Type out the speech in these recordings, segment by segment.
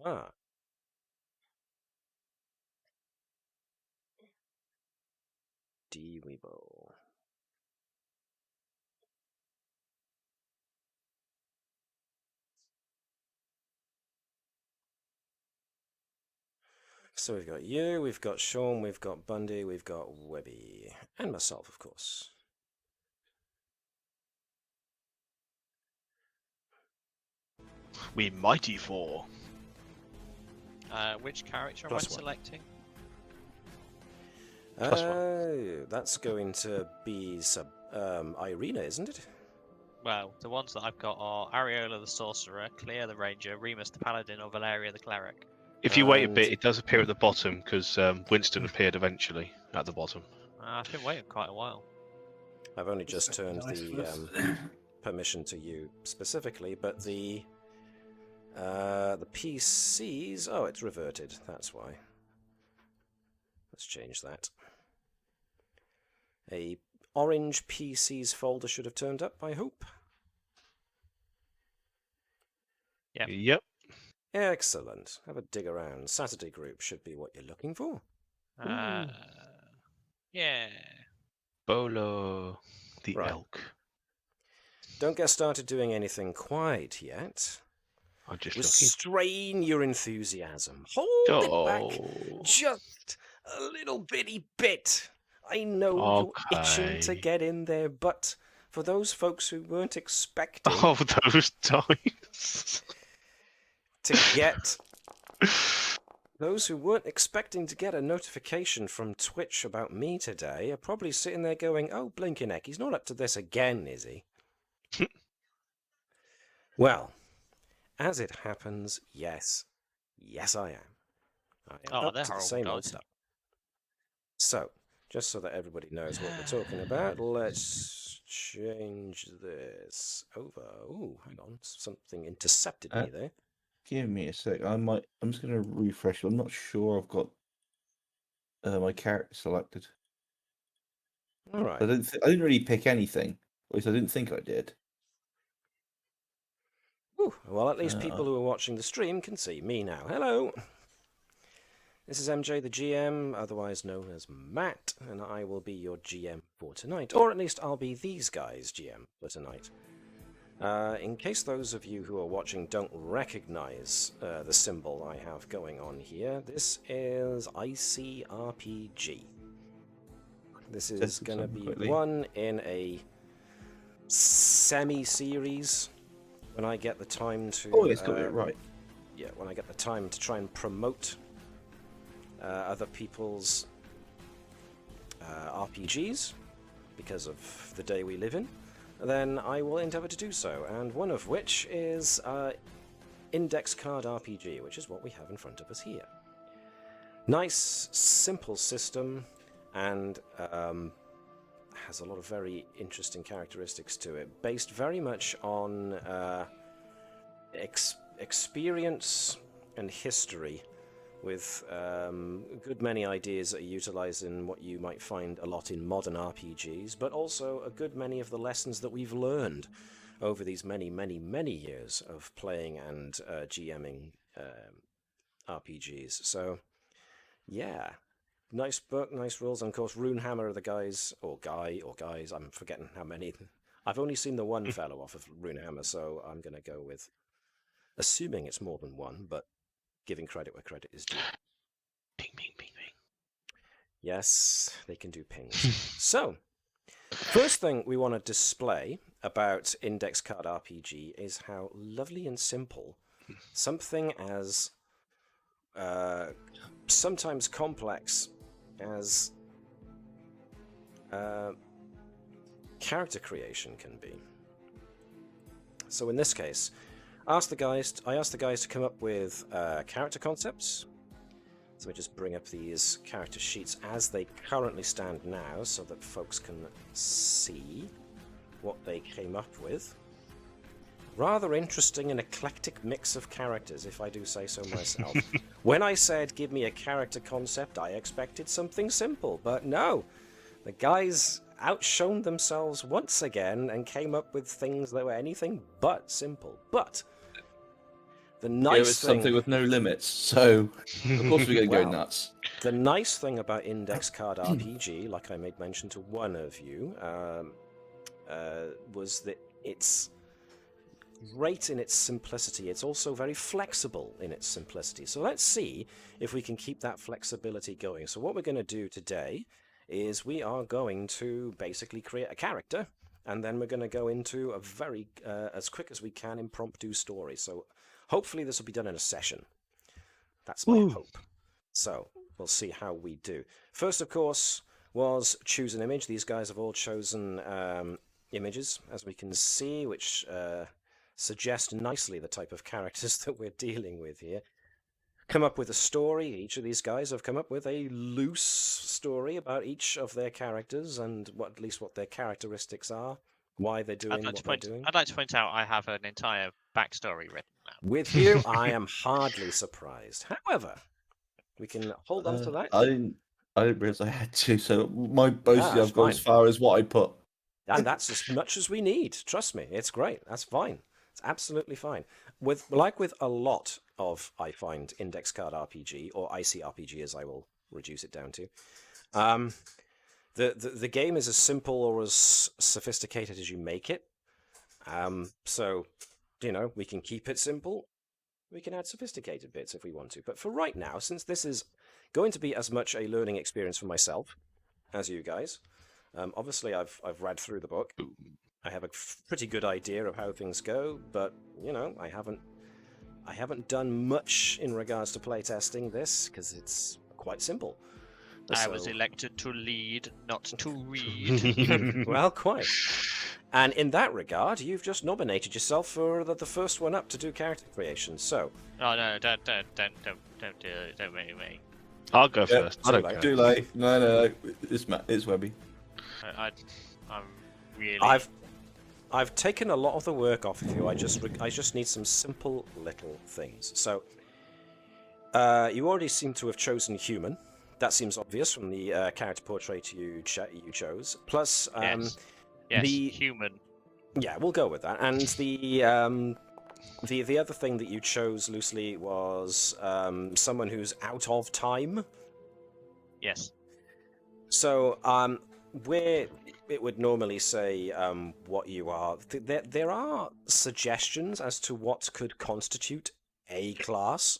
Ah. D-Weeble. So we've got you, we've got Sean, we've got Bundy, we've got Webby, and myself, of course. We mighty four. Which character am I Plus one. selecting? Plus one. That's going to be Irina, isn't it? Well, the ones that I've got are Ariola the Sorcerer, Clea the Ranger, Remus the Paladin, or Valeria the Cleric. If you wait a And- bit, it does appear at the bottom because Winston appeared eventually at the bottom. I've been waiting quite a while. I've only just turned Nice the for us. permission to you specifically, but the PCs... Oh, it's reverted. That's why. Let's change that. A orange PCs folder should have turned up, I hope. Yep. Yep. Excellent. Have a dig around. Saturday group should be what you're looking for. Yeah. Bolo, the Right. elk. Don't get started doing anything quite yet. I'm just Restrain your enthusiasm. Hold it back looking. just a little bitty bit. I know you're itching to Okay. get in there, but for those folks who weren't expecting Oh, those dice. to get... Those who weren't expecting to get a notification from Twitch about me today are probably sitting there going, oh, blinking heck, he's not up to this again, is he? Well, as it happens, yes. Yes, I am. I am Oh, up they're to the horrible same old dice. stuff. So, just so that everybody knows what we're talking about, let's change this over. Ooh, hang on. Something intercepted me there. Give me a sec. I'm just going to refresh. I'm not sure I've got my character selected. All right. I didn't really pick anything. At least I didn't think I did. Ooh, well, at least people who are watching the stream can see me now. Hello. This is MJ, the GM, otherwise known as Matt, and I will be your GM for tonight. Or at least I'll be these guys' GM for tonight. In case those of you who are watching don't recognize the symbol I have going on here, this is ICRPG. This is going to be one in a semi-series when I get the time to... Oh, it's got it right. Yeah, when I get the time to try and promote other people's RPGs, because of the day we live in, then I will endeavour to do so, and one of which is Index Card RPG, which is what we have in front of us here. Nice, simple system, and has a lot of very interesting characteristics to it, based very much on experience and history, with a good many ideas that are utilised in what you might find a lot in modern RPGs, but also a good many of the lessons that we've learned over these many, many, many years of playing and GMing RPGs. So, yeah, nice book, nice rules, and of course Runehammer are the guys, or guys, I'm forgetting how many. I've only seen the one fellow off of Runehammer, so I'm going to go with assuming it's more than one, but giving credit where credit is due. Ping, ping, ping, ping. Yes, they can do pings. So, first thing we want to display about Index Card RPG is how lovely and simple something as sometimes complex as character creation can be. So in this case, I asked the guys to come up with character concepts. So we just bring up these character sheets as they currently stand now so that folks can see what they came up with. Rather interesting and eclectic mix of characters, if I do say so myself. When I said give me a character concept, I expected something simple, but no. The guys outshone themselves once again and came up with things that were anything but simple. But The It nice was thing, something with no limits, so of course we're going to Well, go nuts. the nice thing about Index Card RPG, like I made mention to one of you, was that it's great in its simplicity. It's also very flexible in its simplicity. So let's see if we can keep that flexibility going. So what we're going to do today is we are going to basically create a character, and then we're going to go into a very, as quick as we can, impromptu story. So hopefully this will be done in a session. That's my hope. So we'll see how we do. First, of course, was choose an image. These guys have all chosen images, as we can see, which suggest nicely the type of characters that we're dealing with here. Come up with a story. Each of these guys have come up with a loose story about each of their characters and at least what their characteristics are, why they're doing what they're doing. I'd like to point out I have an entire backstory written now. With you, I am hardly surprised. However, we can hold on to that. I didn't realize I had to, so my basically that's I've gone as fine. far as what I put. And that's as much as we need. Trust me, it's great. That's fine. It's absolutely fine. With a lot of, I find, index card RPG, or ICRPG as I will reduce it down to, the game is as simple or as sophisticated as you make it. So, we can keep it simple. We can add sophisticated bits if we want to. But for right now, since this is going to be as much a learning experience for myself as you guys, obviously I've read through the book. I have a pretty good idea of how things go, but I haven't done much in regards to playtesting this because it's quite simple. I was elected to lead, not to read. Well, quite. And in that regard, you've just nominated yourself for the first one up to do character creation. So. Oh no! Don't do it! Don't make me. I'll go first. I don't care. Too late. No. It's Webby. I'm really. I've taken a lot of the work off of you. I just need some simple little things. So, you already seem to have chosen human. That seems obvious from the character portrait you chose. Plus, yes, human. Yeah, we'll go with that. And the other thing that you chose loosely was someone who's out of time. Yes. So, where it would normally say what you are, there are suggestions as to what could constitute a class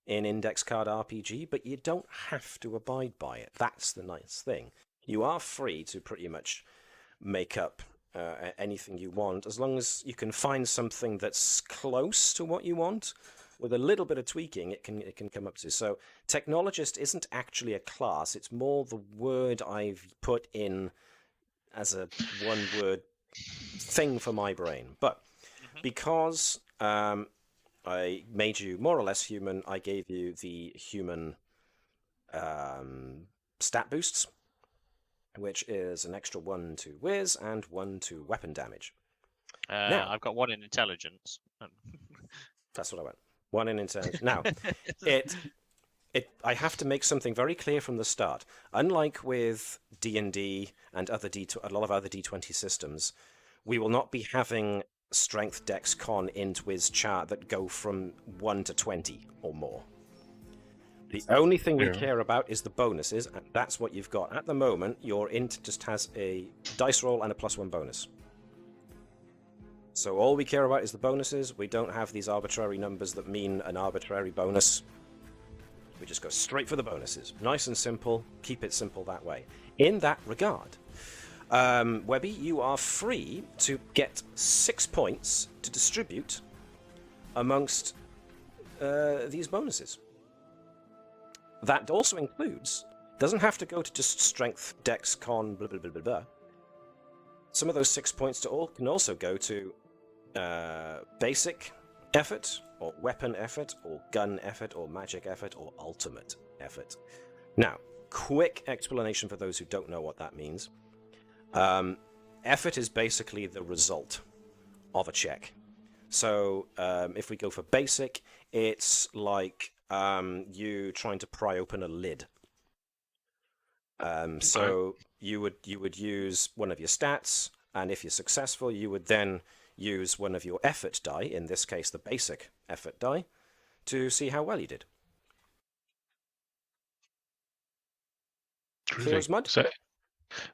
in Index Card RPG, but you don't have to abide by it. That's the nice thing. You are free to pretty much make up anything you want, as long as you can find something that's close to what you want. With a little bit of tweaking, it can come up to. So, technologist isn't actually a class. It's more the word I've put in as a one-word thing for my brain. But because I made you more or less human, I gave you the human stat boosts, which is an extra 1 to whiz and 1 to weapon damage. Now, I've got 1 in intelligence. That's what I want. 1 in intelligence. Now, I have to make something very clear from the start. Unlike with D&D and a lot of other D20 systems, we will not be having strength, dex, con, int, whiz chart that go from 1 to 20 or more. The only thing we care about is the bonuses, and that's what you've got. At the moment, your int just has a dice roll and a +1 bonus. So all we care about is the bonuses. We don't have these arbitrary numbers that mean an arbitrary bonus. We just go straight for the bonuses. Nice and simple. Keep it simple that way. In that regard, Webby, you are free to get 6 points to distribute amongst these bonuses. That also includes, doesn't have to go to just strength, dex, con, blah, blah, blah, blah, blah. Some of those 6 points can also go to basic effort, or weapon effort, or gun effort, or magic effort, or ultimate effort. Now, quick explanation for those who don't know what that means. Effort is basically the result of a check. So if we go for basic, it's like you trying to pry open a lid. So you would use one of your stats, and if you're successful, you would then use one of your effort die, in this case the basic effort die, to see how well you did. Clear Groovy. as mud? So,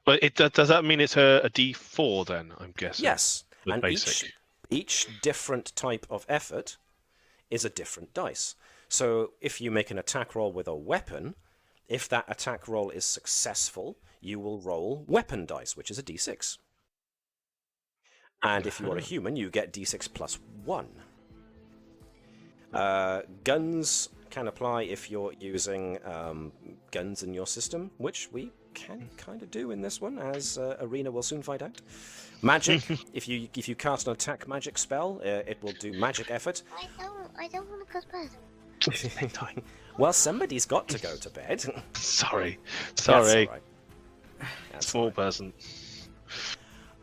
but does that mean it's a D4 then? I'm guessing. Yes, With and basic. each different type of effort is a different dice. So if you make an attack roll with a weapon, if that attack roll is successful, you will roll weapon dice, which is a d6. And if you are a human, you get d6 plus 1. Guns can apply if you're using guns in your system, which we can kind of do in this one, as Arena will soon find out. Magic, if you cast an attack magic spell, it will do magic effort. I don't want to go to bed. Well, somebody's got to go to bed. Sorry. That's all right. That's Small all right. person.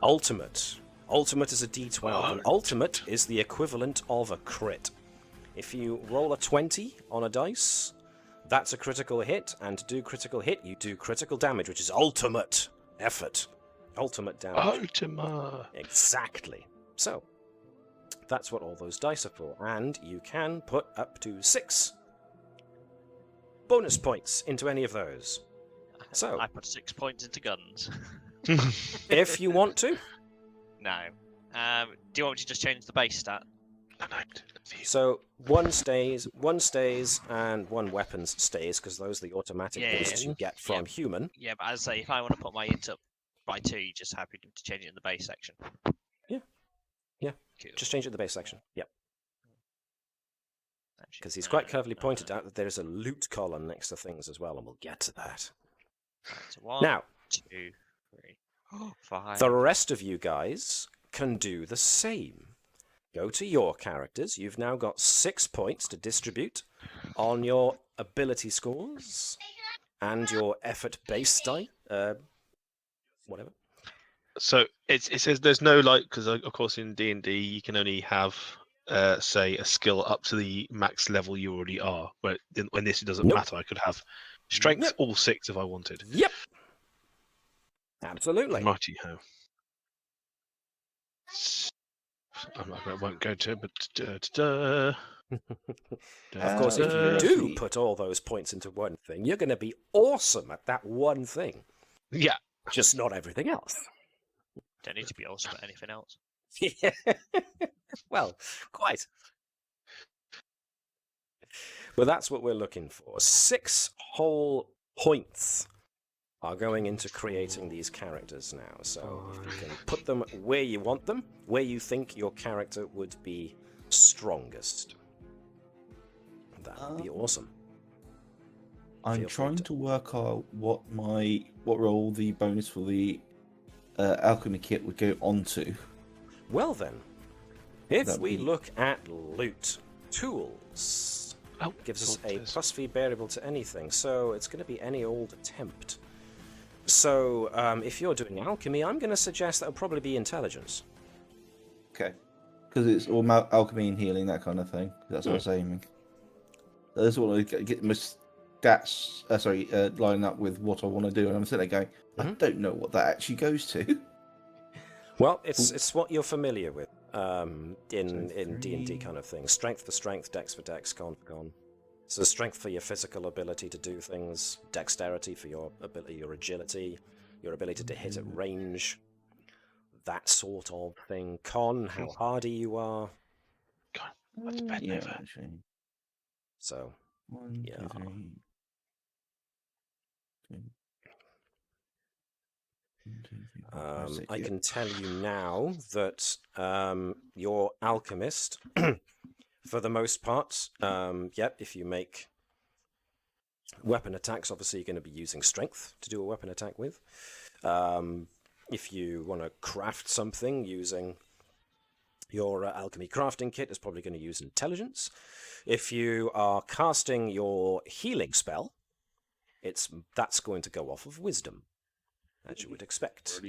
Ultimate. Ultimate is a d12. And ultimate is the equivalent of a crit. If you roll a 20 on a dice, that's a critical hit, and to do critical hit, you do critical damage, which is ultimate effort. Ultimate damage. Ultima. Exactly. So, that's what all those dice are for, and you can put up to 6 bonus points into any of those. So, I put 6 points into guns. if you want to. No. Do you want me to just change the base stat? So, one stays, and one weapons stays, because those are the automatic boosts you get from human. Yeah, but as I say, if I want to put my int up by 2, you're just happy to change it in the base section. Yeah. Cool. Just change it to the base section. Yep. Because he's quite cleverly pointed out that there's a loot column next to things as well, and we'll get to that. Right, so 1, Now, 2, 3, 5. the rest of you guys can do the same. Go to your characters. You've now got 6 points to distribute on your ability scores and your effort base die. Whatever. So it says there's no because of course in D&D you can only have say a skill up to the max level you already are. But when this it doesn't matter. I could have strength all 6 if I wanted. Yep. Absolutely. Mighty ho. I won't go to, but Of course, if you do put all those points into one thing, you're going to be awesome at that one thing. Yeah. Just not everything else. Don't need to be awesome at anything else. Yeah. Well, quite. But that's what we're looking for. 6 whole points are going into creating these characters now. So if you can put them where you want them, where you think your character would be strongest, that would be awesome. I'm trying to work out what role the bonus for the alchemy kit would go onto. Well then, if we look at loot, tools gives us a plus V variable to anything, so it's going to be any old attempt. So if you're doing alchemy, I'm going to suggest that'll probably be intelligence. Okay, because it's all alchemy and healing, that kind of thing. That's what I was aiming. So this is what I get my stats. Line up with what I want to do, and I'm sitting there going, I don't know what that actually goes to. Well, it's what you're familiar with in D&D kind of thing. Strength for strength, dex for dex, con for con. So strength for your physical ability to do things, dexterity for your ability, your agility, your ability to hit at range, that sort of thing. Con, how hardy you are. God, that's bad never. Actually. So, 1, 2, 3. I can tell you now that your alchemist, for the most part, if you make weapon attacks, obviously you're going to be using strength to do a weapon attack with. If you want to craft something using your alchemy crafting kit, it's probably going to use intelligence. If you are casting your healing spell, that's going to go off of wisdom, as you would expect.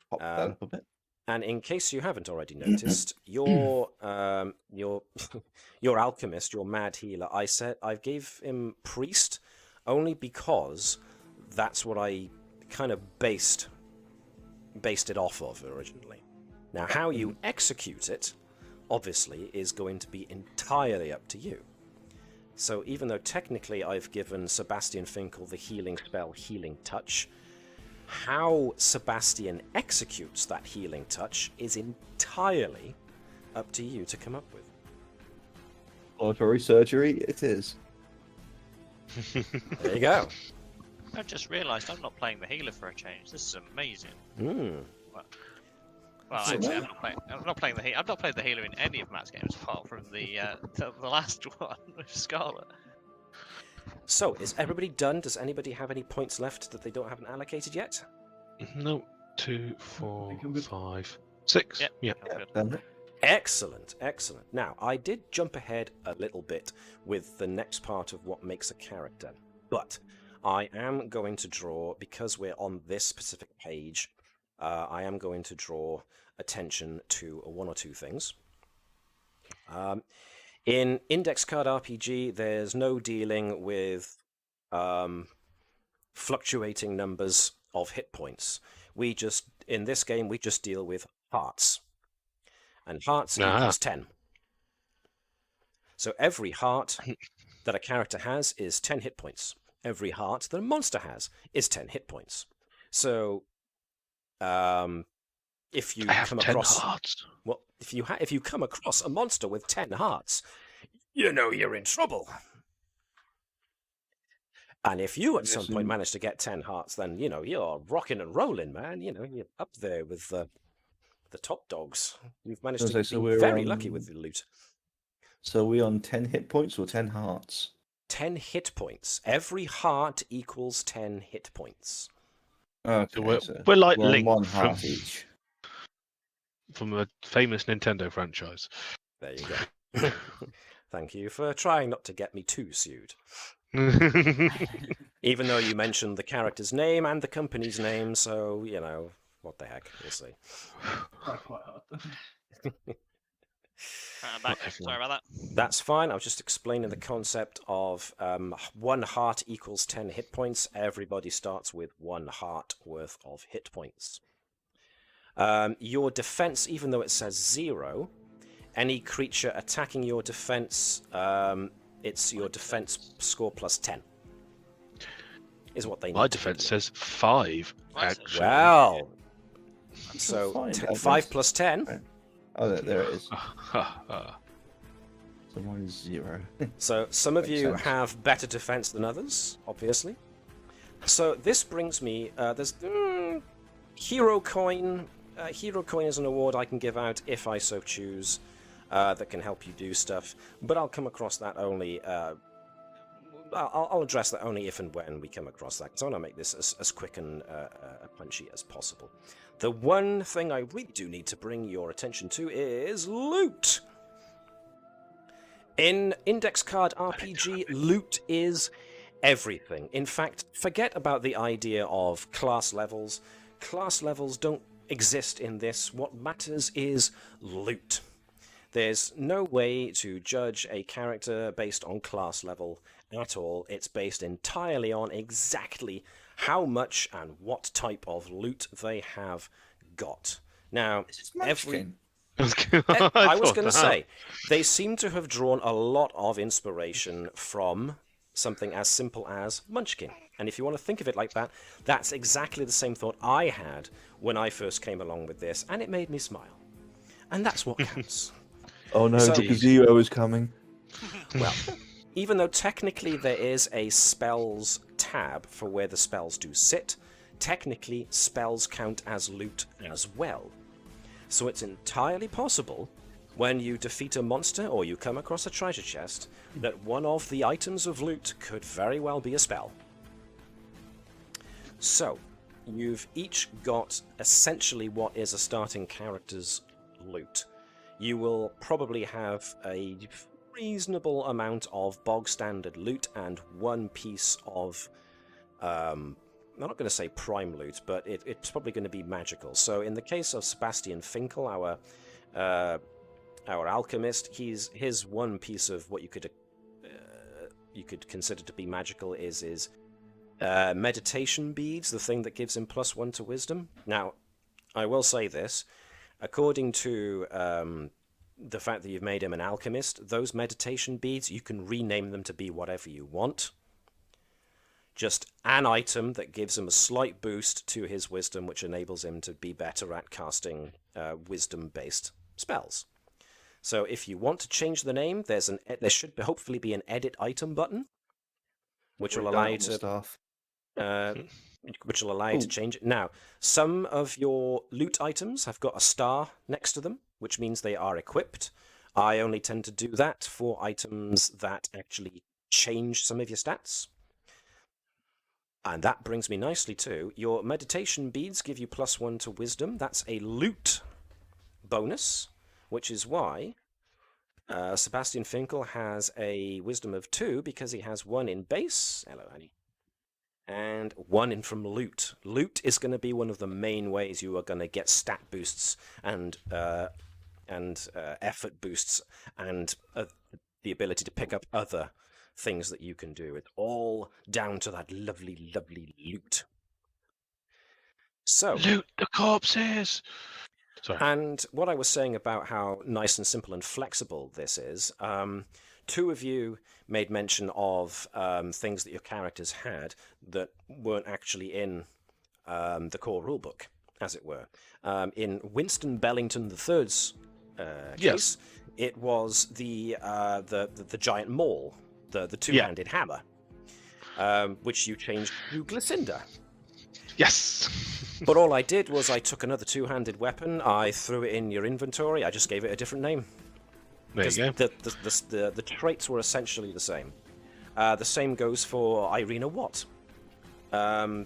Pop that up a bit. And in case you haven't already noticed, your alchemist, your mad healer, I gave him priest only because that's what I kind of based it off of originally. Now, how you execute it, obviously, is going to be entirely up to you. So even though technically I've given Sebastian Finkel the healing spell Healing Touch, how Sebastian executes that healing touch is entirely up to you to come up with. Auditory surgery, it is. There you go. I just realised I'm not playing the healer for a change. This is amazing. Well, So actually, I'm not playing the healer. I've not played the healer in any of Matt's games apart from the last one with Scarlet. So, is everybody done? Does anybody have any points left that they haven't allocated yet? No, 2, 4, 5, 6. Yep. Yeah. I'm good. Excellent, excellent. Now, I did jump ahead a little bit with the next part of what makes a character, but I am going to draw, because we're on this specific page, I am going to draw attention to one or two things. In Index Card RPG, there's no dealing with fluctuating numbers of hit points. In this game, we just deal with hearts. And hearts equals 10. So every heart that a character has is 10 hit points. Every heart that a monster has is 10 hit points. So, if you come across, hearts. well, if you come across a monster with 10 hearts, you know you're in trouble. And if you at some point manage to get 10 hearts, then you're rocking and rolling, man. You're up there with the top dogs. You've managed to be very lucky with the loot. So we're on 10 hit points or 10 hearts? 10 hit points. Every heart equals 10 hit points. Okay, so we're like we're Link on one heart each. From a famous Nintendo franchise. There you go. Thank you for trying not to get me too sued. Even though you mentioned the character's name and the company's name, so, what the heck, we'll see. Quite hard. Right, I'm back. Sorry about that. That's fine. I was just explaining the concept of 1 heart equals 10 hit points. Everybody starts with 1 heart worth of hit points. Your defense, even though it says 0, any creature attacking your defense, it's your defense score plus 10. Is what they need. My defense says 5, actually. Well, so 5 plus 10. Oh, there it is. So mine is 0. So some of Makes you sense. have better defense than others, obviously. So this brings me, there's Hero Coin. Hero Coin is an award I can give out if I so choose, that can help you do stuff. But I'll come across that only, I'll address that only if and when we come across that, because I want to make this as quick and punchy as possible. The one thing I really do need to bring your attention to is loot. In Index Card RPG, loot is everything. In fact, forget about the idea of class levels. Class levels don't exist in this. What matters is loot. There's no way to judge a character based on class level at all. It's based entirely on exactly how much and what type of loot they have got. Now, I was going to say, they seem to have drawn a lot of inspiration from something as simple as Munchkin. And if you want to think of it like that, that's exactly the same thought I had when I first came along with this, and it made me smile. And that's what counts. Oh no, So- the gazebo is coming. Well, even though technically there is a spells tab for where the spells do sit, technically spells count as loot as well. So it's entirely possible, when you defeat a monster or you come across a treasure chest, that one of the items of loot could very well be a spell. So, you've each got essentially what is a starting character's loot. You will probably have a reasonable amount of bog standard loot and one piece of, I'm not going to say prime loot, but it's probably going to be magical. So in the case of Sebastian Finkel, our alchemist, his one piece of what you could consider to be magical is meditation beads, the thing that gives him +1 to wisdom. Now, I will say this. According to the fact that you've made him an alchemist, those meditation beads, you can rename them to be whatever you want. Just an item that gives him a slight boost to his wisdom, which enables him to be better at casting wisdom-based spells. So if you want to change the name, there should hopefully be an edit item button, which will allow you to change it. Now, some of your loot items have got a star next to them, which means they are equipped. I only tend to do that for items that actually change some of your stats. And that brings me nicely to your meditation beads give you +1 to wisdom. That's a loot bonus, which is why Sebastian Finkel has a wisdom of 2 because he has 1 in base. Hello, Annie. And 1 in from loot. Loot is going to be one of the main ways you are going to get stat boosts and effort boosts and the ability to pick up other things that you can do. It's all down to that lovely, lovely loot. So Loot the corpses! Sorry. And what I was saying about how nice and simple and flexible this is, 2 of you made mention of things that your characters had that weren't actually in the core rulebook, as it were. In Winston Bellington III's case, it was the giant maul, the two-handed hammer, which you changed to Glycinda. Yes! But all I did was I took another two-handed weapon, I threw it in your inventory, I just gave it a different name. There you go. The traits were essentially the same. The same goes for Irina Watt. You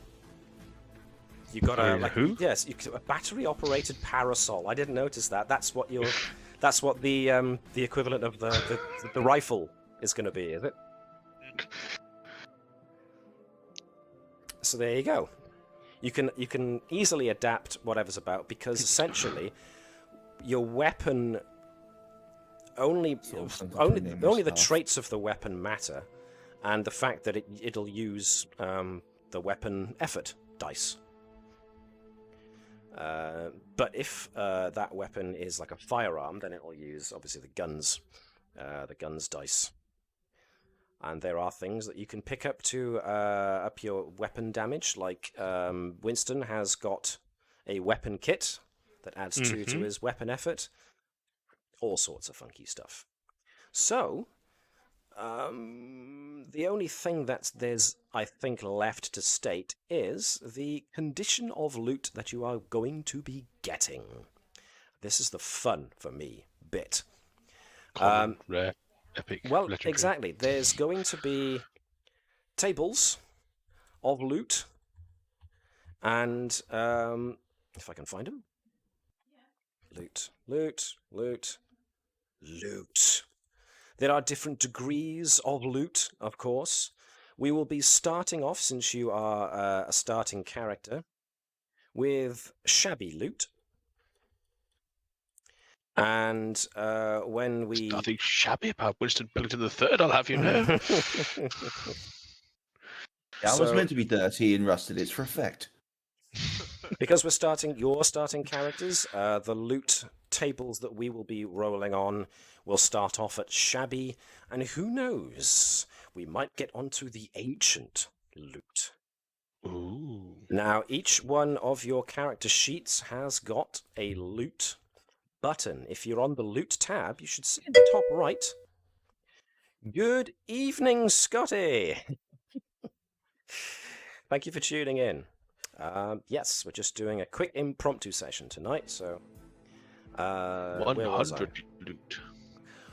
got who? Yes, a battery-operated parasol. I didn't notice that. That's what the equivalent of the rifle is going to be, is it? So there you go. You can easily adapt whatever's about because essentially your weapon only the traits of the weapon matter, and the fact that it'll use the weapon effort dice. But if that weapon is like a firearm, then it'll use obviously the guns dice. And there are things that you can pick up to up your weapon damage, like Winston has got a weapon kit that adds 2 to his weapon effort. All sorts of funky stuff. So, the only thing that there's, I think, left to state is the condition of loot that you are going to be getting. This is the fun, for me, bit. Common, rare. Epic, well, legendary. Exactly. There's going to be tables of loot, and if I can find them, loot. There are different degrees of loot, of course. We will be starting off, since you are a starting character, with shabby loot. And when we... Nothing shabby about Winston Bellington III, I'll have you know. Yeah, I was meant to be dirty and rusted, it's for effect. Because you're starting characters, the loot tables that we will be rolling on will start off at shabby, and who knows, we might get onto the ancient loot. Ooh. Now, each one of your character sheets has got a loot button. If you're on the loot tab, you should see in the top right. Good evening, Scotty. Thank you for tuning in. Yes, we're just doing a quick impromptu session tonight, so 100 loot.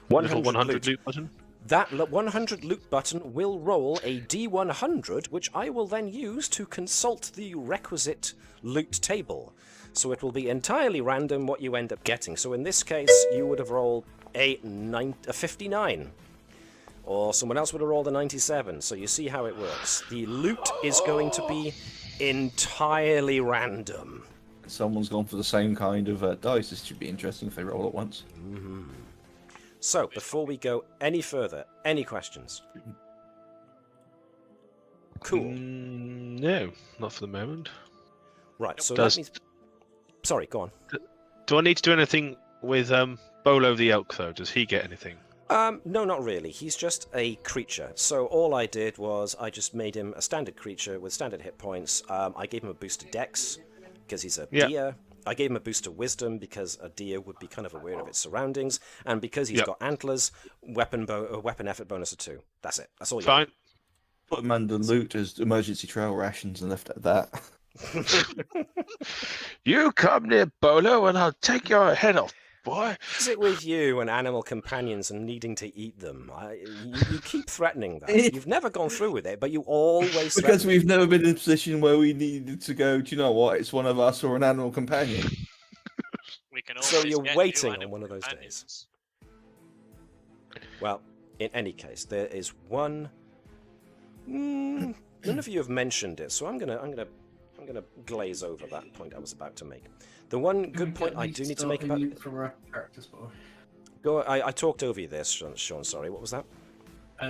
100 loot button. That 100 loot button will roll a D100, which I will then use to consult the requisite loot table. So it will be entirely random what you end up getting. So in this case, you would have rolled a 59. Or someone else would have rolled a 97. So you see how it works. The loot is going to be entirely random. Someone's gone for the same kind of dice. This should be interesting if they roll at once. Mm-hmm. So, before we go any further, any questions? Cool. No, not for the moment. Right, so let me... Sorry, go on. Do I need to do anything with Bolo the elk, though, does he get anything? No, not really. He's just a creature. So all I did was I just made him a standard creature with standard hit points. I gave him a boost to Dex because he's a deer. I gave him a boost to Wisdom because a deer would be kind of aware of its surroundings, and because he's got antlers, weapon effort bonus of 2. That's it. That's all you Fine. Put him under loot as emergency trail rations and left it at that. You come near Bolo and I'll take your head off, boy. Is it with you and animal companions and needing to eat them? You keep threatening that. You've never gone through with it, but you always Because we've never been in a position where we needed to go, do you know what, it's one of us or an animal companion. We can So always you're get waiting new on animal one of those days. companions. Well, in any case, there is one. None of you have mentioned it, so I'm gonna glaze over that point I was about to make. The one good point I do need to make about from our characters, boy. I talked over you there, Sean. Sorry, what was that?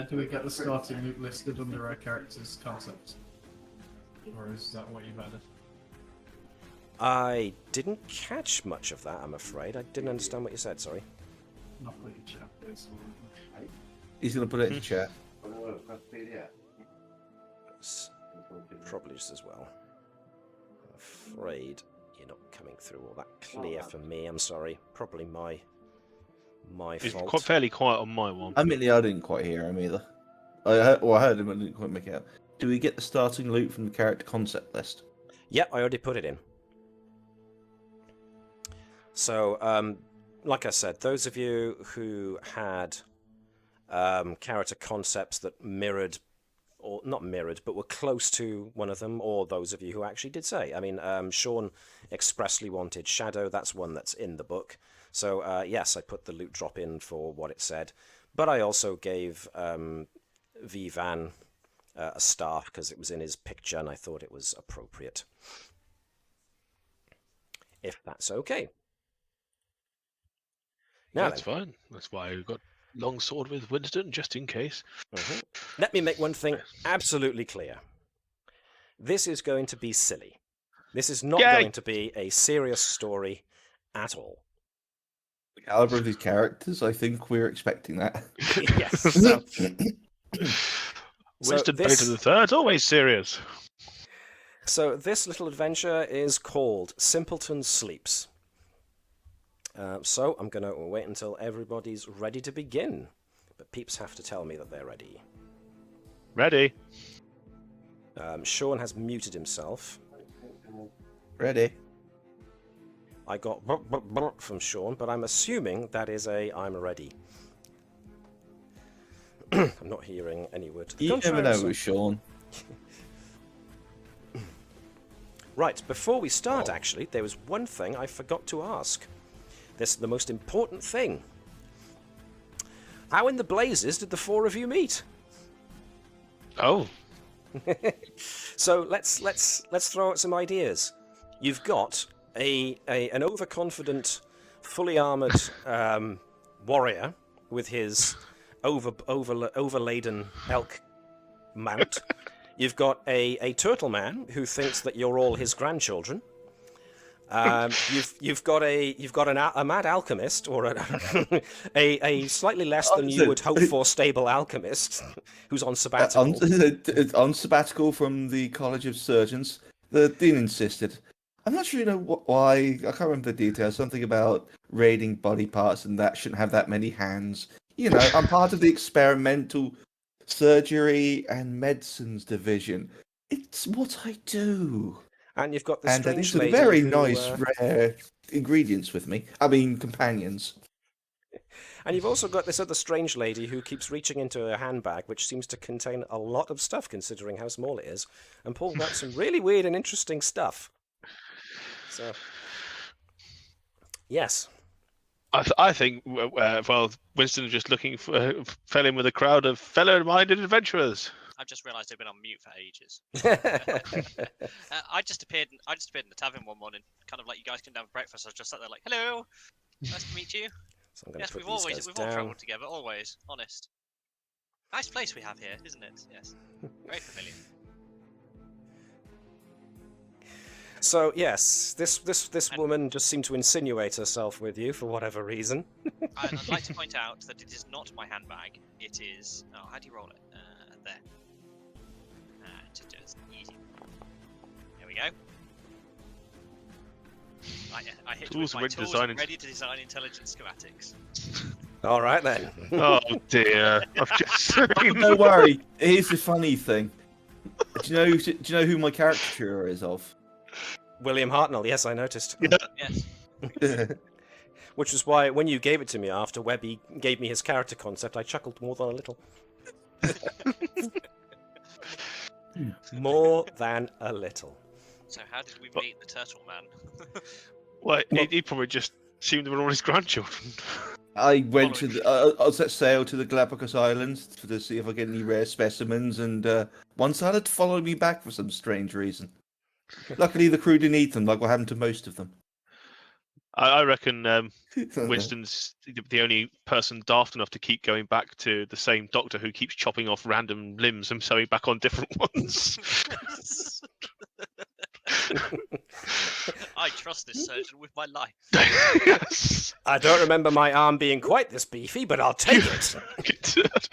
Do we get the starting loot listed under our characters' concepts? Or is that what you've added? I didn't catch much of that, I'm afraid. I didn't understand what you said. Sorry. Not really chat. He's going to put it in the chat. It's probably just as well. I'm afraid you're not coming through all that clear for me. I'm sorry. Probably my It's fault. fairly quiet on my one. Admittedly, I didn't quite hear him either. I heard him, but I didn't quite make it out. Do we get the starting loot from the character concept list? Yeah, I already put it in. So, like I said, those of you who had character concepts that mirrored, or not mirrored, but were close to one of them, or those of you who actually did say. I mean, Sean expressly wanted Shadow. That's one that's in the book. So, yes, I put the loot drop in for what it said. But I also gave V-Van a staff because it was in his picture and I thought it was appropriate. If that's okay. Now That's fine. That's why I got longsword with Winston, just in case. Let me make one thing absolutely clear. This is going to be silly. This is not going to be a serious story at all. The caliber of these characters, I think we're expecting that. Yes. So, Winston Painter the Third's always serious. So this little adventure is called Simpleton Sleeps. So I'm going to wait until everybody's ready to begin. But peeps have to tell me that they're ready. Ready. Sean has muted himself. Ready. I got from Sean, but I'm assuming that is a I'm ready. I'm not hearing any word to the You contrary. never know with Sean. Right, before we start, actually, there was one thing I forgot to ask. This is the most important thing. How in the blazes did the four of you meet? Oh. So let's throw out some ideas. You've got an overconfident, fully armored warrior with his overladen elk mount. You've got a turtle man who thinks that you're all his grandchildren. You've got a mad alchemist, or a slightly less than you would hope for stable alchemist who's on sabbatical. On sabbatical from the College of Surgeons. The dean insisted. I'm not sure you know why. I can't remember the details. Something about raiding body parts and that shouldn't have that many hands. You know, I'm part of the experimental surgery and medicines division. It's what I do. And you've got the strange these are lady very who, nice, rare ingredients with me. I mean, companions. And you've also got this other strange lady who keeps reaching into her handbag, which seems to contain a lot of stuff, considering how small it is, and pulled out some really weird and interesting stuff. So, yes. I think, well, Winston's just looking fell in with a crowd of fellow-minded adventurers. I've just realised I've been on mute for ages. I just appeared in the tavern one morning, kind of like you guys came down for breakfast. I was just sat there like, "Hello, nice to meet you." So I'm Yes, we've all travelled together, always. Honest. Nice place we have here, isn't it? Yes, very familiar. So yes, this woman just seemed to insinuate herself with you for whatever reason. I'd like to point out that it is not my handbag. It is. Oh, how do you roll it? There. Just easy. There we go. I hit Tools with my ready to tools design ready to design intelligent schematics. All right then. Oh dear. I've just Don't worry. Here's the funny thing. Do you know who my caricature is of? William Hartnell. Yes, I noticed. Yes. Which was why when you gave it to me after Webby gave me his character concept, I chuckled more than a little. More than a little. So how did we meet the turtle man? Well, he probably just assumed they were all his grandchildren. I went to I set sail to the Galapagos Islands to see if I get any rare specimens, and one decided to follow me back for some strange reason. Luckily, the crew didn't eat them, like what happened to most of them. I reckon Winston's the only person daft enough to keep going back to the same doctor who keeps chopping off random limbs and sewing back on different ones. I trust this surgeon with my life. Yes. I don't remember my arm being quite this beefy, but I'll take it.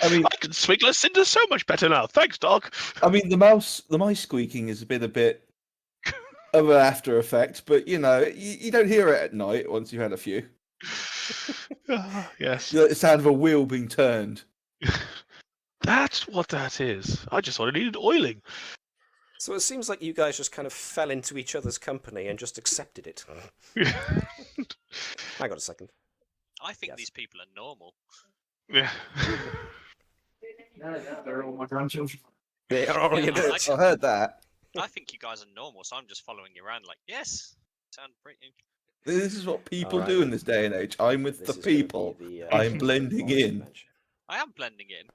I mean, I can swing less cinders so much better now. Thanks, Doc. I mean, the mice squeaking has been a bit of an after effect, but you know, you don't hear it at night once you've had a few. Yes. You know, the sound of a wheel being turned. That's what that is. I just thought it needed oiling. So it seems like you guys just kind of fell into each other's company and just accepted it. Hang on a second. I think Yes. these people are normal. Yeah. They're all my grandchildren. They are all your Yeah, bits. I heard that. I think you guys are normal, so I'm just following you around like, yes, sound pretty. This is what people Alright. do in this day and age. I'm with This the is gonna be people. the, I'm blending forest in. adventure. I am blending in.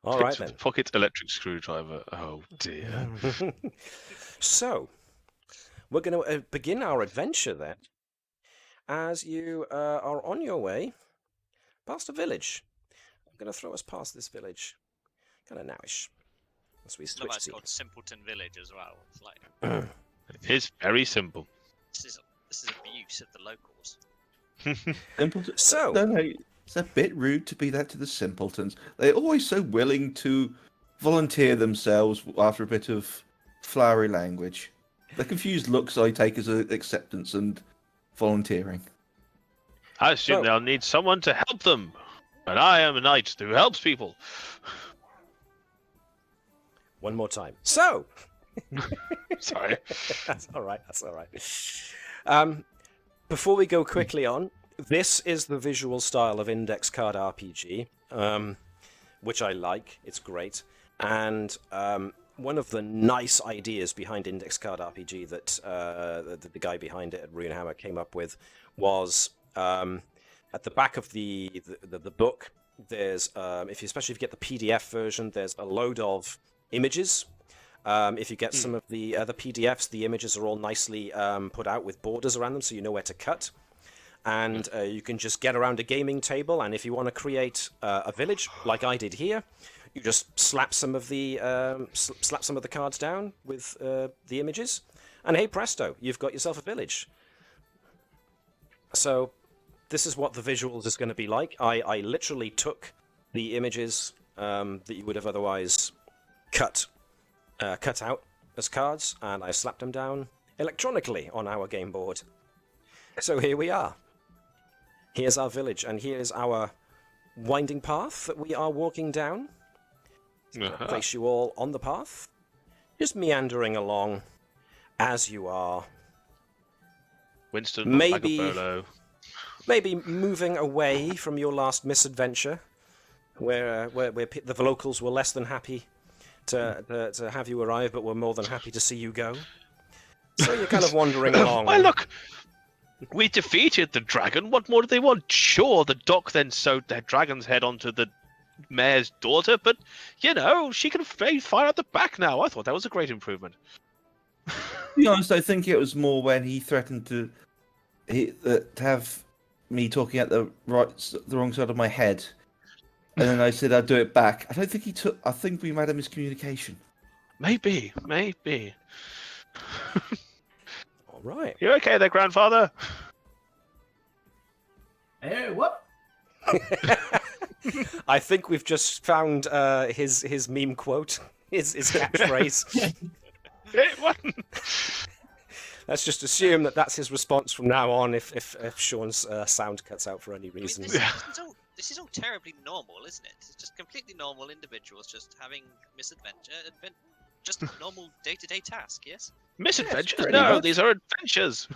All right then. Pocket electric screwdriver. Oh dear. So, we're going to begin our adventure then, as you are on your way past a village. I'm going to throw us past this village, kind of nowish, as we Love switch how it's to. called Simpleton Village as well. It's like It is very simple. this is abuse of the locals. Simpleton. So- No, it's a bit rude to be that to the simpletons. They're always so willing to volunteer themselves after a bit of flowery language. The confused looks I take as acceptance and volunteering. I assume So- they'll need someone to help them. But I am a knight who helps people. One more time. So, Sorry. that's all right. That's all right. Before we go quickly on, this is the visual style of index card RPG, which I like. It's great. And one of the nice ideas behind index card RPG that the guy behind it at Runehammer came up with was at the back of the book. There's especially if you get the PDF version, there's a load of images. If you get some of the other PDFs, the images are all nicely put out with borders around them, so you know where to cut. And you can just get around a gaming table, and if you want to create a village, like I did here, you just slap some of the cards down with the images, and hey presto, you've got yourself a village. So this is what the visuals is going to be like. I literally took the images that you would have otherwise cut out as cards, and I slapped them down electronically on our game board. So here we are. Here's our village, and here's our winding path that we are walking down. Uh-huh. Place you all on the path, just meandering along as you are. Winston, Maybe- like a bolo. Maybe moving away from your last misadventure, where the locals were less than happy to have you arrive, but were more than happy to see you go. So you're kind of wandering along. Why, look! We defeated the dragon. What more do they want? Sure, the doc then sewed their dragon's head onto the mayor's daughter, but, you know, she can fire out the back now. I thought that was a great improvement. To be honest, I think it was more when he threatened to have me talking at the wrong side of my head, and then I said I'd do it back. I don't think he took. I think we made a miscommunication. Maybe. All right. You okay there, grandfather? Hey, what? I think we've just found his meme quote, his catchphrase. Hey, what? Let's just assume that that's his response from now on. If Sean's sound cuts out for any I mean, reason. this is all terribly normal, isn't it? It's just completely normal individuals just having misadventure, just normal day-to-day task. Yes. Misadventures? pretty No, much. these are adventures.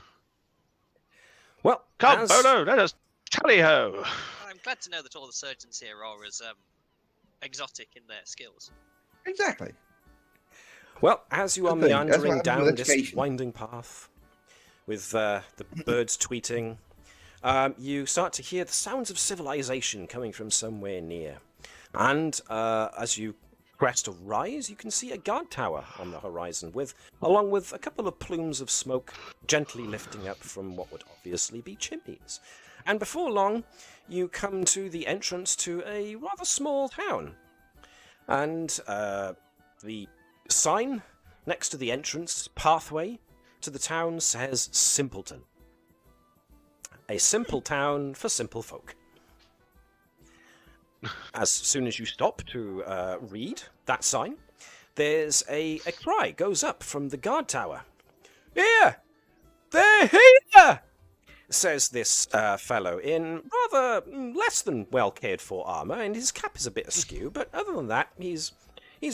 Well, Come, as- Bolo, let us tally-ho. I'm glad to know that all the surgeons here are as exotic in their skills. Exactly. Well, as you are Good thing. That's what meandering happens down with this education. winding path, with the birds tweeting, you start to hear the sounds of civilization coming from somewhere near. And as you crest a rise, you can see a guard tower on the horizon, along with a couple of plumes of smoke gently lifting up from what would obviously be chimneys. And before long, you come to the entrance to a rather small town. And the sign next to the entrance pathway to the town says Simpleton. A simple town for simple folk. As soon as you stop to read that sign, there's a cry goes up from the guard tower. Here! They're here! Says this fellow in rather less than well cared for armour, and his cap is a bit askew, but other than that, he's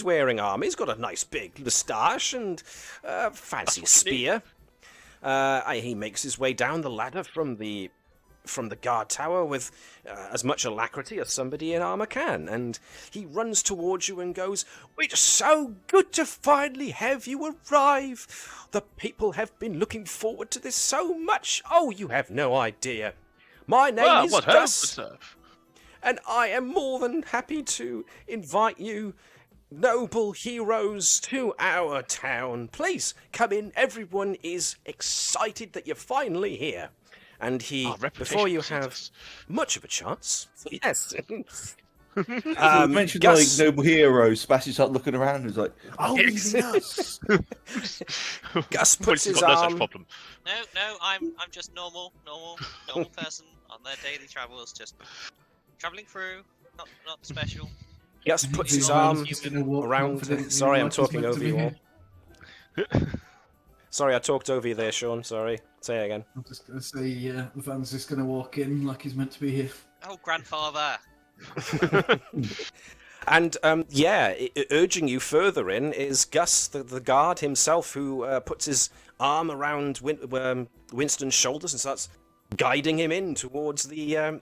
wearing armour. He's got a nice big moustache and fancy spear. He makes his way down the ladder from the guard tower with as much alacrity as somebody in armour can, and he runs towards you and goes, "It's so good to finally have you arrive. The people have been looking forward to this so much. Oh, you have no idea. My name is What Gus, hope, sir? and I am more than happy to invite you, noble heroes, to our town. Please come in. Everyone is excited that you're finally here." And he, Our reputation before you precedes have us. much of a chance, yes. You mentioned Gus- like noble heroes. Sebastian started looking around and was like, "Oh, Yes. yes." Gus Well, puts he's his got no such arm. problem. No, I'm just normal person on their daily travels, just travelling through, not special. Gus puts his Meanwhile, arm I'm just gonna walk around. confidently Sorry, I'm like he's talking meant to over be you all. here. Sorry, I talked over you there, Sean. Sorry. Say it again. I'm just gonna say, Van's just gonna walk in like he's meant to be here. Oh, grandfather. And urging you further in is Gus, the guard himself, who puts his arm around Winston's shoulders and starts guiding him in towards the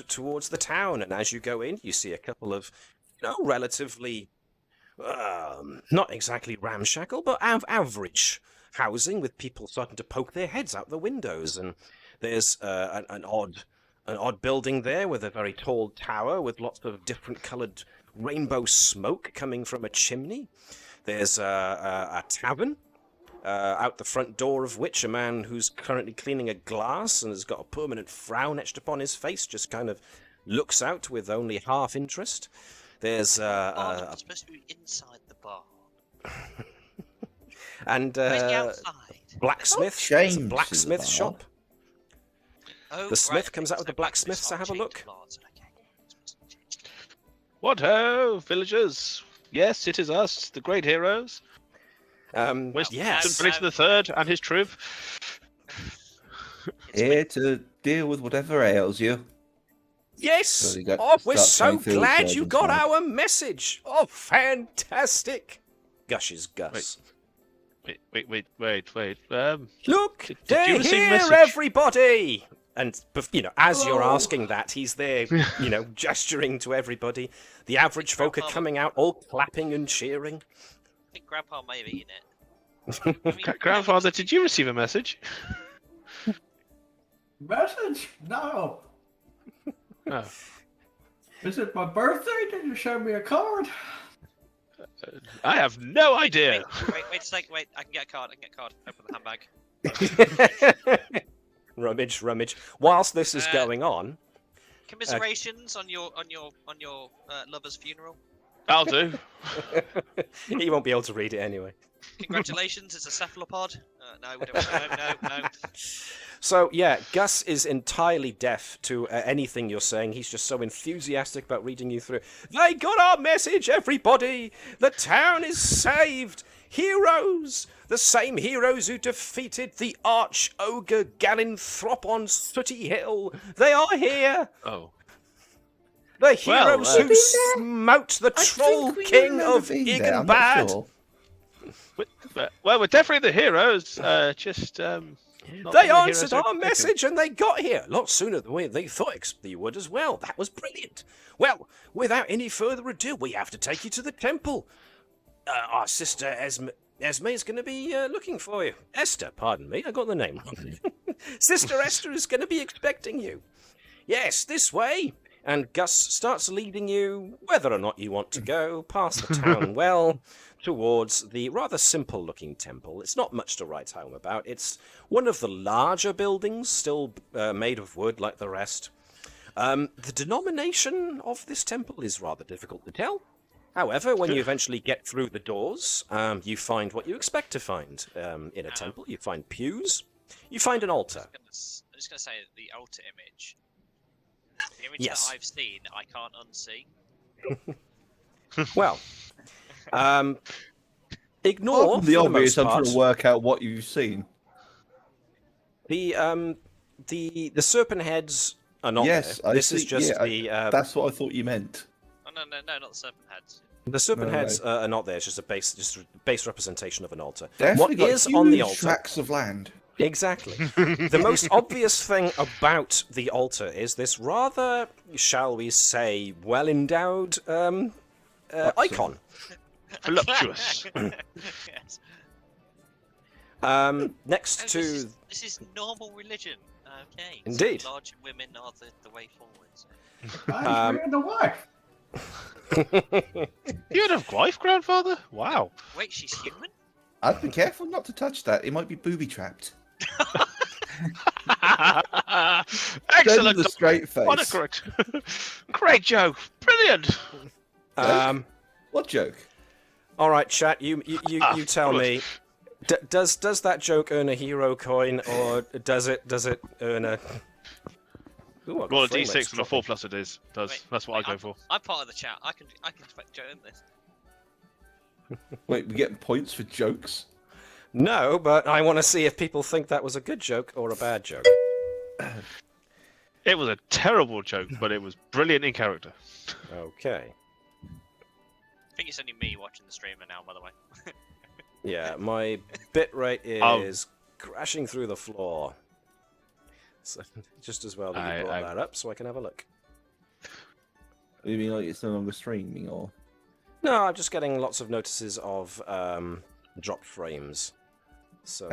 towards the town. And as you go in, you see a couple of, relatively not exactly ramshackle, but average housing with people starting to poke their heads out the windows. And there's an odd building there with a very tall tower with lots of different coloured rainbow smoke coming from a chimney. There's a tavern, out the front door of which a man who's currently cleaning a glass and has got a permanent frown etched upon his face just kind of looks out with only half interest. There's I'm supposed to be inside the bar. and Where's the outside? blacksmith. Oh, There's a James blacksmith is the shop. Oh, The smith right, comes out with the so blacksmith blacksmiths to are have a changed look. laws, okay. What ho, villagers? Yes, it is us, the great heroes. Winston Yes. Bennington III and his troop. It's Here to deal with whatever ails you. Yes! So you got Oh, to we're start so going through the glad you surgeon's got mouth. our message! Oh, fantastic! Gushes Gus. Wait. Look, Did you they're receive a here, message? everybody! And, as you're Hello. asking that, he's there, gesturing to everybody. The average folk are coming out, all clapping and cheering. I think Grandpa may have eaten it. I mean, Grandfather, did you receive a message? Message? No. Oh. Is it my birthday? Did you send me a card? I have no idea. Wait a sec. Wait, I can get a card. Open the handbag. Rummage. Whilst this is going on, Commiserations on your lover's funeral. That'll do. He won't be able to read it anyway. Congratulations, it's a cephalopod. No, we don't. No. So, yeah, Gus is entirely deaf to anything you're saying. He's just so enthusiastic about reading you through. They got our message, everybody! The town is saved! Heroes! The same heroes who defeated the arch-ogre Galinthrop on Sooty Hill. They are here! Oh. The heroes Well, who smote the Troll King of Igenbad. Sure. Well, we're definitely the heroes. They answered our message and they got here a lot sooner than they thought you would as well. That was brilliant. Well, without any further ado, we have to take you to the temple. Our sister Esme is going to be looking for you. Esther, pardon me, I got the name wrong. Sister Esther is going to be expecting you. Yes, this way. And Gus starts leading you, whether or not you want to go, past the town well, towards the rather simple-looking temple. It's not much to write home about. It's one of the larger buildings, still made of wood like the rest. The denomination of this temple is rather difficult to tell. However, when you eventually get through the doors, you find what you expect to find in a temple. You find pews. You find an altar. I'm just going to say the altar image. The image Yes. that I've seen, I can't unsee. Well, ignore Apart from the for obvious, most I'm trying part, to work out what you've seen. the serpent heads are not Yes, there. I This see. is just Yeah, that's what I thought you meant. Oh, no, not the serpent heads. the serpent No, heads are not there. It's just a base representation of an altar. Definitely What got is on the huge altar? tracts of land. Exactly. The most obvious thing about the altar is this rather, shall we say, well-endowed icon. Voluptuous. Yes. Next Oh, to... this is normal religion. Okay. Indeed. So large women are the way forwards. I'm the wife. You had a wife, grandfather? Wow. Wait, she's human? I'd be careful not to touch that. It might be booby-trapped. Excellent. The straight face. What a correct, great joke. Brilliant. What joke? All right, chat. You tell me. Does that joke earn a hero coin, or does it earn a? Ooh, I got Well, a frame D6 rates and a dropping. 4+ it is. Does. Wait, That's what I go for. I'm part of the chat. I can earn this. Wait, we get points for jokes? No, but I want to see if people think that was a good joke or a bad joke. It was a terrible joke, but it was brilliant in character. Okay. I think it's only me watching the streamer now, by the way. Yeah, my bit rate is crashing through the floor. So just as well that you brought that up, so I can have a look. You mean like it's no longer streaming, or? No, I'm just getting lots of notices of dropped frames. So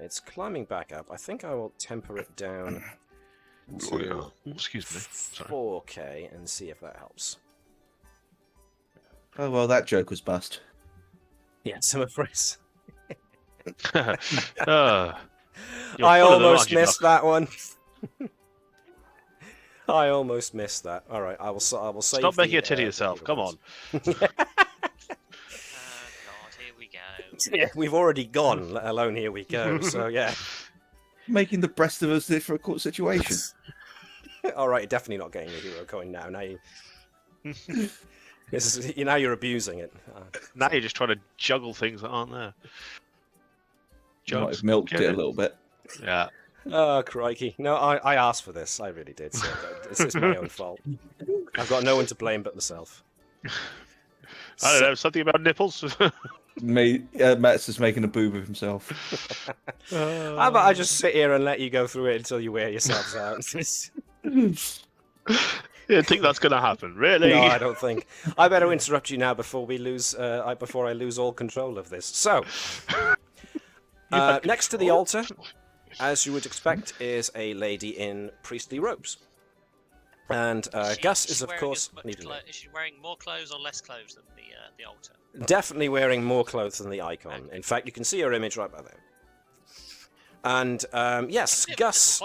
it's climbing back up. I think I will temper it down to Excuse me. Sorry. 4K and see if that helps. Oh well, that joke was bust. Yes, I'm afraid. You're I full of them, almost aren't you, missed Doc? that one. I almost missed that. All right, I will save. Stop making a tit of the yourself. Come on. God, here we go. Yeah, we've already gone, let alone here we go. So yeah. Making the breast of us difficult situation. All right, you're definitely not getting a hero coin now. Now now you're abusing it. Now you're just trying to juggle things that aren't there. You might Jokes. have milked Get it a little bit. Yeah. Oh, crikey. No, I asked for this. I really did. So it's my own fault. I've got no one to blame but myself. I don't know, something about nipples. Matt's just making a boob of himself. How about I just sit here and let you go through it until you wear yourselves out? You don't think that's going to happen, really? No, I don't think. I better interrupt you now before we lose. Before I lose all control of this. So, next to the altar, as you would expect, is a lady in priestly robes, and Gus is of course. Is she wearing more clothes or less clothes than the altar? Definitely wearing more clothes than the icon. In fact, you can see her image right by there. And yes, Gus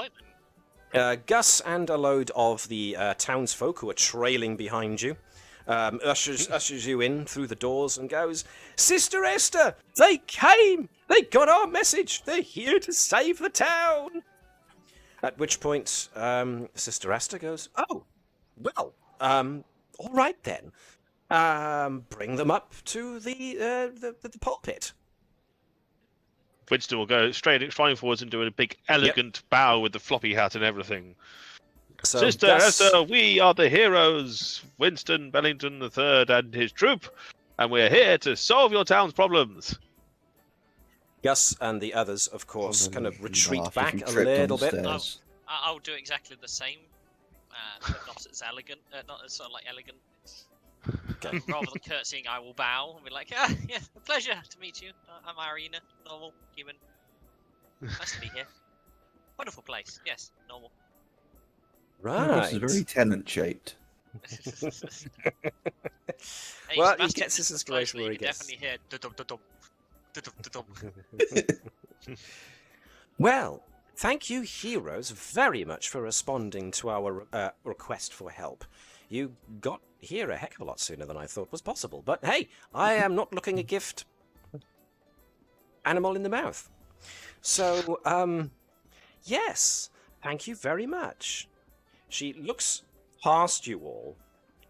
and a load of the townsfolk who are trailing behind you ushers you in through the doors and goes, "Sister Esther, they came! They got our message! They're here to save the town!" At which point, Sister Esther goes, "Oh, well, all right then. Bring them up to the pulpit." Winston will go flying forwards and do a big, elegant bow with the floppy hat and everything. So Sister Esther, we are the heroes, Winston Bellington III and his troop, and we're here to solve your town's problems. Gus and the others, of course, kind of retreat Laugh if back you a tripped on little the bit. stairs. I'll do exactly the same, but not as elegant. Not as sort of like elegant. Okay. Rather than curtsying, I will bow and be like, "Ah, yeah, a pleasure to meet you. I'm Irina, normal human. Nice to be here. Wonderful place. Yes, normal." Right. This is very tenant-shaped. Hey, Well, he Sebastian, gets this listen inspiration closely, where you he can gets. definitely hear dum-dum, dum-dum, dum-dum. Well, thank you, heroes, very much for responding to our request for help. You got here a heck of a lot sooner than I thought was possible. But hey, I am not looking a gift animal in the mouth. So, yes, thank you very much. She looks past you all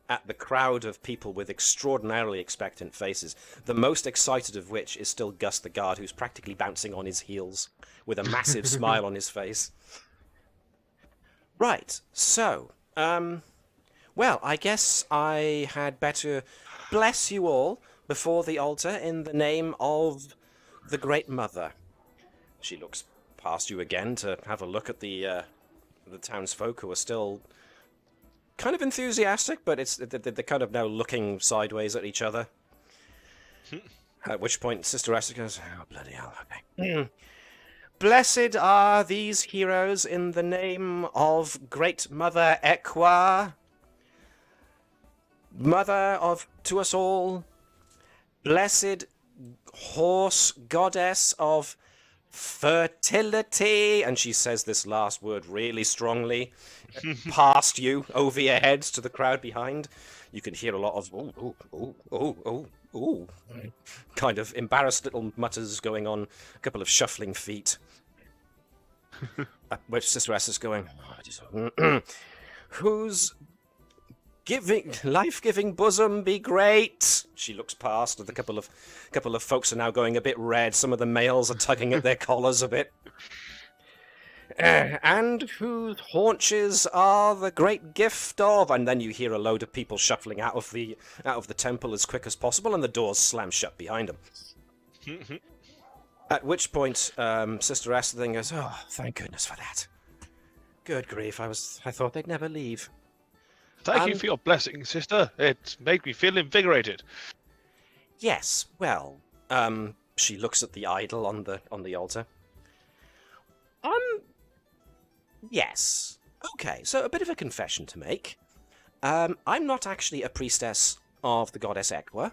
at the crowd of people with extraordinarily expectant faces, the most excited of which is still Gus the guard, who's practically bouncing on his heels with a massive smile on his face. Right, so, well, I guess I had better bless you all before the altar in the name of the Great Mother. She looks past you again to have a look at the townsfolk, who are still kind of enthusiastic, but they're kind of now looking sideways at each other. At which point Sister Esther goes, "Oh, bloody hell, okay. Blessed are these heroes in the name of Great Mother Equa, Mother to us all, blessed horse goddess of fertility," and she says this last word really strongly, past you, over your heads to the crowd behind. You can hear a lot of ooh, kind of embarrassed little mutters going on, a couple of shuffling feet. Which Sister Esther's going, "Whose life-giving bosom be great." She looks past, and a couple of folks are now going a bit red. Some of the males are tugging at their collars a bit. "And whose haunches are the great gift of," and then you hear a load of people shuffling out of the temple as quick as possible, and the doors slam shut behind them. At which point, Sister Esther then goes, "Oh, thank goodness for that. Good grief, I thought they'd never leave." Thank you for your blessing, sister. It made me feel invigorated. Yes, well, she looks at the idol on the altar. Yes. Okay, so a bit of a confession to make. I'm not actually a priestess of the goddess Equa,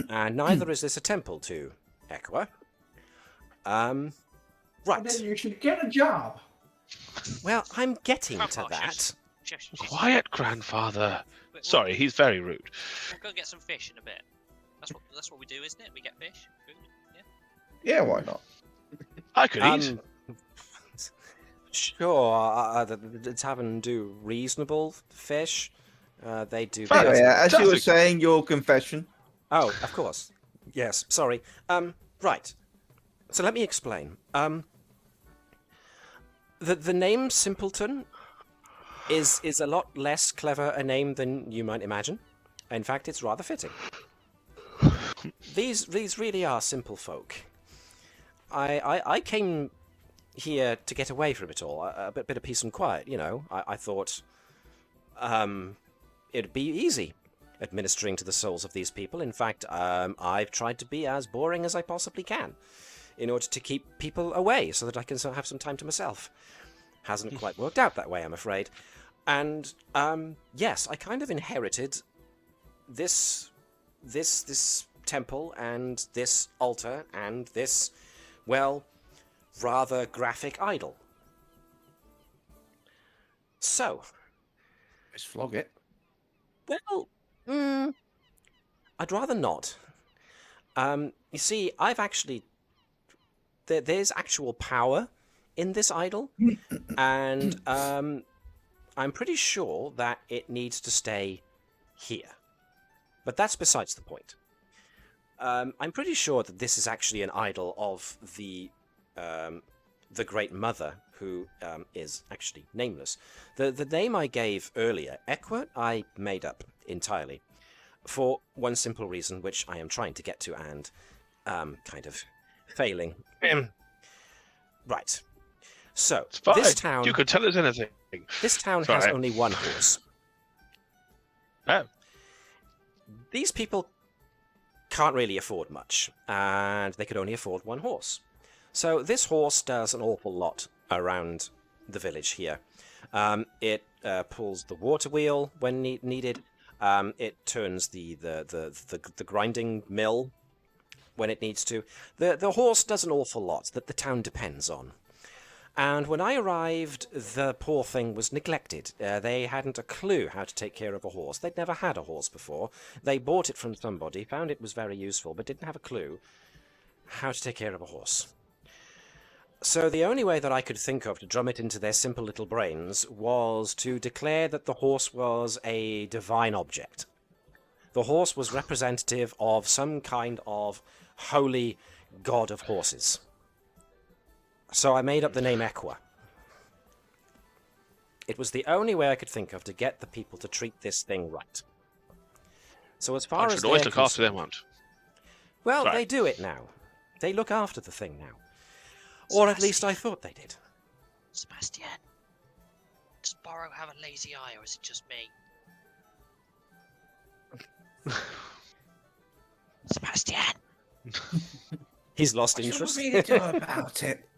and neither is this a temple to Equa. Right. Then you should get a job. Well, I'm getting to Oh, that. Shush. Quiet, grandfather. We'll Sorry, he's very rude. go get some fish in a bit. That's what we do, isn't it? We get fish, food. Yeah. Yeah, why not? I could eat. Sure, the tavern do reasonable fish. They do. Fair. Anyway, as you were Fantastic. saying, your confession. Oh, of course. Yes, sorry. Right. So let me explain. The name Simpleton is a lot less clever a name than you might imagine. In fact, it's rather fitting. These really are simple folk. I came here to get away from it all, a bit of peace and quiet, you know. I thought it'd be easy administering to the souls of these people. In fact, I've tried to be as boring as I possibly can in order to keep people away so that I can have some time to myself. Hasn't quite worked out that way, I'm afraid. And yes, I kind of inherited this temple and this altar and this, well, rather graphic idol. So, Let's flog it. well, I'd rather not. You see, I've actually... There's actual power in this idol, and I'm pretty sure that it needs to stay here. But that's besides the point. I'm pretty sure that this is actually an idol of the Great Mother, who is actually nameless. The name I gave earlier, Equa, I made up entirely. For one simple reason, which I am trying to get to and kind of failing. Right. So, It's fine. this town... You could tell us anything. This town Sorry. has only one horse. Oh. These people can't really afford much, and they could only afford one horse. So this horse does an awful lot around the village here. It pulls the water wheel when needed. It turns the grinding mill when it needs to. The horse does an awful lot that the town depends on. And when I arrived, the poor thing was neglected. They hadn't a clue how to take care of a horse. They'd never had a horse before. They bought it from somebody, found it was very useful, but didn't have a clue how to take care of a horse. So the only way that I could think of to drum it into their simple little brains was to declare that the horse was a divine object. The horse was representative of some kind of holy god of horses. So I made up the name Equa. It was the only way I could think of to get the people to treat this thing right. So as far I as should always they're look after them, concerned- aunt. Well, Right. they do it now. They look after the thing now. Or at least I thought they did. Sebastian, does Borrow have a lazy eye, or is it just me? Sebastian! He's lost What do you interest. want me to do about it?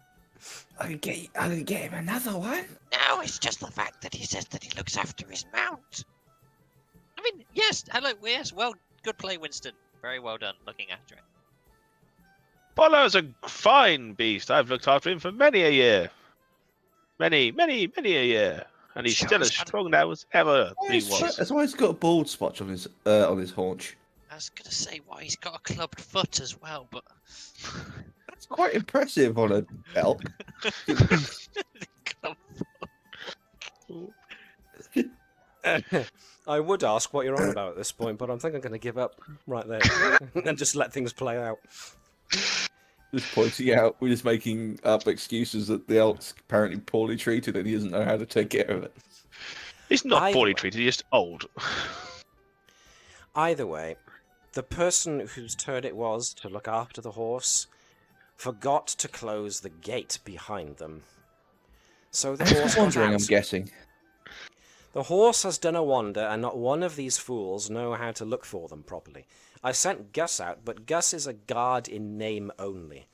I can get him another one. No, it's just the fact that he says that he looks after his mount. I mean, yes, hello, yes, well, good play, Winston. Very well done, looking after it. Bollow's a fine beast. I've looked after him for many a year. Many a year. And he's still as strong now as ever he was. That's why he's got a bald spot on his haunch. I was going to say why he's got a clubbed foot as well, but... That's quite impressive on a elk. Club I would ask what you're on about at this point, but I think I'm going to give up right there and just let things play out. Just pointing out, we're just making up excuses that the elk's apparently poorly treated and he doesn't know how to take care of it. He's not Either poorly way. treated, he's just old. Either way, the person whose turn it was to look after the horse forgot to close the gate behind them. So the horse got Wandering, I'm out. guessing. The horse has done a wander, and not one of these fools know how to look for them properly. I sent Gus out, but Gus is a guard in name only.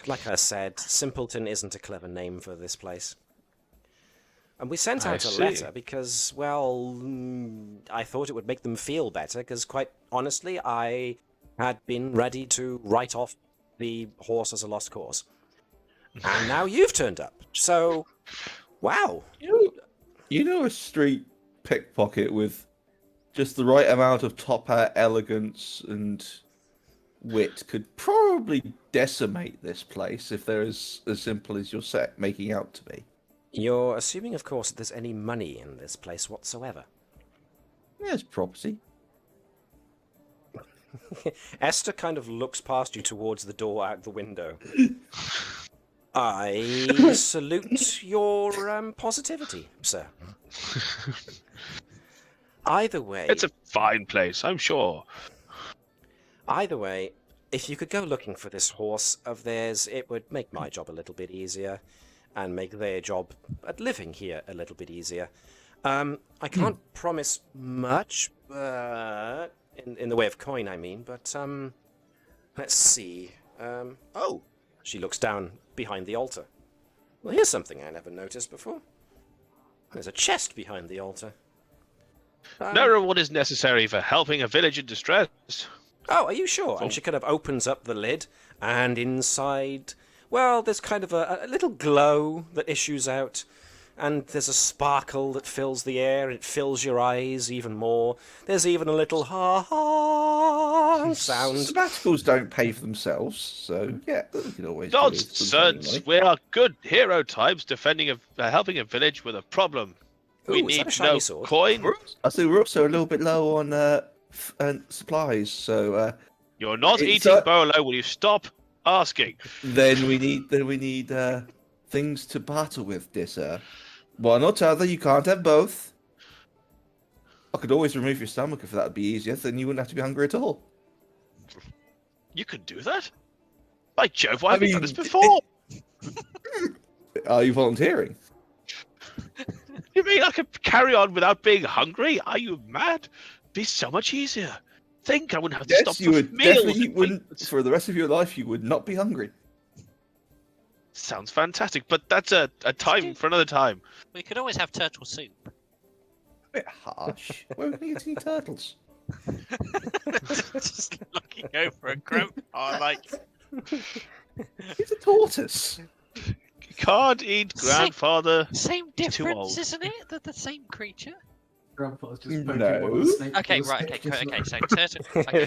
Like I said, Simpleton isn't a clever name for this place. And we sent I out a see. letter because, well, I thought it would make them feel better, because quite honestly, I had been ready to write off the horse as a lost cause. And now you've turned up. So, wow. You know a street pickpocket with just the right amount of top hat elegance and wit could probably decimate this place if they're as simple as you're making out to be. You're assuming, of course, that there's any money in this place whatsoever. There's property. Esther kind of looks past you towards the door out the window. I salute your positivity, sir. Either way... It's a fine place, I'm sure. Either way, if you could go looking for this horse of theirs, it would make my job a little bit easier, and make their job at living here a little bit easier. I can't promise much, in the way of coin, I mean, but, let's see. Oh, she looks down behind the altar. Well, here's something I never noticed before. There's a chest behind the altar. No reward is necessary for helping a village in distress. Oh, are you sure? And she kind of opens up the lid, and inside, well, there's kind of a little glow that issues out, and there's a sparkle that fills the air, it fills your eyes even more. There's even a little ha-ha sound. Sabbaticals don't pay for themselves, so yeah, we can always do with some training Nonsense! money. We are good hero types defending helping a village with a problem. We Ooh, is that a need shiny no sword? coin. I see we're also a little bit low on supplies, so You're not It's, eating Bolo. Will you stop asking? then we need things to battle with, dear sir. One or t'other, you can't have both. I could always remove your stomach if that would be easier, then you wouldn't have to be hungry at all. You can do that? By Jove, why I have you done mean, this before? Are you volunteering? You mean I could carry on without being hungry? Are you mad? It'd be so much easier. Think I wouldn't have to Yes, stop you for would meals. definitely and wouldn't. wait. For the rest of your life, you would not be hungry. Sounds fantastic, but that's a time for another time. We could always have turtle soup. A bit harsh. Where can you get any turtles? Just looking over a croak. Oh, like He's a tortoise. You can't eat grandfather. same He's too difference, old. isn't it? They're the same creature. Grandpa's just poking No. one of the snakes Okay, with a right. stick, Okay, just okay.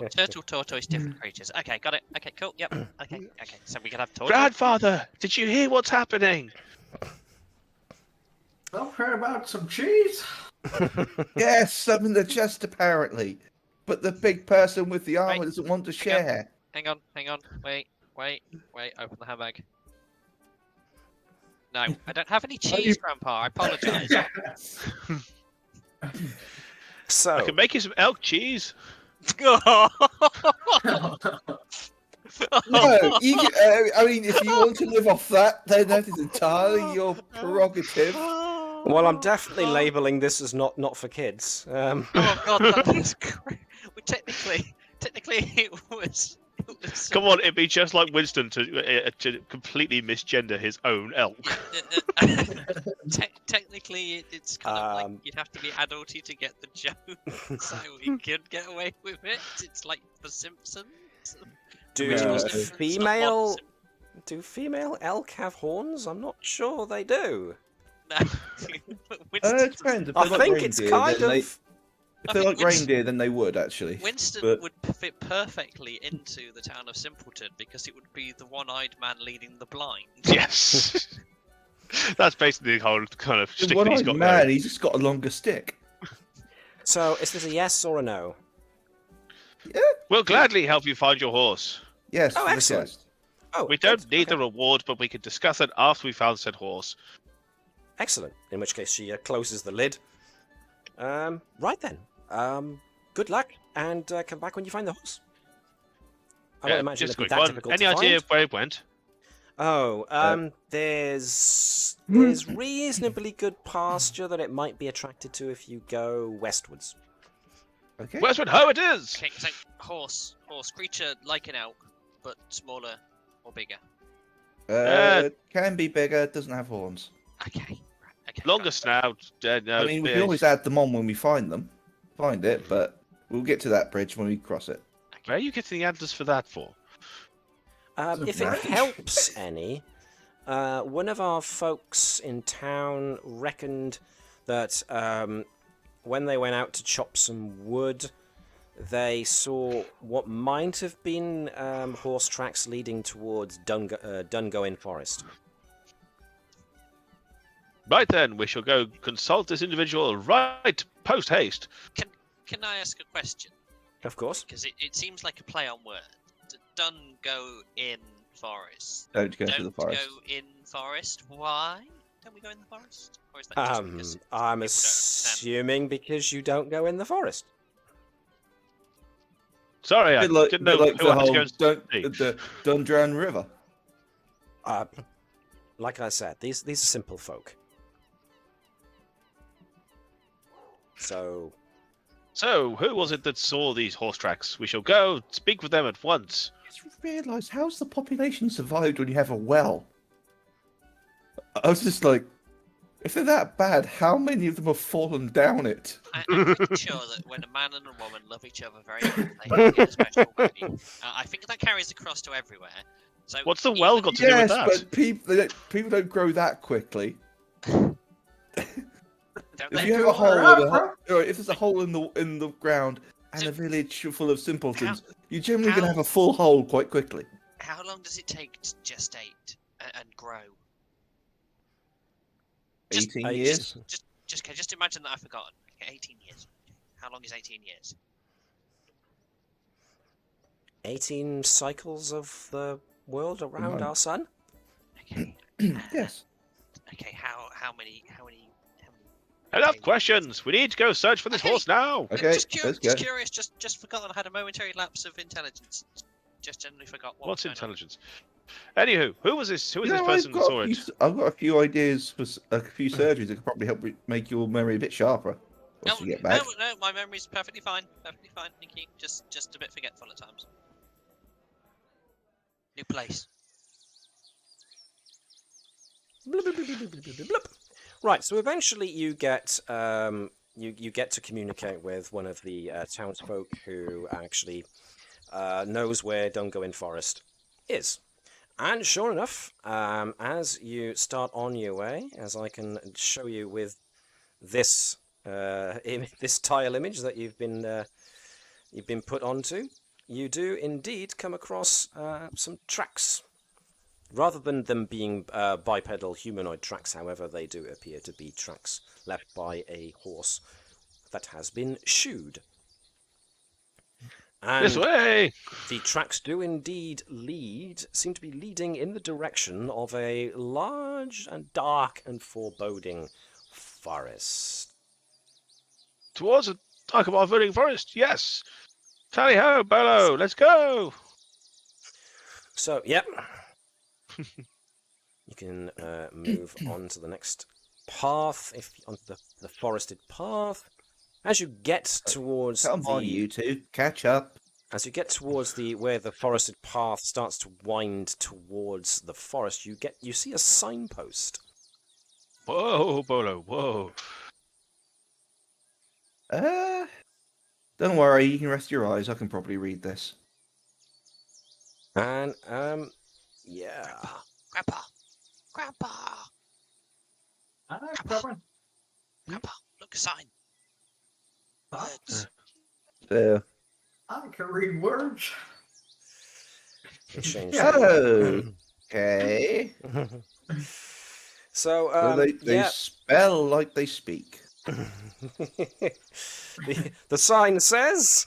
like- Turtle, tortoise, different creatures. Okay, got it. Okay, cool. Yep. Okay. So we can have tortoise. Grandfather, did you hear what's happening? I've heard about some cheese. Yes, some in the chest apparently, but the big person with the armor Right. doesn't want to Hang on. share. Hang on. Wait. Open the handbag. No, I don't have any cheese, Grandpa. I apologise. So, I can make you some elk cheese. No, you can, I mean, if you want to live off that, then that is entirely your prerogative. well, I'm definitely labelling this as not for kids. Oh God, that is great. Well, technically, it was. Come on, it'd be just like Winston to completely misgender his own elk. Technically, it's kind of like Um, you'd have to be adulty to get the joke, so we could get away with it. It's like The Simpsons. do No. female elk have horns? I'm not sure they do. No. It depends. If I they're like think it's reindeer, kind then they- of. If I they're think like reindeer, then they would actually. Winston But- would fit perfectly into the town of Simpleton because it would be the one-eyed man leading the blind. Yes. That's basically the whole kind of The stick that he's one-eyed got man, there. he's just got a longer stick. So, is this a yes or a no? We'll gladly help you find your horse. Yes. Oh, for the excellent. chest. Oh, We don't good, need okay. the reward, but we can discuss it after we found said horse. Excellent. In which case, she closes the lid. Right then. Good luck, and come back when you find the horse. I would imagine just it'll a be quick that one. difficult Any to idea find. where it went? Oh, there's reasonably good pasture that it might be attracted to if you go westwards. Okay. Westward Ho it is! Okay, so horse creature like an elk, but smaller or bigger. Can be bigger. Doesn't have horns. Okay, right. Okay. Longer right. snout. No, I mean, we can yes. always add them on when we find it, but we'll get to that bridge when we cross it. Where are you getting the antlers for that for? If it helps any, one of our folks in town reckoned that when they went out to chop some wood, they saw what might have been horse tracks leading towards Dungoin Forest. Right then, we shall go consult this individual right post haste. Can I ask a question? Of course. Because it seems like a play on words. Done go in forest. Don't go to the forest. Go in forest. Why don't we go in the forest? Or is that just because I'm people don't understand? assuming because you don't go in the forest. Sorry, I Bit like, didn't bit know like who the I was whole going to see. the Dundran River. Like I said, these are simple folk. So, So, who was it that saw these horse tracks? We shall go speak with them at once. I just realised, how's the population survived when you have a well? I was just like, if they're that bad, how many of them have fallen down it? I'm pretty sure that when a man and a woman love each other very much, they get a special value. I think that carries across to everywhere. So What's the well got to do with Yes, that? but people don't grow that quickly. Don't If they? you have a hole, if there's a hole in the ground and So- a village full of simpletons, How- you're generally going to how- have a full hole quite quickly. How long does it take to gestate and grow? 18 Just- years. Just imagine that I've forgotten. Okay, 18 years. How long is 18 years? 18 cycles of the world around month. our sun? Okay. Yes. Okay. How many? Enough Okay. questions. We need to go search for this Okay. horse now. Okay, Just, let's go. just curious. Just forgotten. I had a momentary lapse of intelligence. Just generally forgot what What's was going on. intelligence? Anywho, who was this? Who was You this know, person who saw it? I've got a few ideas for a few surgeries that could probably help make your memory a bit sharper once you get back. No, my memory's perfectly fine. Perfectly fine, thank you. Just a bit forgetful at times. New place. Blub, blub, blub, blub, blub, blub, blub. Right, so eventually you get you get to communicate with one of the townsfolk who actually knows where Dungoin Forest is. And sure enough, as you start on your way, as I can show you with this this tile image that you've been put onto, you do indeed come across some tracks. Rather than them being bipedal humanoid tracks, however, they do appear to be tracks left by a horse that has been shoed. And This way. the tracks do indeed seem to be leading in the direction of a large and dark and foreboding forest. Towards a Dark Voting Forest. Yes. Tally ho, Bolo. Let's go. So, yep. You can move on to the next path, onto the forested path. As you get towards Come on, you two, catch up. As you get towards where the forested path starts to wind towards the forest, you see a signpost. Whoa, Bolo. Whoa. Don't worry, you can rest your eyes. I can probably read this. And yeah. Grandpa, look, a sign. Words. There. I can read words. It changed. Oh, okay. So, So they yeah. spell like they speak. the sign says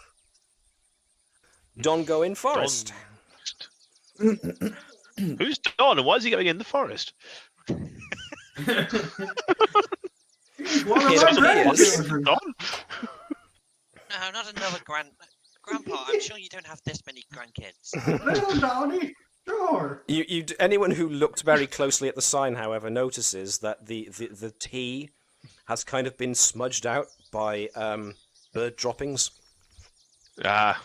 Dongoin Forest. Who's Don and why is he going in the forest? One of It my appears- grandchildren. Don? No, not another Grandpa, I'm sure you don't have this many grandkids. Little Donnie, sure. Anyone who looked very closely at the sign, however, notices that the T has kind of been smudged out by bird droppings. Ah.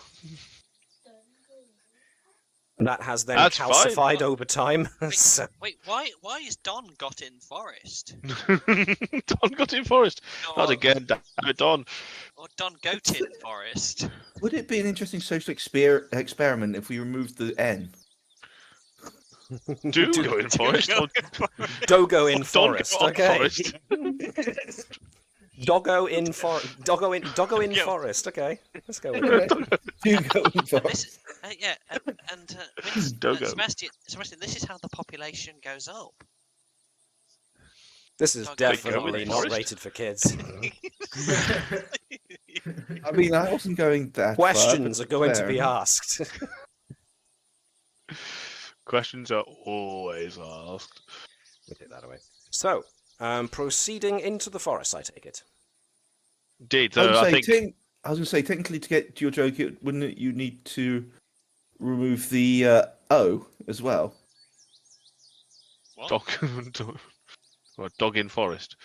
That has then That's calcified fine. over time. So- Wait, why is Don got in forest? Don got in forest. Or, Not again, damn it, Don. or Don goat in forest? Would it be an interesting social experiment if we removed the N? Do go in forest. Or Dogo in Don forest. go on Okay. forest. Doggo in forest. Okay, let's go with it. Do go in forest. This, yeah, and Dogo. Sebastian, this is how the population goes up. This is Doggo definitely in not forest. rated for kids. I mean, I wasn't going that far, Questions but are going to fair be enough. asked. Questions are always asked. We take that away. So, proceeding into the forest, I take it. Indeed, I though, I was think going to say, technically, to get to your joke, wouldn't you need to remove the O as well? What? dog in forest.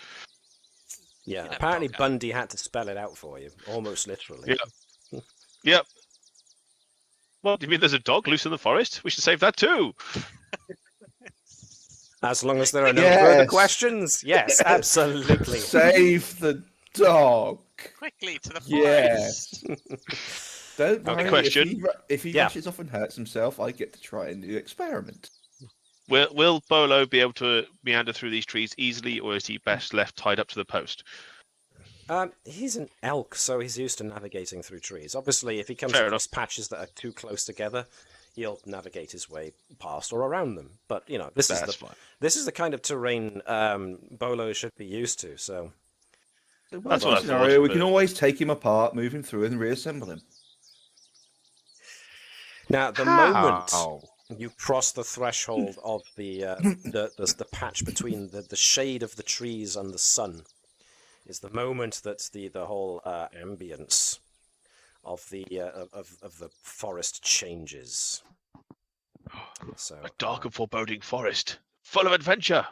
Yeah, You know, apparently Doggo. Bundy had to spell it out for you, almost literally. Yeah. Yep. What, do you mean there's a dog loose in the forest? We should save that too. As long as there are no Yes. further questions. Yes, absolutely. Save the dog. Quickly to the Yes. forest. Don't Okay, worry. question. If he Yeah. rushes off and hurts himself, I get to try a new experiment. Will Bolo be able to meander through these trees easily, or is he best left tied up to the post? He's an elk, so he's used to navigating through trees. Obviously, if he comes Fair across patches that are too close together, he'll navigate his way past or around them. But this That's is fine. this is the kind of terrain Bolo should be used to. So So That's worst what I thought, scenario, we but- can always take him apart, move him through, and reassemble him. now, the moment you cross the threshold of the patch between the shade of the trees and the sun, is the moment that the whole ambience of the forest changes. So A dark and foreboding forest, full of adventure.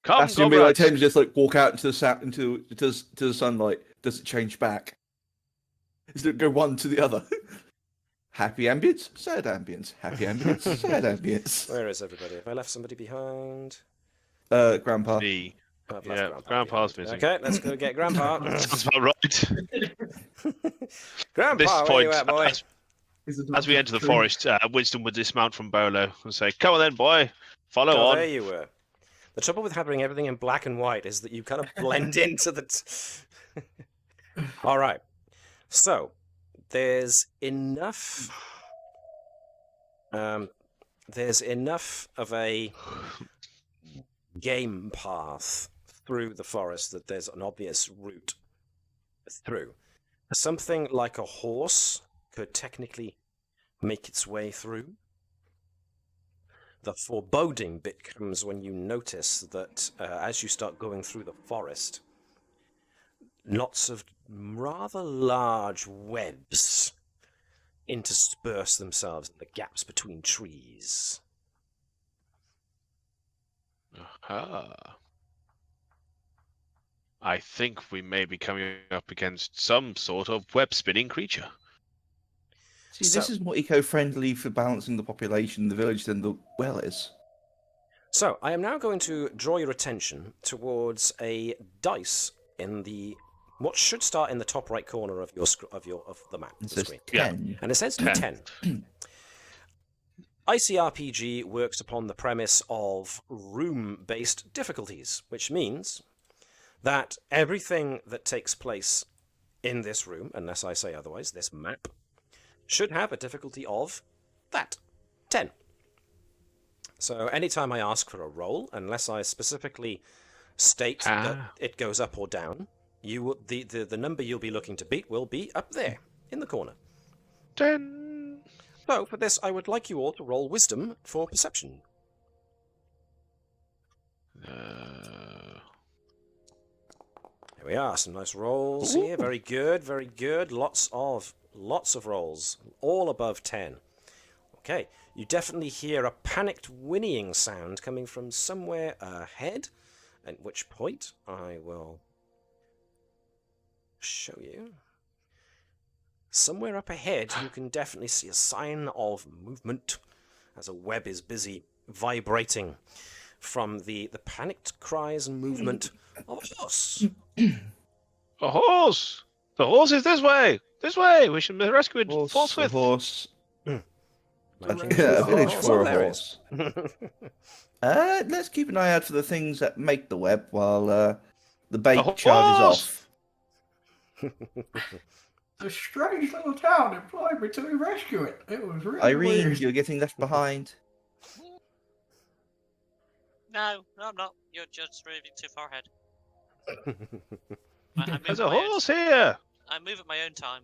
Come, That's gonna be like comrades. Tim just like walk out into the sunlight. Does it change back? Does it go one to the other? Happy ambience, sad ambience. Happy ambience, sad ambience. where is everybody? Have I left somebody behind? Grandpa. Me. I've left Yeah, Grandpa Grandpa's behind. missing. Okay, let's go get Grandpa. Sounds about right. Grandpa, This where point, you at, boy? as we enter the forest, Winston would dismount from Bolo and say, "Come on then, boy, follow Oh, on." there you were. The trouble with having everything in black and white is that you kind of blend into the... All right. So, there's enough... there's enough of a game path through the forest that there's an obvious route through. Something like a horse could technically make its way through. The foreboding bit comes when you notice that as you start going through the forest, lots of rather large webs intersperse themselves in the gaps between trees. Aha. I think we may be coming up against some sort of web-spinning creature. See, this So- is more eco-friendly for balancing the population in the village than the well is. So, I am now going to draw your attention towards a dice in the what should start in the top right corner of your of the map, It the says screen. 10. And it says 10. ICRPG works upon the premise of room-based difficulties, which means that everything that takes place in this room, unless I say otherwise, this map, should have a difficulty of that, 10. So anytime I ask for a roll, unless I specifically state that it goes up or down, the number you'll be looking to beat will be up there, in the corner. 10. So, for this, I would like you all to roll Wisdom for Perception. Here we are, some nice rolls here. Very good, very good. Lots of rolls, all above 10. Okay, you definitely hear a panicked whinnying sound coming from somewhere ahead, at which point I will show you. Somewhere up ahead, you can definitely see a sign of movement as a web is busy vibrating from the panicked cries and movement of a horse. A horse! The horse is this way! This way! We should rescue it A forthwith! horse. Making Yeah, a sure village horse for a there horse. is. Let's keep an eye out for the things that make the web while the bait A charges horse! off. A strange little town employed me to rescue it. It was really Irene, weird. you're getting left behind. No, I'm not. You're just moving too far ahead. I move There's at a my own- horse here! I move at my own time.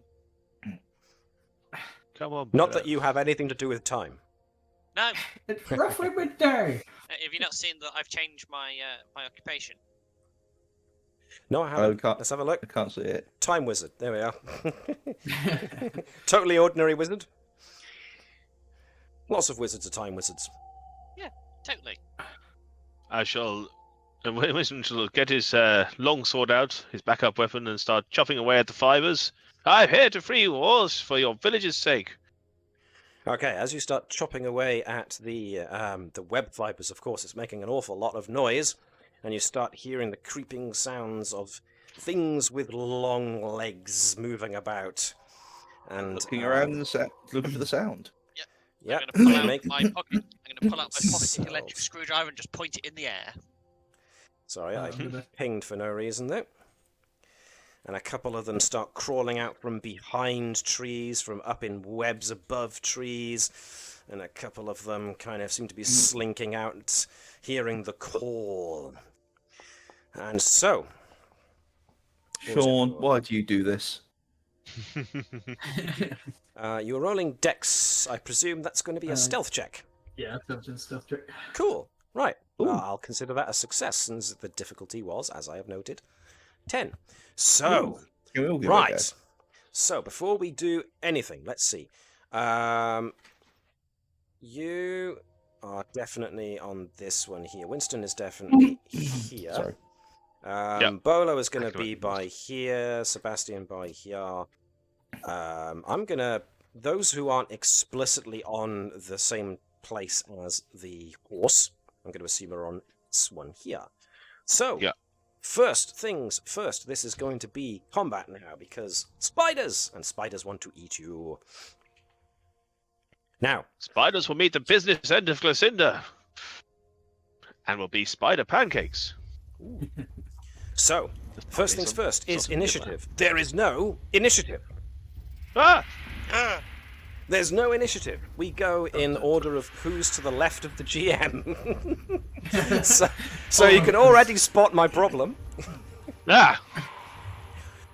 Come on, Not Bella. that you have anything to do with time. No, It's roughly midday. have you not seen that I've changed my my occupation? No, I Oh, haven't. can't, Let's have a look. I can't see it. Time wizard. There we are. Totally ordinary wizard. Lots of wizards are time wizards. Totally. I shall. Winston shall get his long sword out, his backup weapon, and start chopping away at the fibers. I'm here to free you, horse, for your village's sake. Okay, as you start chopping away at the web fibers, of course, it's making an awful lot of noise, and you start hearing the creeping sounds of things with long legs moving about. And Looking around and looking for the sound. Yep, I'm gonna pull make- out my pocket. I'm gonna pull out my pocket So- electric screwdriver and just point it in the air. Sorry, I I'm gonna- pinged for no reason there. and a couple of them start crawling out from behind trees, from up in webs above trees, and a couple of them kind of seem to be slinking out, hearing the call. And so... Sean, why do you do this? You're rolling Dex. I presume that's going to be a stealth check. Yeah, dungeon stuff trick. Cool. Right. Ooh. I'll consider that a success, since the difficulty was, as I have noted, 10. So, Yeah, we'll give it a right. go. So, before we do anything, let's see. You are definitely on this one here. Winston is definitely here. Sorry. Bolo is going to be by here. Sebastian by here. I'm going to... Those who aren't explicitly on the same place as the horse, I'm going to assume are on this one here. So, first things first, this is going to be combat now, because spiders! And spiders want to eat you. Now, Spiders will meet the business end of Glacinda, and will be spider pancakes. so, first things first is initiative. There is no initiative. Ah! There's no initiative. We go in order of who's to the left of the GM. so you can already spot my problem. Ah!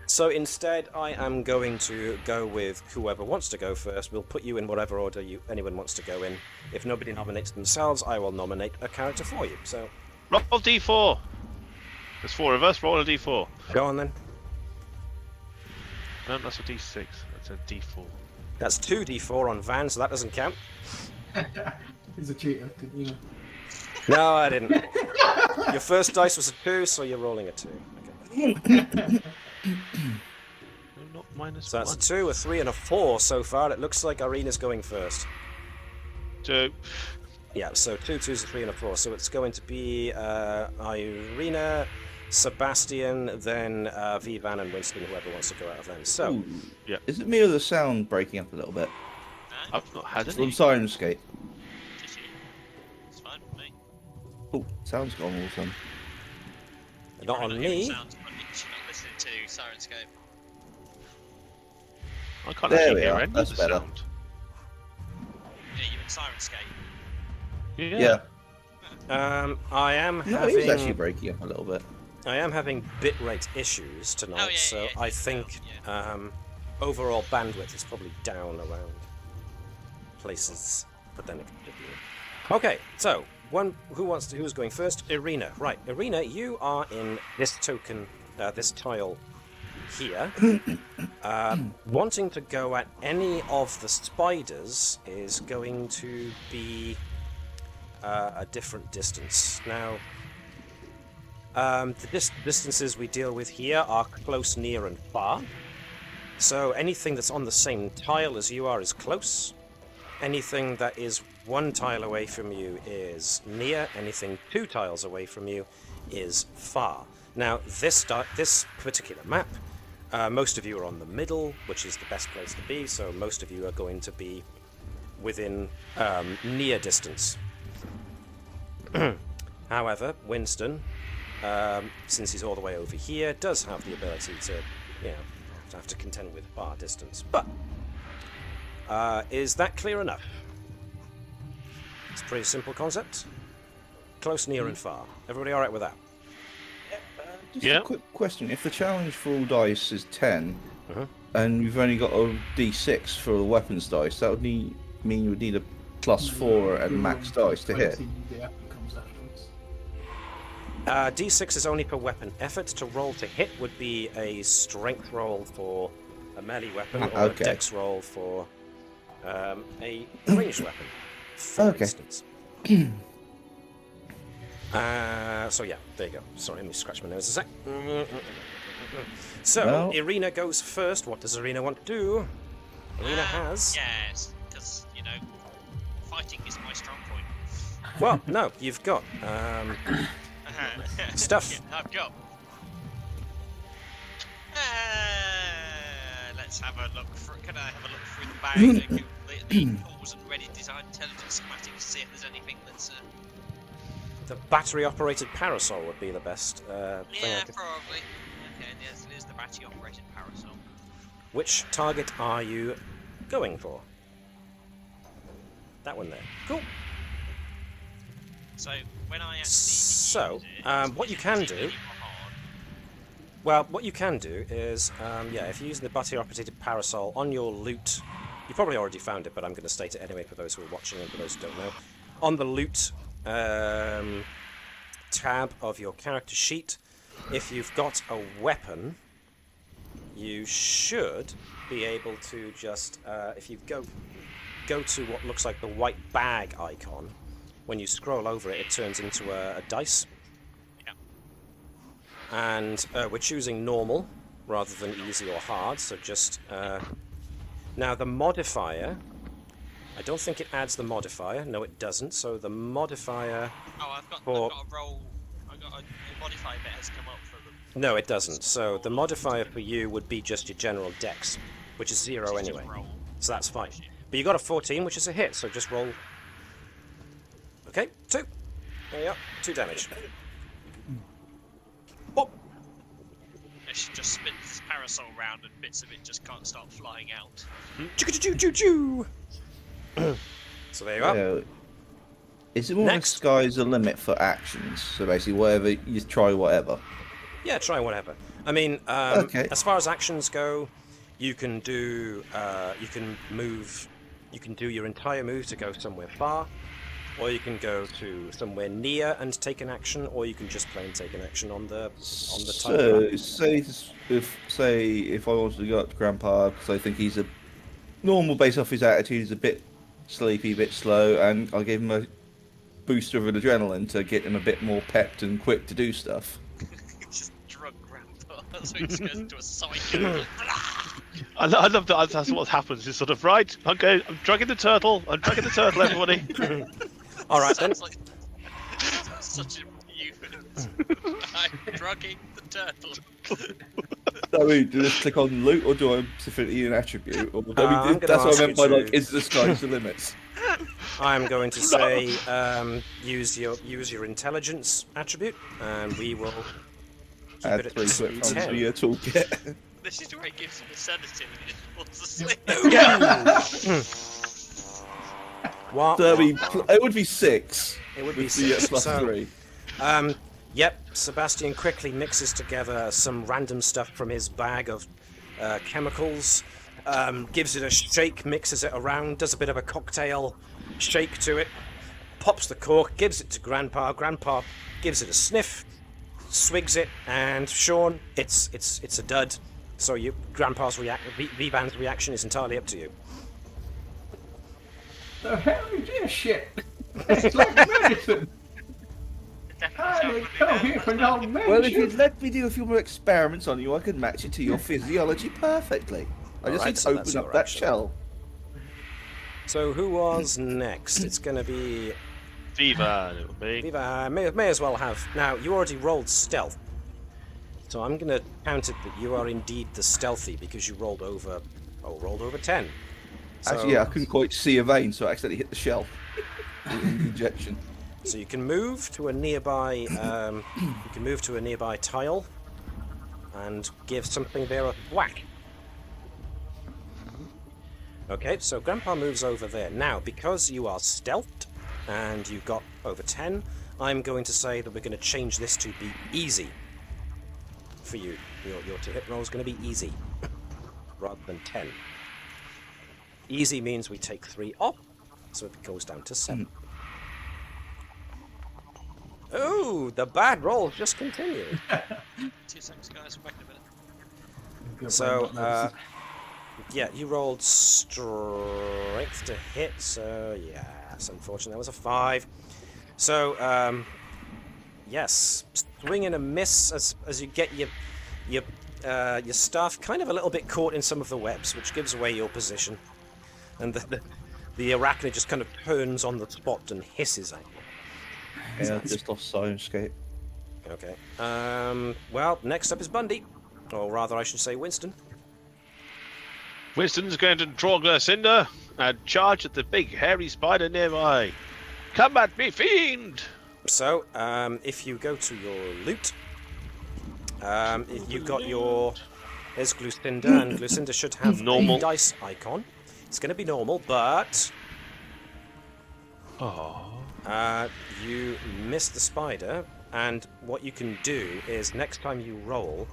So instead, I am going to go with whoever wants to go first. We'll put you in whatever order anyone wants to go in. If nobody nominates themselves, I will nominate a character for you. So Roll D4. There's 4 of us. Roll a D4. go on then. No, that's a D6. That's a D4. That's 2d4 on Van, so that doesn't count. He's a cheater, didn't you know? No, I didn't. Your first dice was a 2, so you're rolling a 2. Okay. No, not minus So that's 1. a 2, a 3, and a 4 so far. It looks like Irina's going first. 2. Yeah, so 2 2s, a 3, and a 4. So it's going to be Irina, Sebastian, then Vivan and Winston, whoever wants to go out of them. So, Ooh. Is it me or the sound breaking up a little bit? I've not had From any. Sirenscape. Just you. It's fine with me. Oh, sound's gone all of a sudden. not on me. Sounds when you're not listening to Sirenscape. I can't There actually we hear are, any that's Oh, of the better. sound. Yeah, you're in Sirenscape. Yeah. I am No, it is actually having breaking up a little bit. bitrate issues tonight, Oh, yeah, so yeah, I it's think down, overall bandwidth is probably down around places, but then it could be. Okay, so who's going first? Irina, right? Irina, you are in this token, this tile here. Wanting to go at any of the spiders is going to be a different distance. Now, the distances we deal with here are close, near, and far. So anything that's on the same tile as you are is close. Anything that is 1 tile away from you is near. Anything 2 tiles away from you is far. Now, this particular map, most of you are on the middle, which is the best place to be, so most of you are going to be within near distance. However, Winston, since he's all the way over here, does have the ability to, to have to contend with far distance. But is that clear enough? It's a pretty simple concept. Close, near, and far. Everybody all right with that? Just Yeah. a quick question. If the challenge for all dice is 10, Uh-huh. and you've only got a d6 for the weapons dice, that would mean you would need a +4 and max dice to hit. 20, the apple comes afterwards. D6 is only per weapon effort. To roll to hit would be a strength roll for a melee weapon, or Okay. a dex roll for a ranged weapon, for Okay. instance. So yeah, there you go. Sorry, let me scratch my nose a sec. So, Well- Irina goes first. What does Irina want to do? Irina has... Yes, because, fighting is my strong point. Well, no, you've got stuff. Yeah, I've got. Let's have a look. Can I have a look through the bag? the tools and ready design intelligence schematics to see if there's anything that's. The battery-operated parasol would be the best thing I Yeah, could... probably. Okay, and there's the battery-operated parasol. Which target are you going for? That one there. Cool. So when I actually So, use it, what you is it can particularly do- hard? Well, what you can do is, yeah, if you use the battery-operated parasol on your loot, you probably already found it, but I'm going to state it anyway for those who are watching and for those who don't know. On the loot tab of your character sheet, if you've got a weapon, you should be able to just, if you go to what looks like the white bag icon, when you scroll over it, it turns into a dice. Yeah. And we're choosing normal rather than easy or hard, so just... now the modifier, I don't think it adds the modifier. No, it doesn't. So the modifier... Oh, I've got a roll. I've got a modifier bit has come up for them. No, it doesn't. So the modifier for you would be just your general dex, which is 0 Just anyway. roll. So that's fine. But you got a 14, which is a hit, so just roll... Okay, 2. There you are, 2 damage. Bop! She just spins this parasol round and bits of it just can't start flying out. Choo-choo-choo-choo-choo! So there you are. Yeah. Is it more Next. sky's the limit for actions? So basically, whatever you try, whatever. Yeah, try whatever. I mean, Okay. as far as actions go, you can do, you can move, you can do your entire move to go somewhere far, or you can go to somewhere near and take an action, or you can just plain take an action on the So, type. say if I wanted to go up to Grandpa because I think he's a normal based off his attitude, he's a bit sleepy, a bit slow, and I gave him a booster of adrenaline to get him a bit more pepped and quick to do stuff. Just drug grandpa. So he just goes into a psycho. I love that. That's what happens. It's sort of right. Okay, I'm drugging the turtle. Everybody. All right then. Sounds like such a euphemism. I'm drugging the turtle. I mean, do I just click on loot, or do I specifically an attribute? Or, I'm I mean, gonna that's what ask I meant you by like, to- is the sky's the limits? I'm going to say use your intelligence attribute, and we will keep Add it at 3 quick funds to 10. your toolkit. This is where he gives him a sedative and he falls asleep. What? So it would be 6. It would be With the 6. plus So, 3. Yep, Sebastian quickly mixes together some random stuff from his bag of chemicals, gives it a shake, mixes it around, does a bit of a cocktail shake to it, pops the cork, gives it to Grandpa. Grandpa gives it a sniff, swigs it, and Sean, it's a dud. So Grandpa's V-Van's reaction is entirely up to you. The hell is this shit? It's like medicine. I didn't come here for no medicine. Well, if you'd let me do a few more experiments on you, I could match it to your physiology perfectly. I just Alright, need to so that's open up your that action. shell. So who was next? It's going to be Viva, it will be. Viva. I may as well have. Now, you already rolled stealth. So I'm going to count it that you are indeed the stealthy because you rolled over 10. So, Actually, yeah, I couldn't quite see a vein, so I accidentally hit the shell. Injection. So you can move to a nearby tile and give something there a whack. Okay, so Grandpa moves over there. Now, because you are stealthed and you got over 10, I'm going to say that we're going to change this to be easy for you. Your to hit roll is going to be easy rather than 10. Easy means we take 3 off, so it goes down to 7. Oh, the bad roll just continued. 2 seconds, guys. Wait a minute. So, yeah, you rolled strength to hit, so yes, unfortunately that was a 5. So, yes, swing and a miss as you get your staff kind of a little bit caught in some of the webs, which gives away your position. And the arachnid just kind of turns on the spot and hisses at you. Yeah, just off Sirenscape. Okay. Well, next up is Bundy. Or rather, I should say Winston. Winston's going to draw Glacinder and charge at the big hairy spider nearby. Come at me, fiend! So, if you go to your loot, You've got your... There's Glucinda, and Glucinda should have Normal. a dice icon. It's going to be normal, but... Oh. You missed the spider, and what you can do is next time you roll,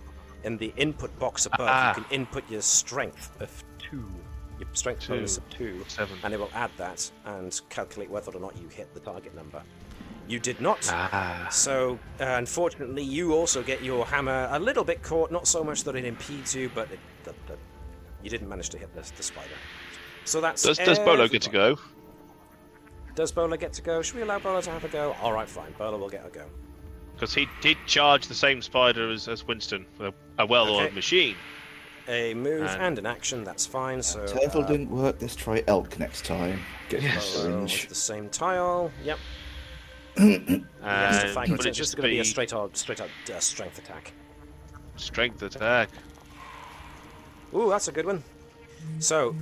in the input box above, you can input your strength of 2. Your strength bonus of 2, 7. and it will add that and calculate whether or not you hit the target number. You did not. So, unfortunately, you also get your hammer a little bit caught, not so much that it impedes you, but you didn't manage to hit the spider. So that's Does Bolo get to go? Does Bolo get to go? Should we allow Bolo to have a go? Alright, fine. Bolo will get a go. Because he did charge the same spider as Winston, a well-oiled machine. A move and an action, that's fine. So Turtle didn't work, let's try elk next time. Get Bolo with syringe. the same tile. Yep. And Yes, would it's it just just going to be a be straight out strength attack. strength attack? Ooh, that's a good one. So,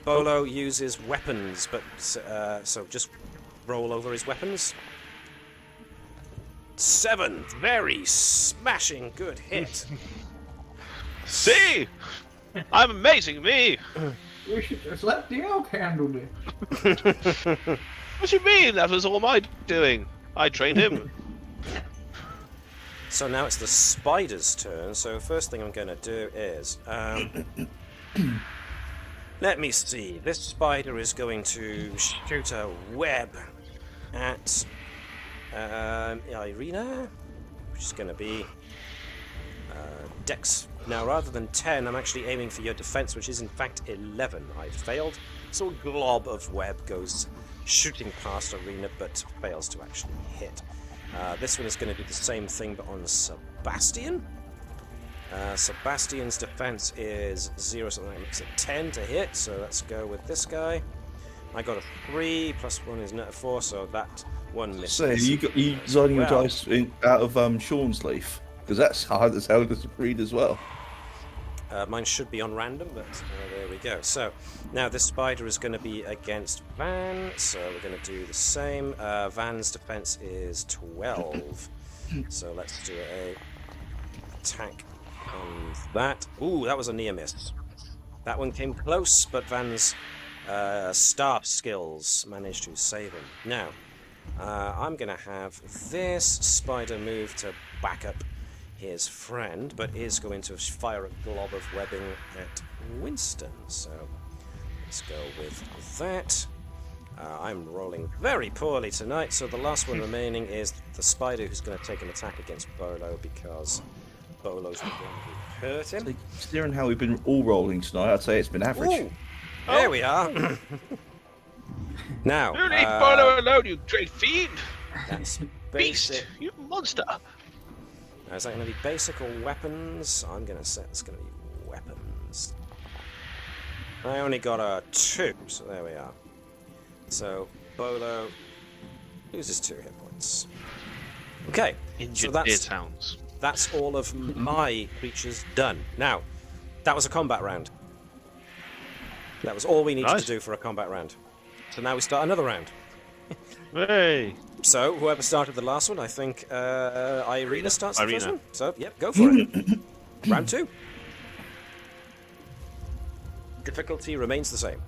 Bolo uses weapons, but so just roll over his weapons. 7, very smashing good hit. See, I'm amazing me. We should just let the elk handle it. What do you mean? That was all my doing. I trained him. So now it's the spider's turn. So first thing I'm going to do is, let me see. This spider is going to shoot a web at Irina, which is going to be Dex. Now, rather than 10, I'm actually aiming for your defense, which is in fact 11. I failed. So a glob of web goes shooting past Irina, but fails to actually hit. This one is going to do the same thing, but on Sebastian. Sebastian's defense is 0, so that makes it 10 to hit, so let's go with this guy. I got a 3, plus 1 is not a 4, so that one misses. So you designing your dice out of Sean's leaf? Because that's hard as hell to read as well. Mine should be on random, but there we go. So, now this spider is going to be against Van, so we're going to do the same. Van's defense is 12. So let's do a attack on that. Ooh, that was a near miss. That one came close, but Van's staff skills managed to save him. Now, I'm going to have this spider move to back up his friend, but is going to fire a glob of webbing at Winston. So let's go with that. I'm rolling very poorly tonight, so the last one remaining is the spider who's going to take an attack against Bolo because Bolo's going to hurt him. Considering how we've been all rolling tonight, I'd say it's been average. Ooh, there we are. Now, You leave Bolo alone, you great fiend! that's Beast! basic. You monster! Now, is that going to be basic or weapons? I'm going to say it's going to be weapons. I only got a 2, so there we are. So, Bolo loses 2 hit points. Okay, Injured so ear sounds. that's all of my creatures done. Now, that was a combat round. That was all we needed to do for a combat round. So now we start another round. Hey! So, whoever started the last one, I think Irina starts the first Irina. one. So, yep, go for it. Round 2. Difficulty remains the same.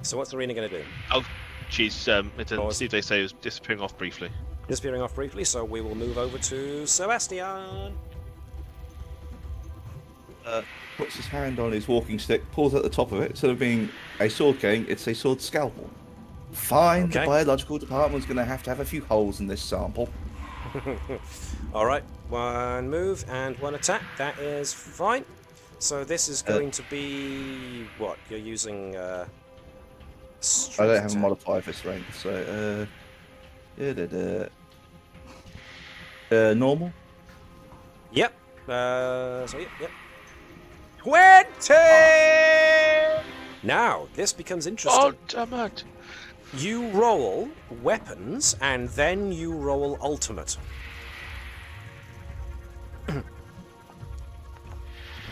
So what's Irina going to do? Oh, she's, Pause. see if they say it was disappearing off briefly. Disappearing off briefly, so we will move over to Sebastian. Puts his hand on his walking stick, pulls out the top of it. Instead of being a sword cane, it's a sword scalpel. Fine, Okay. the biological department's going to have a few holes in this sample. Alright, one move and one attack. That is fine. So this is going to be... what? You're using... I strength don't have a attack. modifier for strength, so normal. Yep. So yep. 20! Now, this becomes interesting. Oh, damn it! You roll weapons, and then you roll ultimate.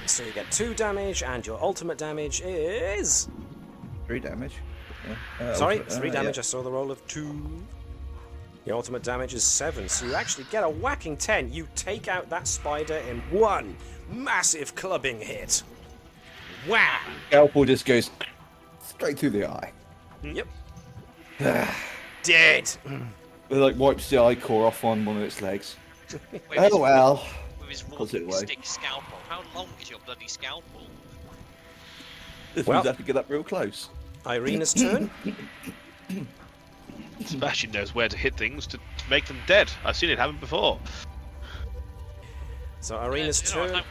So you get 2 damage, and your ultimate damage is... 3 damage. Sorry, ultimate, 3 damage. yeah. I saw the roll of 2. The ultimate damage is 7, so you actually get a whacking 10. You take out that spider in one massive clubbing hit. Wow! Scalpel just goes straight through the eye. Yep. Dead! It like wipes the eye core off on one of its legs. With his, Oh well. with his Puts it walking away. stick scalpel. How long is your bloody scalpel? This Well- one's have to get up real close. Irina's turn. Sebastian knows where to hit things to make them dead. I've seen it happen before. So Irina's You know what, turn.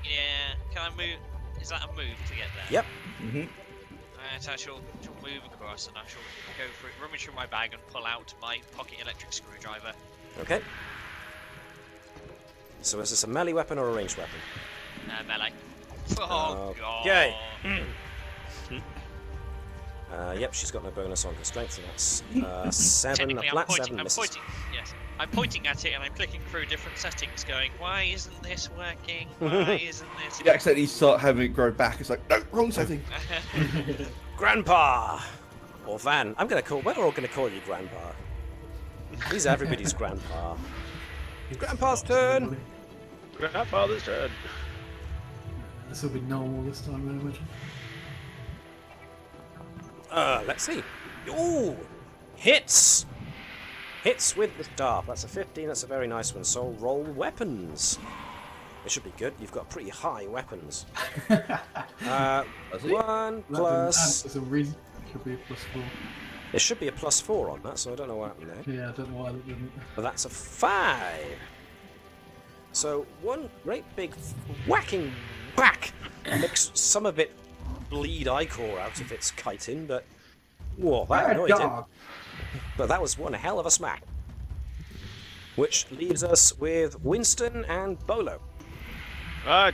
yeah, can I move? Is that a move to get there? Yep. Mm-hmm. So I shall move across and I shall go for it, rummage through my bag and pull out my pocket electric screwdriver. Okay. So is this a melee weapon or a ranged weapon? Melee. Oh Okay. god. Yep, she's got no bonus on her strength, so that's 7, a Technically, flat 7 misses. I'm pointing at it and I'm clicking through different settings going, why isn't this working? Why isn't this You accidentally start having it grow back. It's like, no, wrong setting. Grandpa! Or Van. We're all gonna call you Grandpa. He's everybody's Grandpa. Grandpa's turn! Grandfather's turn. This will be normal this time, I imagine. Let's see. Ooh! Hits! Hits with the staff. That's a 15, that's a very nice one. So roll weapons. It should be good. You've got pretty high weapons. 1 plus... There's a reason. Should be a +4. There should be a +4 on that, so I don't know what happened there. Yeah, I don't know why that didn't. But that's a 5. So one great big whacking whack makes some of it bleed Icor out if it's kiting, but whoa, that annoyed him. But that was one hell of a smack. Which leaves us with Winston and Bolo. Right.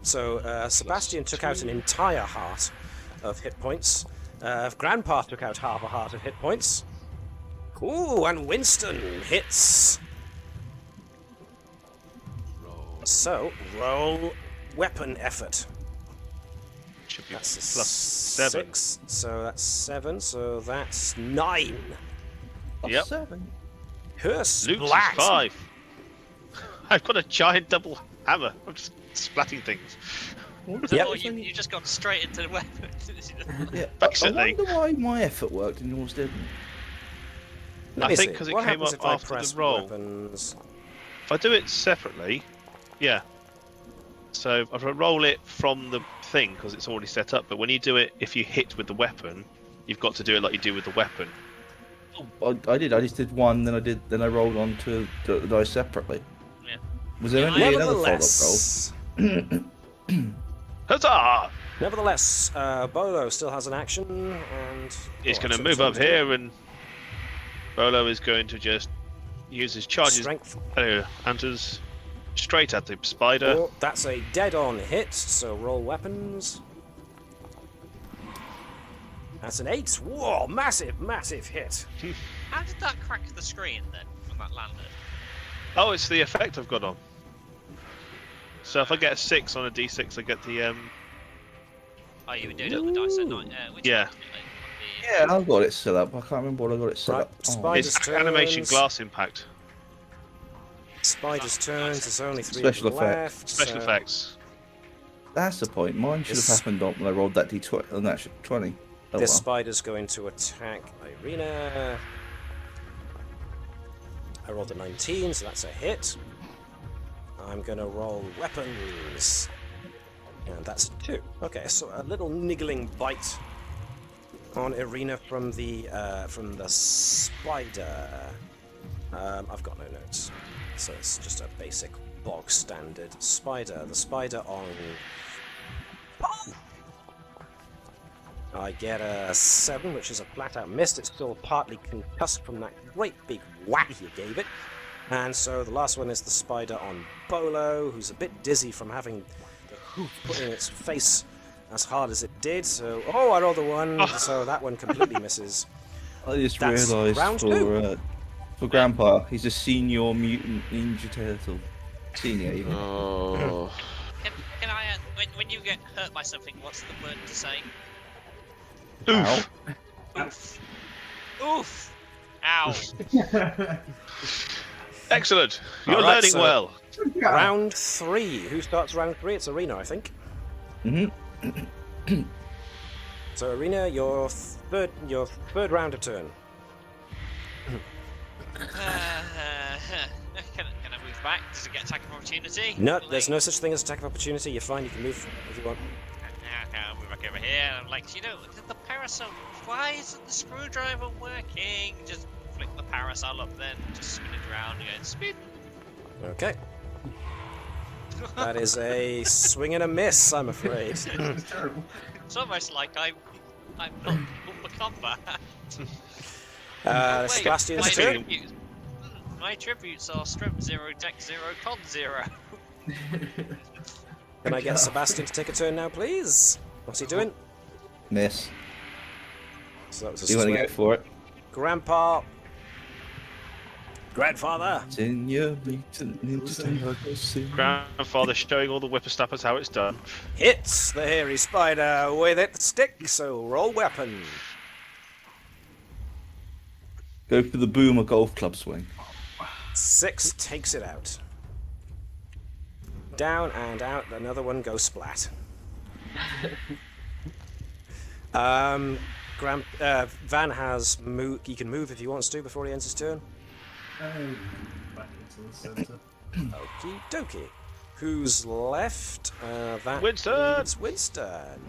So Sebastian took out an entire heart of hit points. Grandpa took out half a heart of hit points. Ooh, and Winston hits. So roll weapon effort. Should be That's a plus 7. 6. So that's 7. So that's 9. Yep. 7. Curse Luke's is splat. 5. I've got a giant double hammer. I'm just splatting things. Yep. Oh, you just gone straight into the weapon. Yeah. Basically. I wonder why my effort worked and yours didn't. Let I me think see. 'cause it What came happens up if I after the press roll. weapons? If I do it separately, yeah. So if I roll it from the thing because it's already set up, but when you do it, if you hit with the weapon, you've got to do it like you do with the weapon. I did. I just did one, then I rolled on to the dice separately. Yeah. Was there Yeah, only another follow-up roll? Huzzah! Nevertheless, Bolo still has an action, and He's oh, going to so move up someone's doing here, and Bolo is going to just use his charges. Strength. Hunters straight at the spider. Oh, that's a dead-on hit. So roll weapons. That's an 8. Whoa, massive, massive hit. How did that crack the screen then when that landed? Oh, it's the effect I've got on. So if I get a 6 on a d6, I get the Oh, you were doing it with the dice at night. Yeah. Yeah, I've got it set up. I can't remember what I got it set Right, up. Spider's it's animation turns. glass impact. Spider's turns. There's only 3 Special of them effect. left. Special so effects. That's the point. Mine should have This- happened when I rolled that d20 on that 20. Oh, This well. spider's going to attack Irina. I rolled a 19, so that's a hit. I'm going to roll weapons. And that's a 2. Okay, so a little niggling bite on Irina from the spider. I've got no notes, so it's just a basic bog standard spider. The spider on. Oh! I get a 7, which is a flat-out miss. It's still partly concussed from that great big whack you gave it. And so the last one is the spider on Bolo, who's a bit dizzy from having the hoop put in its face as hard as it did. So, oh, I rolled a 1, so that one completely misses. I just That's realised round 2. for Grandpa, he's a senior mutant ninja turtle. Senior, even. Oh. Can get hurt by something, what's the word to say? Oof. Oof. Oof. Ow. Excellent. You're All right, learning so- well. Round 3. Who starts round 3? It's Arena, I think. Mm-hmm. So Arena, your third round of turn. Can I move back? Does it get attack of opportunity? No, there's no such thing as attack of opportunity. You're fine. You can move if you want. Okay, I'll move back over here. And I'm like, the parasol. Why isn't the screwdriver working? Just flick the parasol up, then just spin it around and go spin. Okay. That is a swing and a miss, I'm afraid. It's terrible. It's almost like I'm not upper combat. Wait, Sebastian's my turn. attributes- My attributes are strength 0, dex 0, con 0. Can I get Sebastian to take a turn now, please? What's he doing? Miss. So that was a Do you want to swing. go for it? Grandpa. Grandfather. Grandfather showing all the whippersnappers how it's done. Hits the hairy spider with its stick, so roll weapon. Go for the boomer golf club swing. 6 takes it out. Down and out, another one goes splat. Van has move. He can move if he wants to before he ends his turn. Back into the centre. Okie dokie. Who's left? That Winston! is Winston.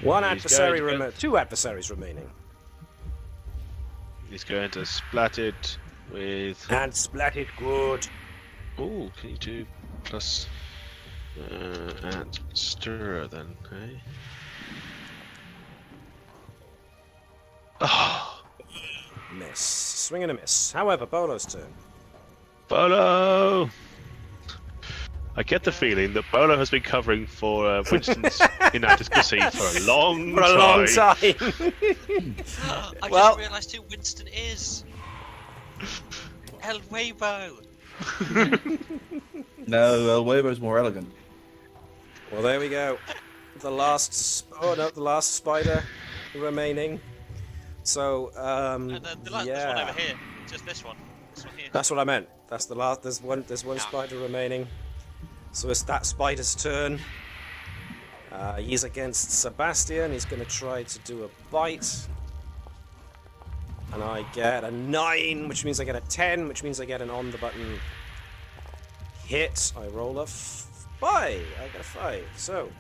One He's adversary going to- two adversaries remaining. He's going to splat it with. And splat it good. Oh, can you do plus at stir then? Eh? Oh, Miss. Swing and a miss. However, Bolo's turn. Bolo! I get the feeling that Bolo has been covering for Winston's inadequacy for a long For a time. long time. I Well- just realised who Winston is. El Weibo. No, El Huevo's more elegant. Well, there we go. The last spider remaining. So, And the last this one yeah. over here. Just this one. This one here. That's what I meant. That's the last. There's one Yeah. spider remaining. So it's that spider's turn. He's against Sebastian. He's going to try to do a bite. And I get a 9, which means I get a 10, which means I get an on the button hit. I roll a 5. I get a 5. So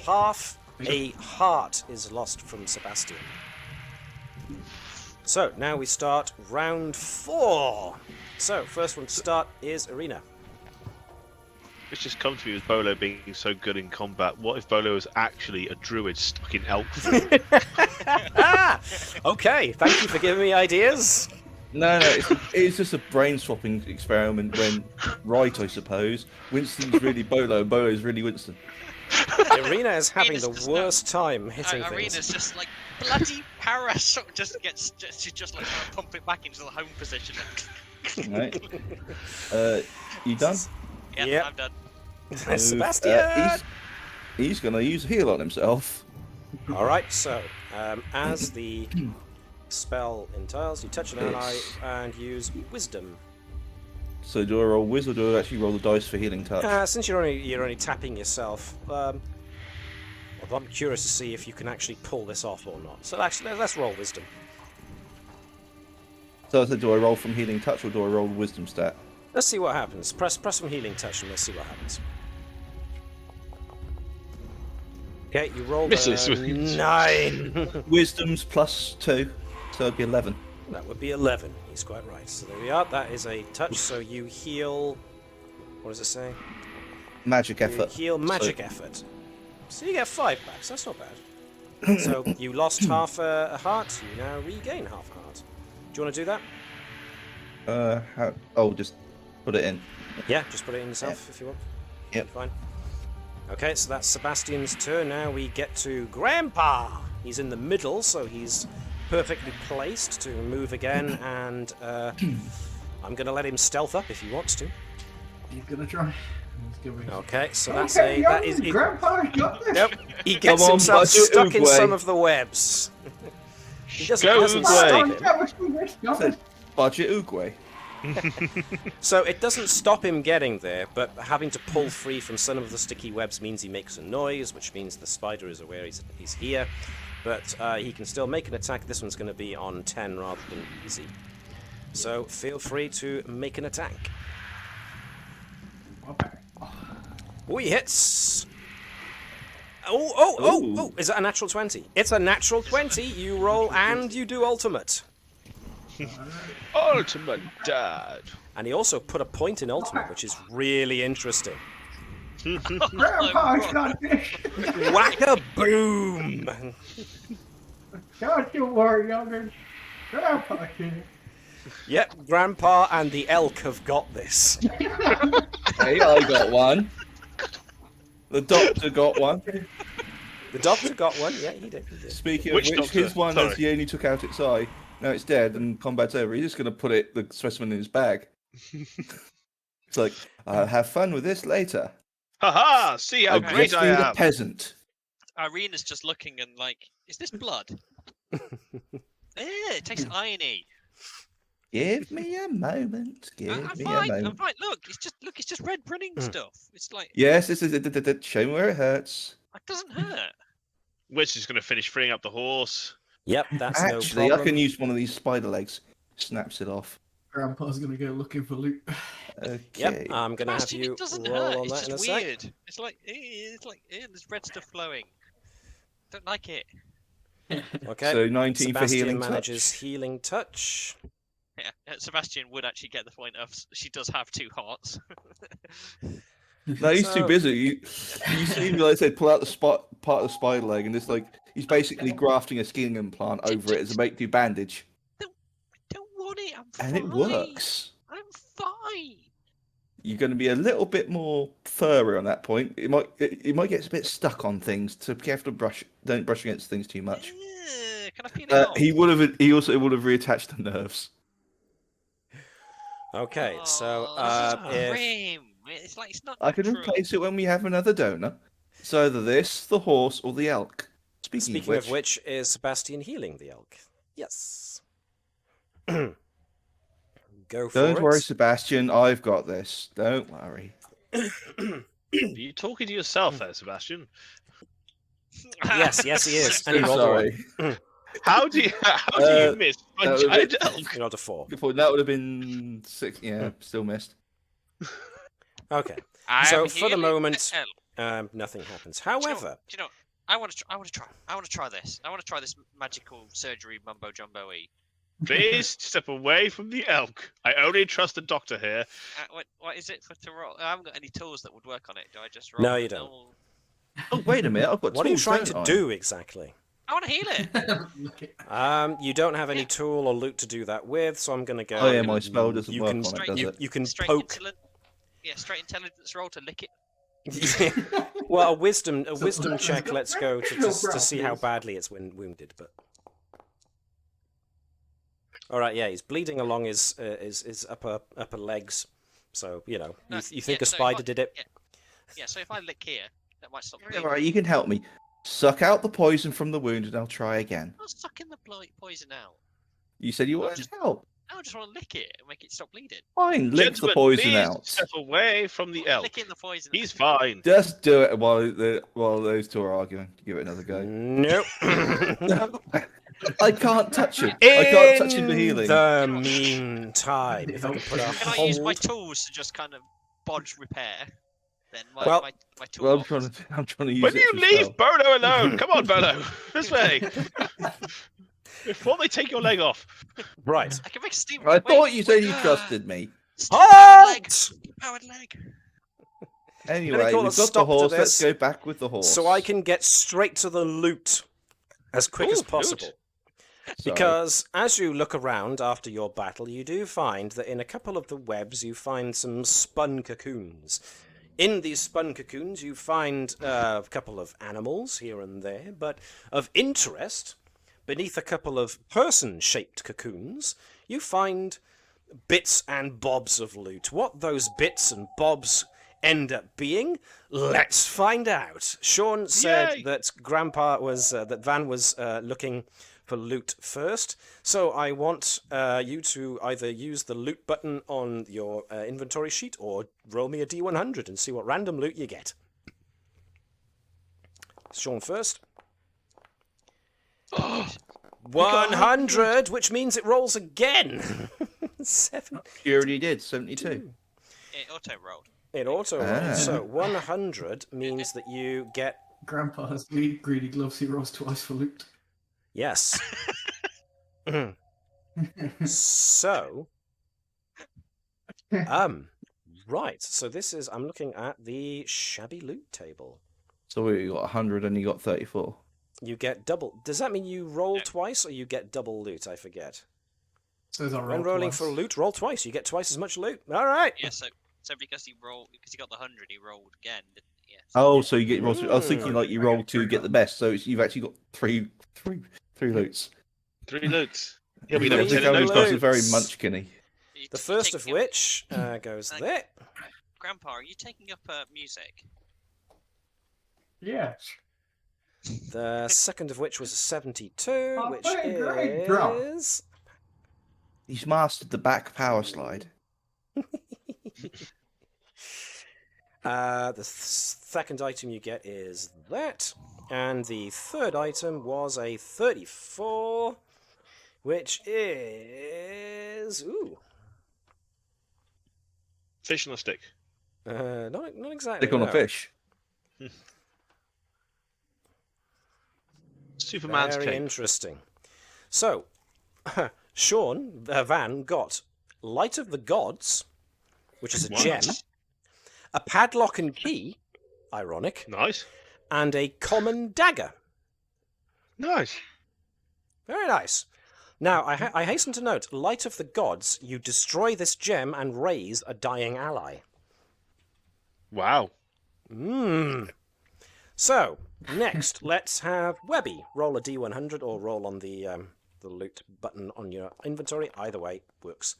half a heart is lost from Sebastian. So now we start round 4. So first one to start is Arena. It's just come to me with Bolo being so good in combat. What if Bolo is actually a druid stuck in elk form? Okay, thank you for giving me ideas. No, it's just a brain swapping experiment when right, I suppose. Winston's really Bolo, Bolo's really Winston. Arena is having Arena's the just worst time hitting Arena's things. just like bloody parasol. Just gets just like trying to pump it back into the home position. Right. You done? Yeah, Yep. I'm done. Move. Sebastian! He's gonna use a heal on himself. Alright, so as the spell entails, you touch an ally and use Wisdom. So do I roll whiz or do I actually roll the dice for healing touch? Since you're only tapping yourself, I'm curious to see if you can actually pull this off or not. So actually, let's roll Wisdom. So I said, do I roll from healing touch or do I roll the wisdom stat? Let's see what happens. Press some healing touch and let's see what happens. Okay, you rolled Misses a with 9. Wisdom's +2, so it'd be 11. That would be 11. He's quite right. So there we are. That is a touch. So you heal. What does it say? Magic You effort. heal magic effort. So you get 5 back. So that's not bad. So you lost half a heart. You now regain half a heart. Do you want to do that? Just put it in. Yeah, just put it in yourself if you want. Yep. Fine. Okay, so that's Sebastian's turn. Now we get to Grandpa. He's in the middle, so he's perfectly placed to move again, and I'm going to let him stealth up if he wants to. You're gonna try. He's giving. Okay, so that's that is. Grandpa got this. Nope, he gets Come on, himself budget stuck in Oogway. some of the webs. He doesn't, Go doesn't Oogway. stop him. Budget Oogway. So it doesn't stop him getting there, but having to pull free from some of the sticky webs means he makes a noise, which means the spider is aware he's here. But he can still make an attack. This one's going to be on 10 rather than easy. So feel free to make an attack. Okay. Oh, he hits! Oh, is it a natural 20? It's a natural 20! You roll and you do ultimate. Ultimate dad. And he also put a point in ultimate, which is really interesting. Grandpa's got this. Whack-a-boom! Don't you worry, young'un. Grandpa can. Yep, Grandpa and the elk have got this. Hey, I got one. The doctor got one. The doctor got one, yeah, he did. Speaking Which of which, doctor? his one, Sorry. as he only took out its eye. Now it's dead and combat's over. He's just going to put the specimen in his bag. It's like, I'll have fun with this later. Haha! See how I great just I need a am. peasant. Irena's just looking and like, is this blood? It tastes irony. Give me a moment. I'm Give me a fine. I'm moment. fine. Look, it's just red pudding stuff. It's like Yes, this is it. Show me where it hurts. it doesn't hurt. We're just going to finish freeing up the horse. Yep, that's Actually, no I problem. can use one of these spider legs. Snaps it off. Grandpa's gonna go looking for loot. Okay. Yep, I'm gonna have Sebastian, you it doesn't roll hurt. on It's that in a just sec. weird. It's like there's red stuff flowing. Don't like it. Okay, So 19 for Sebastian healing manages touch. healing touch. Yeah, Sebastian would actually get the point of she does have 2 hearts. No, he's too So- busy. You see him, like I said, pull out the part of the spider leg, and it's like he's basically grafting a skin implant over it as a make-do bandage, Don't want it. I'm fine. and it works. I'm fine. You're going to be a little bit more furry on that point. It might get a bit stuck on things, so be careful to don't brush against things too much. Can I peel it off? He also would have reattached the nerves. Okay, so Oh, this is if grim. It's like it's not. I can natural. replace it when we have another donor. It's either this, the horse, or the elk. speaking of which, is Sebastian healing the elk? Yes. Go for Don't it. worry, Sebastian. I've got this. Don't worry. Are you talking to yourself there, Sebastian? Yes, he is. And he I'm rolled a sorry. one. How do you miss that my was a giant bit- elk? You rolled a 4. Before that would have been 6. Yeah, still missed. Okay, I'm so for the healing moment, elk. nothing happens. Do you know- However, do you know? I want to try this. I want to try this magical surgery mumbo jumbo-y. Please step away from the elk. I only trust the doctor here. What is it for to roll? I haven't got any tools that would work on it. Do I just roll? No, the you don't. normal- Oh, wait a minute. I've got what are you tools, trying to don't I? do exactly? I want to heal it. Look at You don't have any tool or loot to do that with, so I'm going to go. Oh, yeah, my spell doesn't you work can, on it, straight- does you, it? you can Straight poke. straight intelligence roll to lick it. Well, a wisdom So- check. Let's go to see how badly it's wounded. But all right, yeah, he's bleeding along his upper legs. So you know, No, you think yeah, a so if spider I- did it? Yeah, so if I lick here, that might stop Yeah, bleeding. right, you can help me. Suck out the poison from the wound, and I'll try again. I'm not sucking the poison out. You said you wanted help. I just want to lick it and make it stop bleeding. Fine, lick the Gentlemen, poison please out. step away from the elk. Licking the poison. He's fine. Just do it while those two are arguing. Give it another go. Nope. No, I can't touch him. I can't touch him for healing. In the meantime, if I can put a Can I use my hold. tools to just kind of bodge repair? Then my, Well- my tool. Well, box? I'm trying to use When it you for leave spell. Bono alone, come on, Bono, this way. Before they take your leg off. Right. I can make a steam. I wait, thought you said you ah, trusted me. steam powered leg. Halt! Powered leg. Anyway, call a we've got stop the to horse. Let's this, go back with the horse. So I can get straight to the loot as quick as Ooh, possible. loot. Sorry. Because as you look around after your battle, you do find that in a couple of the webs you find some spun cocoons. In these spun cocoons you find a couple of animals here and there, but of interest, beneath a couple of person-shaped cocoons, you find bits and bobs of loot. What those bits and bobs end up being? Let's find out. Sean said Yay! that Grandpa was that Van was looking for loot first, so I want you to either use the loot button on your inventory sheet or roll me a D100 and see what random loot you get. Sean first. 100, which means it rolls again. 7. You already did 72. It auto rolled. It auto rolls. So 100 means that you get. Grandpa has greedy gloves. He rolls twice for loot. Yes. So. Right. So this is. I'm looking at the shabby loot table. So you got 100 and you got 34. You get double. Does that mean you roll twice or you get double loot? I forget. Says I roll When rolling twice. for loot, roll twice. You get twice as much loot. All right. Yeah, so because he got the 100, he rolled again. Yeah. Oh, so you get. I was thinking like you roll 2, get the best. So you've actually got three loots. 3 loots. Yeah, we Three never Those said loots. guys are very munchkiny. The first of which goes there. Grandpa, are you taking up music? Yeah. The second of which was a 72, Oh, which great, Grump. is. He's mastered the back power slide. The second item you get is that. And the third item was a 34, which is. Ooh. Fish on a stick. Not exactly. Stick on a no. fish. Superman's Very cape. interesting. So, Sean Van got Light of the Gods, which is a What? gem, a padlock and key, ironic, Nice. and a common dagger. Nice. Very nice. Now, I hasten to note, Light of the Gods, you destroy this gem and raise a dying ally. Wow. So, next, let's have Webby roll a D100 or roll on the loot button on your inventory. Either way works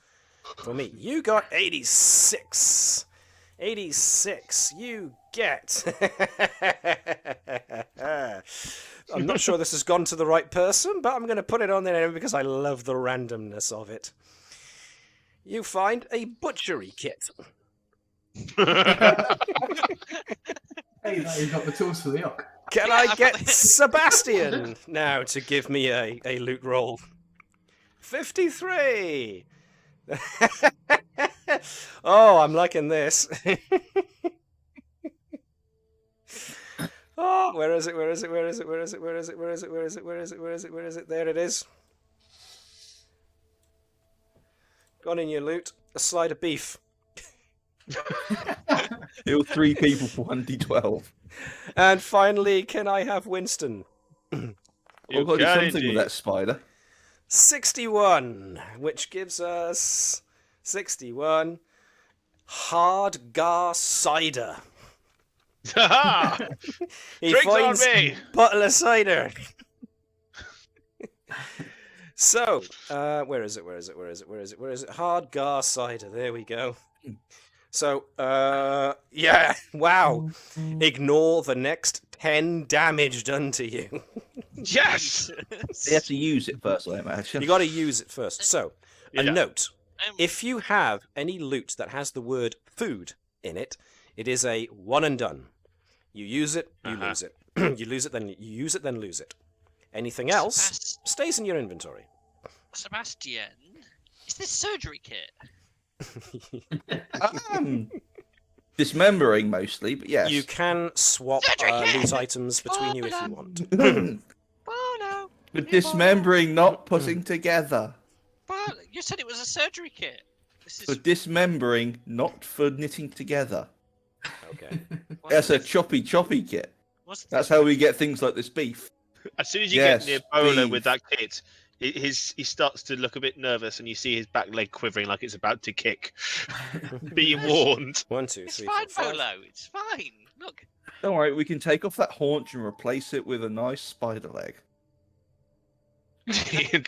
for me. You got 86. 86. You get. I'm not sure this has gone to the right person, but I'm going to put it on there anyway because I love the randomness of it. You find a butchery kit. Hey, now you've got the tools for the yoke. Can I get Sebastian now to give me a loot roll? 53! Oh, I'm liking this. Oh, where is it? Where is it? Where is it? Where is it? Where is it? Where is it? Where is it? Where is it? Where is it? Where is it? There it is. Gone in your loot. A slide of beef. Heal 3 people for 1d12. And finally, can I have Winston? I've got to do something with that spider. 61, which gives us 61 hard gar cider. Ha! He Drinks on finds me! bottle of cider. So, where is it? Where is it? Where is it? Where is it? Where is it? Hard gar cider. There we go. So, yeah, wow. Ignore the next 10 damage done to you. Yes! You have to use it first, I imagine. You got to use it first. So, a Yeah. note. If you have any loot that has the word food in it, it is a one and done. You use it, you lose it. You lose it, then you use it, then lose it. Anything else stays in your inventory. Sebastian, is this surgery kit? Dismembering mostly, but yes. You can swap loot items between you if you want. Oh no! But dismembering, not putting together. Well, you said it was a surgery kit. This For is dismembering, not for knitting together. Okay. That's a choppy kit. what's the That's how we get things like this beef. As soon as you Yes, get near Bolo beef. with that kit, he starts to look a bit nervous, and you see his back leg quivering like it's about to kick. Be warned. 1, 2, It's 3, fine, 4, 5. Polo. It's fine. Look. Don't worry, we can take off that haunch and replace it with a nice spider leg.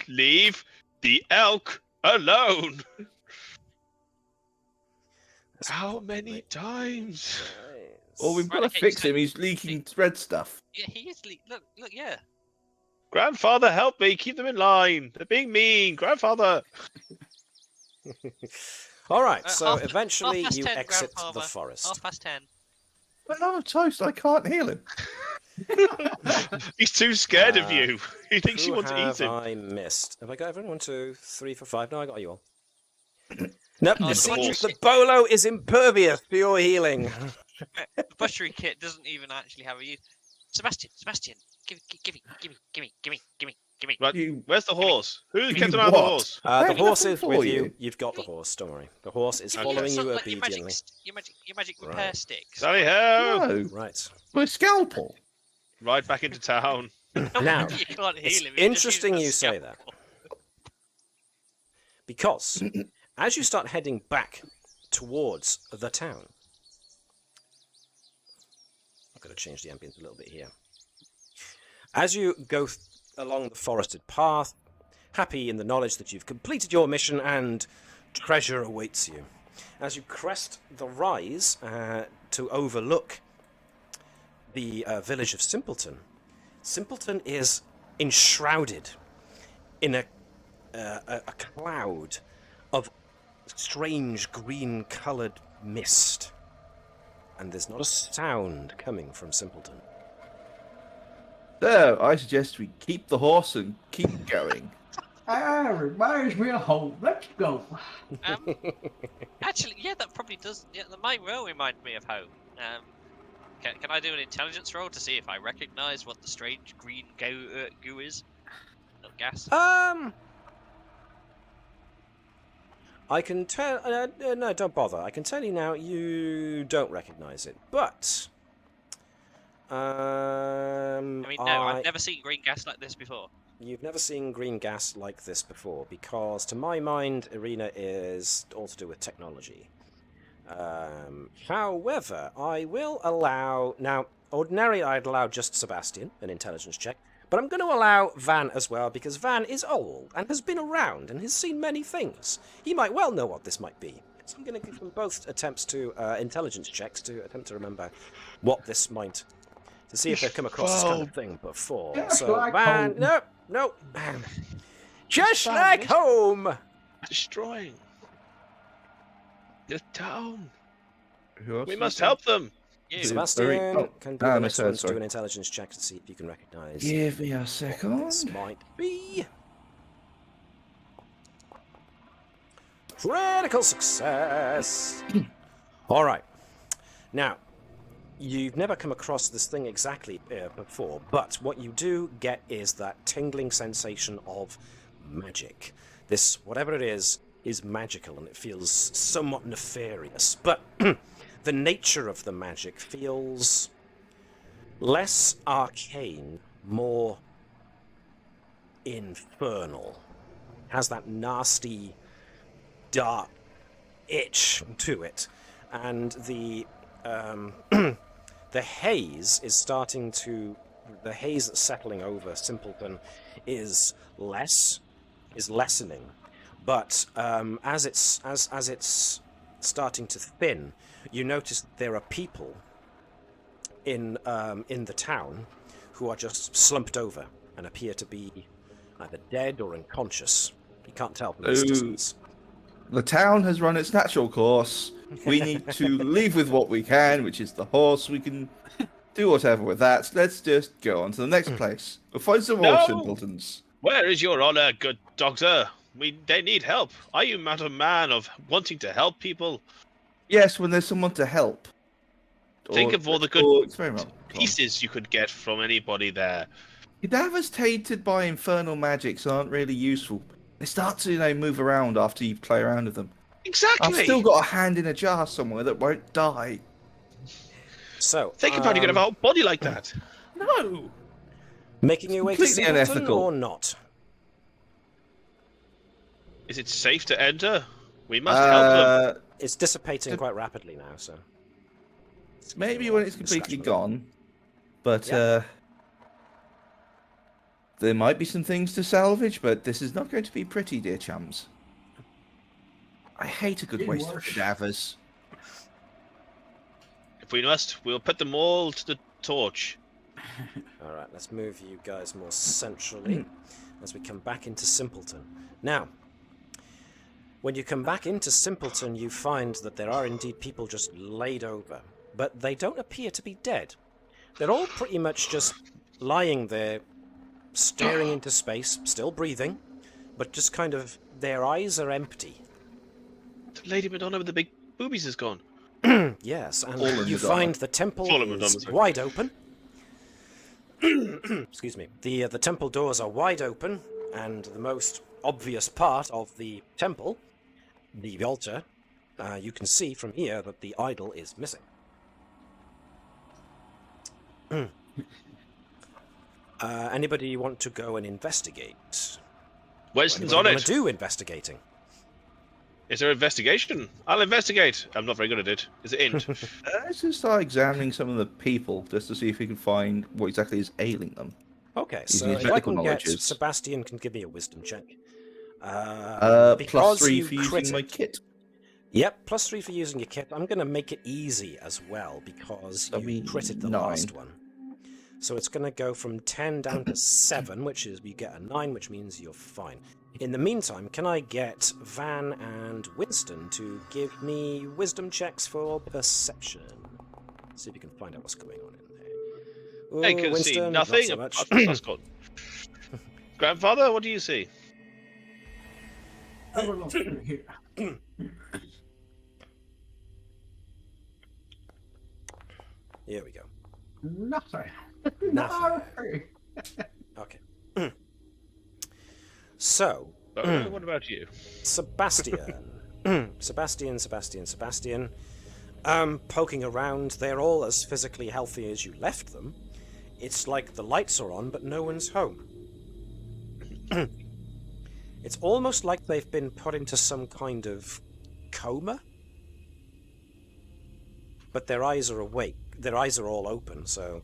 Leave the elk alone. How many times? Or we've got Right, to okay, fix so- him. He's leaking red stuff. Yeah, he is. Look, yeah. Grandfather, help me! Keep them in line. They're being mean. Grandfather. All right, so half eventually past you 10, exit the Grandfather. forest. 10:30. But I'm toast. I can't heal him. He's too scared of Uh, you. He thinks you Who want to have eat him. I missed? Have I got everyone? 1, 2, 3, 4, 5. No, I got you all. Nope, Oh, it the seems butchery the bolo is impervious to your healing. The butchery kit doesn't even actually have a use. Sebastian, give me. Right, You, where's the horse? Who you kept him out of the what? horse? I The have horse nothing is for with you. you. You've got the horse. Don't worry. The horse is Give me following some, you like, obediently. your magic repair Right. sticks. Sally ho! No, Right. with a scalpel. Right back into town. Now, You can't it's heal him. interesting you say that. Because as you start heading back towards the town, I've got to change the ambience a little bit here. As you go along the forested path, happy in the knowledge that you've completed your mission and treasure awaits you. As you crest the rise to overlook the village of Simpleton, Simpleton is enshrouded in a cloud of strange green-coloured mist. And there's not a sound coming from Simpleton. So I suggest we keep the horse and keep going. Ah, reminds me of home. Let's go. Actually, yeah, that probably does. Yeah, that might well remind me of home. Can I do an intelligence roll to see if I recognise what the strange green goo is? No gas. I can tell... no, don't bother. I can tell you now, you don't recognise it. But... I mean, no, I've never seen green gas like this before. You've never seen green gas like this before, because to my mind, Arena is all to do with technology. However, I will allow... Now, ordinarily I'd allow just Sebastian, an intelligence check, but I'm going to allow Van as well, because Van is old and has been around and has seen many things. He might well know what this might be. So I'm going to give them both attempts to intelligence checks to attempt to remember what this might... To see if they've come across this kind of thing before. Just So, like Van... home. No. Just like home! Destroying the town. Who else We is must there? help them. You. Sebastian, can be the next misheard, one to do sorry. an intelligence check to see if you can recognise Give me a what second. this might be. Critical success! Alright. Now, you've never come across this thing exactly before, but what you do get is that tingling sensation of magic. This, whatever it is magical, and it feels somewhat nefarious. But the nature of the magic feels less arcane, more infernal. Has that nasty, dark itch to it. And the haze is starting to... The haze that's settling over Simpleton is lessening. But as it's starting to thin, you notice that there are people in the town who are just slumped over and appear to be either dead or unconscious. You can't tell from this Ooh. distance. The town has run its natural course. We need to leave with what we can, which is the horse. We can do whatever with that. Let's just go on to the next place. We'll find some more No! simpletons. Where is your honor, good doctor? They need help. Are you not a man of wanting to help people? Yes, when there's someone to help. Think of all the good experiment. pieces you could get from anybody there. Cadavers tainted by infernal magics aren't really useful. They start to, move around after you play around with them. Exactly. I've still got a hand in a jar somewhere that won't die. So, Think about you could have a whole body like that. No! making your way to Completely Simpleton unethical. or not? Is it safe to enter? We must help them. It's dissipating quite rapidly now, so... Maybe when it's completely Distraction. gone. But Yeah. there might be some things to salvage, but this is not going to be pretty, dear chums. I hate a good It waste of works. cadavers. If we must, we'll put them all to the torch. All right, let's move you guys more centrally as we come back into Simpleton. Now, when you come back into Simpleton, you find that there are indeed people just laid over, but they don't appear to be dead. They're all pretty much just lying there, staring into space, still breathing, but just kind of, their eyes are empty. The Lady Madonna with the big boobies is gone. Yes, and Fallen you Madonna. find the temple Fallen is Madonna, sorry. wide open. Excuse me. The temple doors are wide open, and the most obvious part of the temple, the altar, you can see from here that the idol is missing. Anybody want to go and investigate? Winston's Anybody on want it. to do investigating? Is there investigation? I'll investigate. I'm not very good at it. Is it int? Let's just start examining some of the people just to see if we can find what exactly is ailing them. Okay, Using so his if I technical can get knowledges. Sebastian can give me a wisdom check. Plus Because 3 you for using my kit. Yep, plus 3 for using your kit. I'm going to make it easy as well because That'll you be critted the 9. last one. So it's going to go from 10 down to 7, which is you get a 9, which means you're fine. In the meantime, can I get Van and Winston to give me wisdom checks for perception? See if you can find out what's going on in there. Ooh, I can Winston, see not nothing. so much. That's good. Grandfather, what do you see? Have a look through here. Here we go. Nothing. Nothing. Okay. So, What about you? Sebastian. Sebastian. Poking around, they're all as physically healthy as you left them. It's like the lights are on, but no one's home. It's almost like they've been put into some kind of coma. But their eyes are awake. Their eyes are all open, so...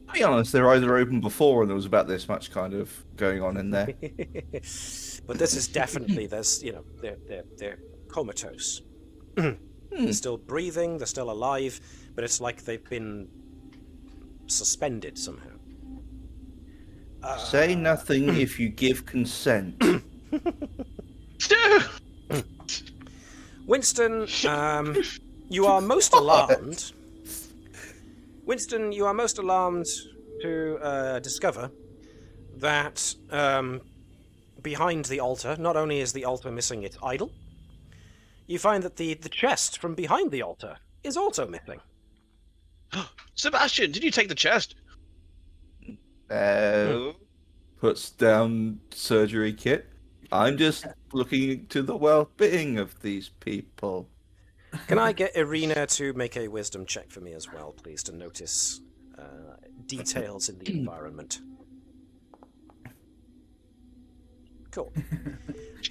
To be honest, their eyes were open before and there was about this much kind of going on in there. But this is definitely, they're comatose. They're still breathing, they're still alive, but it's like they've been suspended somehow. Say nothing if you give consent. Winston, you are most alarmed. Winston, you are most alarmed to discover that behind the altar, not only is the altar missing its idol, you find that the chest from behind the altar is also missing. Sebastian, did you take the chest? Puts down surgery kit. I'm just looking to the well-being of these people. Can I get Irina to make a wisdom check for me as well, please, to notice details in the environment? Cool.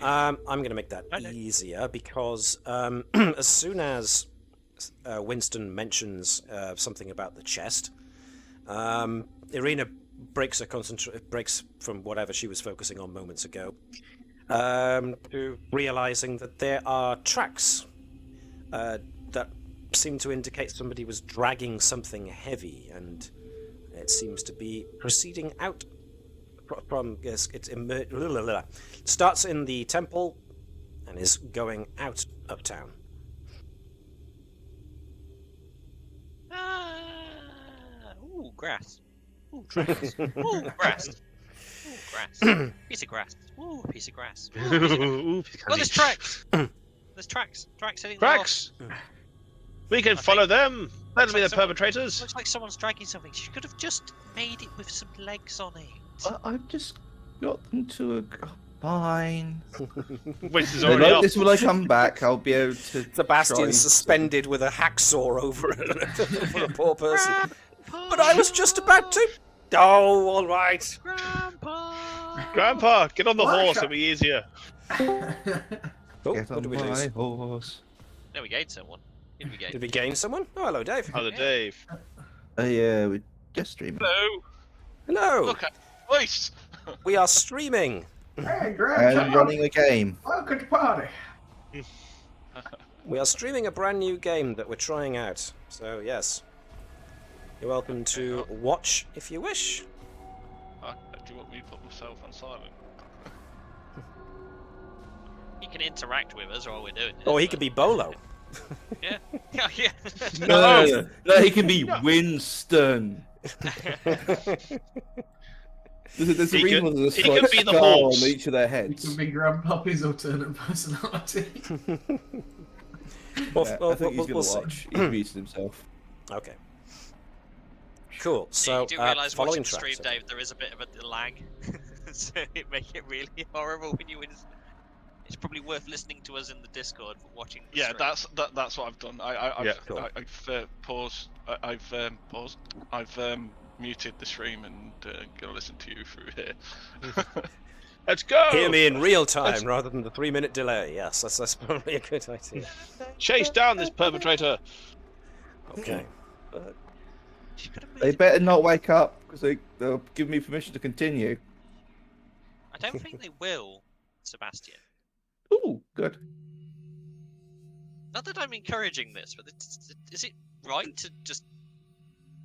I'm going to make that easier because as soon as Winston mentions something about the chest, Irina breaks from whatever she was focusing on moments ago to realizing that there are tracks that seem to indicate somebody was dragging something heavy, and it seems to be proceeding out from it starts in the temple and is going out of town. Ooh, grass. Ooh, grass. Ooh, grass. Ooh, grass. Piece of grass. Ooh, piece of grass. Ooh, piece of grass. Ooh, Oh, there's tracks. There's tracks. Tracks heading Tracks! We can follow them! That'll be the perpetrators! Looks like someone's dragging something. She could have just made it with some legs on it. I've just got them to a... Fine. Winston's They already like up. this when I come back. I'll be able to... Sebastian try- suspended with a hacksaw over it for a poor person. But I was just about to... Oh, all right. Grandpa, get on the horse, it'll be easier. Oh, Get what on did we my lose? horse. No, we gained someone. Did we gain someone? Oh, hello, Dave. Hello, Dave. Yeah, we're just streaming. Hello! Hello. Look at voice! We are streaming. Hey, And grandson. running a game. Welcome to party. We are streaming a brand new game that we're trying out. So, yes. You're welcome to watch if you wish. Do you want me to put myself on silent? He can interact with us while we're doing it. Or he could be Bolo. Yeah. Yeah. No, he can be Winston. There's a reason there's a he could be the skull horse. on each of their It heads. could be Grandpappy's alternate personality. Well, Yeah, well, I think he's we'll going to see. watch. He's muted himself. Okay. Cool. So, you do realise watching following the stream, tracks. Dave, there is a bit of a lag, so it make it really horrible when you. It's probably worth listening to us in the Discord, but watching. The Yeah, stream. that's what I've done. Cool. I've paused. I've muted the stream and gonna listen to you through here. Let's go! Hear me in real time rather than the 3-minute delay. Yes, that's probably a good idea. Chase down this perpetrator! Okay. You could have They made- better not wake up because they'll give me permission to continue. I don't think they will, Sebastian. Ooh, good. Not that I'm encouraging this, but is it right to just?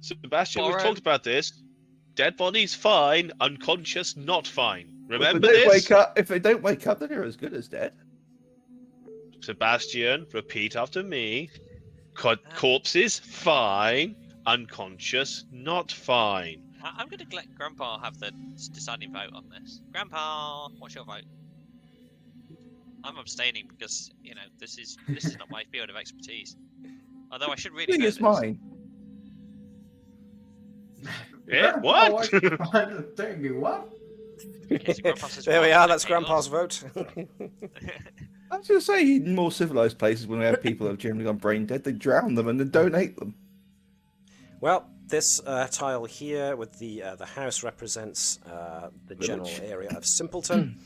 Sebastian, we've Borrow. talked about this. Dead body's fine, unconscious not fine. Remember if they don't this? wake up, if they don't wake up, then they're as good as dead. Sebastian, repeat after me. Corpses, fine. Unconscious, not fine. I'm going to let Grandpa have the deciding vote on this. Grandpa, what's your vote? I'm abstaining because this is not my field of expertise. Although I should I really think know it's this. mine. Yeah, Grandpa, what? why you behind the thing? What? Okay, so Grandpa says There we one, are. That's okay, Grandpa's vote. I was going to say, in more civilized places, when we have people that have generally gone brain dead, they drown them and then donate them. Well, this tile here with the house represents the general area of Simpleton,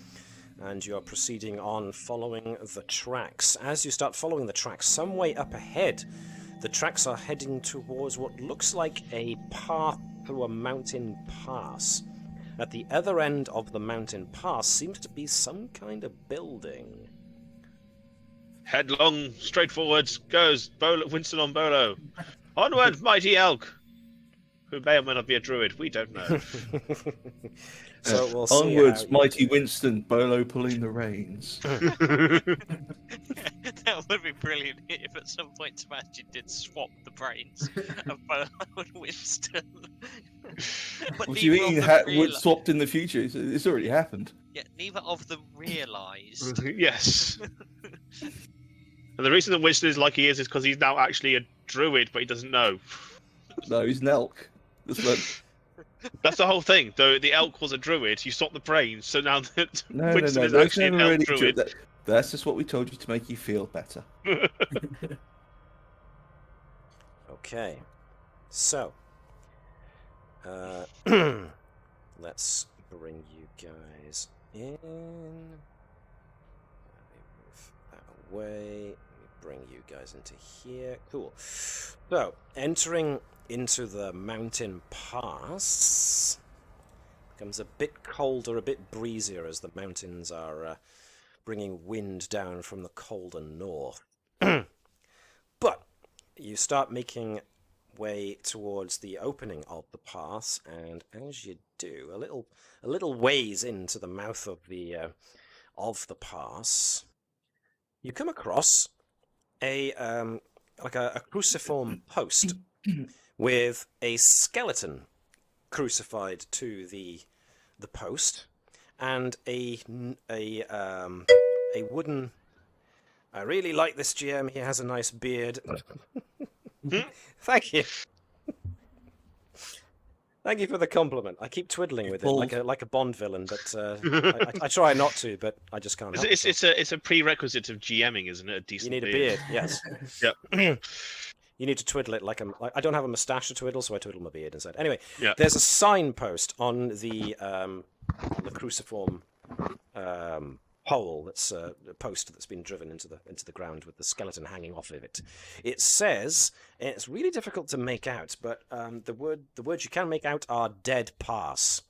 and you are proceeding on following the tracks. As you start following the tracks, some way up ahead, the tracks are heading towards what looks like a path through a mountain pass. At the other end of the mountain pass seems to be some kind of building. Headlong, straight forwards, goes Winston on Bolo. Onward, mighty elk! Who may or may not be a druid, we don't know. So we'll see Onwards, how you- mighty Winston, Bolo pulling the reins. That would be brilliant if at some point Sebastian did swap the brains of Bolo and Winston. But What do you neither mean of them would reali- swapped in the future? It's already happened. Yeah, neither of them realised. Yes. And the reason that Winston is like he is because he's now actually a druid, but he doesn't know. No, he's an elk. That's the whole thing. Though the elk was a druid, you swap the brains, so now that No, Winston is that's actually an never elk really true. druid. That's just what we told you to make you feel better. Okay, so let's bring you guys in. Let me move that away. Let me bring you guys into here. Cool. So, entering into the mountain pass becomes a bit colder, a bit breezier as the mountains are bringing wind down from the colder north. But you start making way towards the opening of the pass, and as you do, a little ways into the mouth of the pass, you come across a cruciform post with a skeleton crucified to the post, and a wooden. I really like this GM. He has a nice beard. Thank you. Thank you for the compliment. I keep twiddling with it like a Bond villain, but I try not to, but I just can't. Help myself. It's a prerequisite of GMing, isn't it? A You decent need a beard, yes. Yep. You need to twiddle it like I don't have a moustache to twiddle, so I twiddle my beard instead. Anyway, Yeah. there's a signpost on the cruciform pole that's a post that's been driven into the ground with the skeleton hanging off of it. It says, and it's really difficult to make out, but the words you can make out are "dead pass."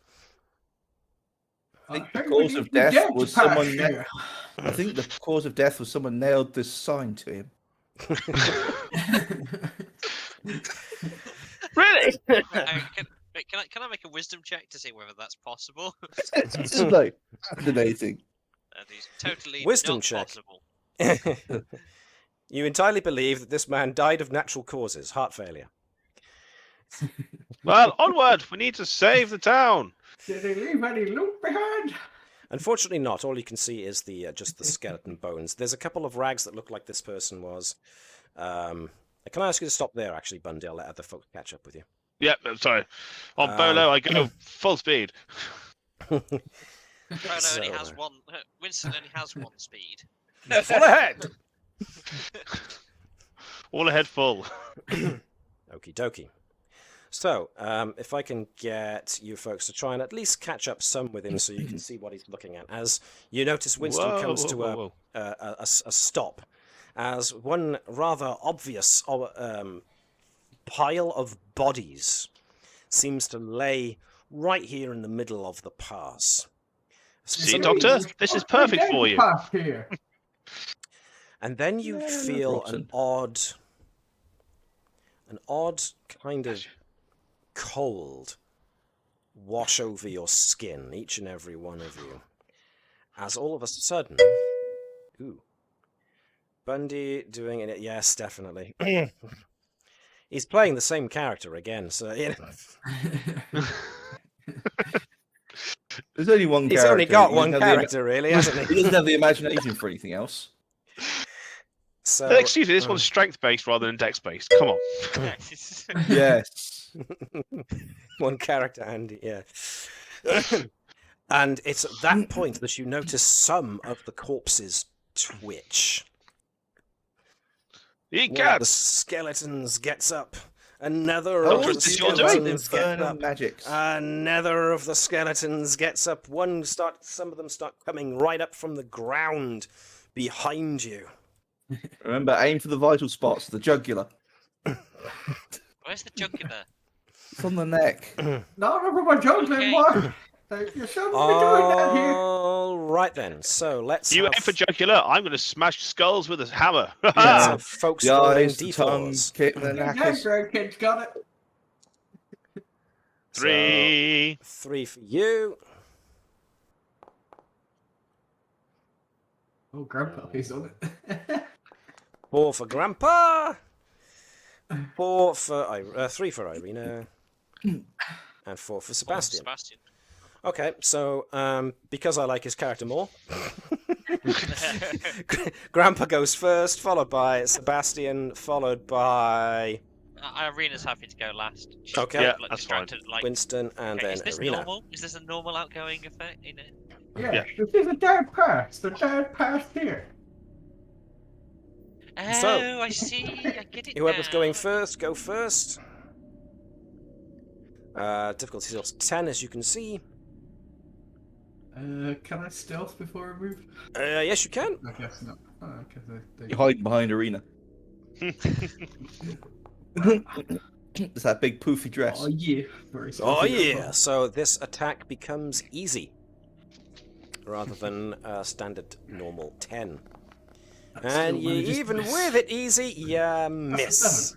I think the cause of death was someone. I think the cause of death was someone nailed this sign to him. Really? Can I make a wisdom check to see whether that's possible? It's like fascinating. That is totally Wisdom not check. possible. You entirely believe that this man died of natural causes, heart failure. Well, onward! We need to save the town. Did he leave any loot behind? Unfortunately not. All you can see is the just the skeleton bones. There's a couple of rags that look like this person was. Can I ask you to stop there, actually, Bundy? I'll let other folks catch up with you. Yep, I'm sorry. On Bolo, I go full speed. Frodo So, only has one. Winston only has one speed. Full ahead! All ahead full. Okie dokie. So, if I can get you folks to try and at least catch up some with him so you can see what he's looking at. As you notice, Winston comes to a stop as one rather obvious pile of bodies seems to lay right here in the middle of the pass. See, Doctor? This is perfect for you. Here. And then you Yeah, feel rotten. an odd kind of cold wash over your skin, each and every one of you, as all of a sudden, Bundy doing it. Yes, definitely. He's playing the same character again, so you know. There's only one He's character. only got He one doesn't have character, really, hasn't He he? doesn't have the imagination for anything else. So, Excuse me, this one's strength-based rather than dex-based. Come on. Yes. one character, Andy, yeah. And it's at that point that you notice some of the corpses twitch. He One of can. the skeletons gets up. Another Oh, of the is this your skeletons gets infernal up. magics. Another of the skeletons gets up. Some of them start coming right up from the ground behind you. Remember, aim for the vital spots, the jugular. Where's the jugular? It's on the neck. Not over my juggling, Okay. boy. You shouldn't be doing that here. All right then. So let's You have, aim for jugular, I'm going to smash skulls with a hammer. let's Yeah. have folks The rolling eyes, the tongue, d4s. kick the Yeah, knackers. great kid's got it. 3. So, 3 for you. Oh, Grandpa, he's on it. 4 for Grandpa. 3 for Irina. And 4 for Sebastian. Sebastian. Okay, so because I like his character more, Grandpa goes first, followed by Sebastian, followed by Irina's happy to go last. She's Okay. kind Yeah, of, like, that's fine. distracted, like, Winston, and okay, then is this Irina. normal? Is this a normal outgoing effect? You know? Yeah, this is a dead pass. The dead pass here. Oh, So, I see. I get it Whoever's now. going first, go first. Difficulty is 10, as you can see. Can I stealth before I move? Yes, you can. I guess not. Oh, okay, they... You hide behind Arena. It's that big poofy dress. Oh yeah, very Oh stealthy. yeah. So this attack becomes easy, rather than standard normal 10. That And still you, manages to even miss. with it easy, you That's a miss.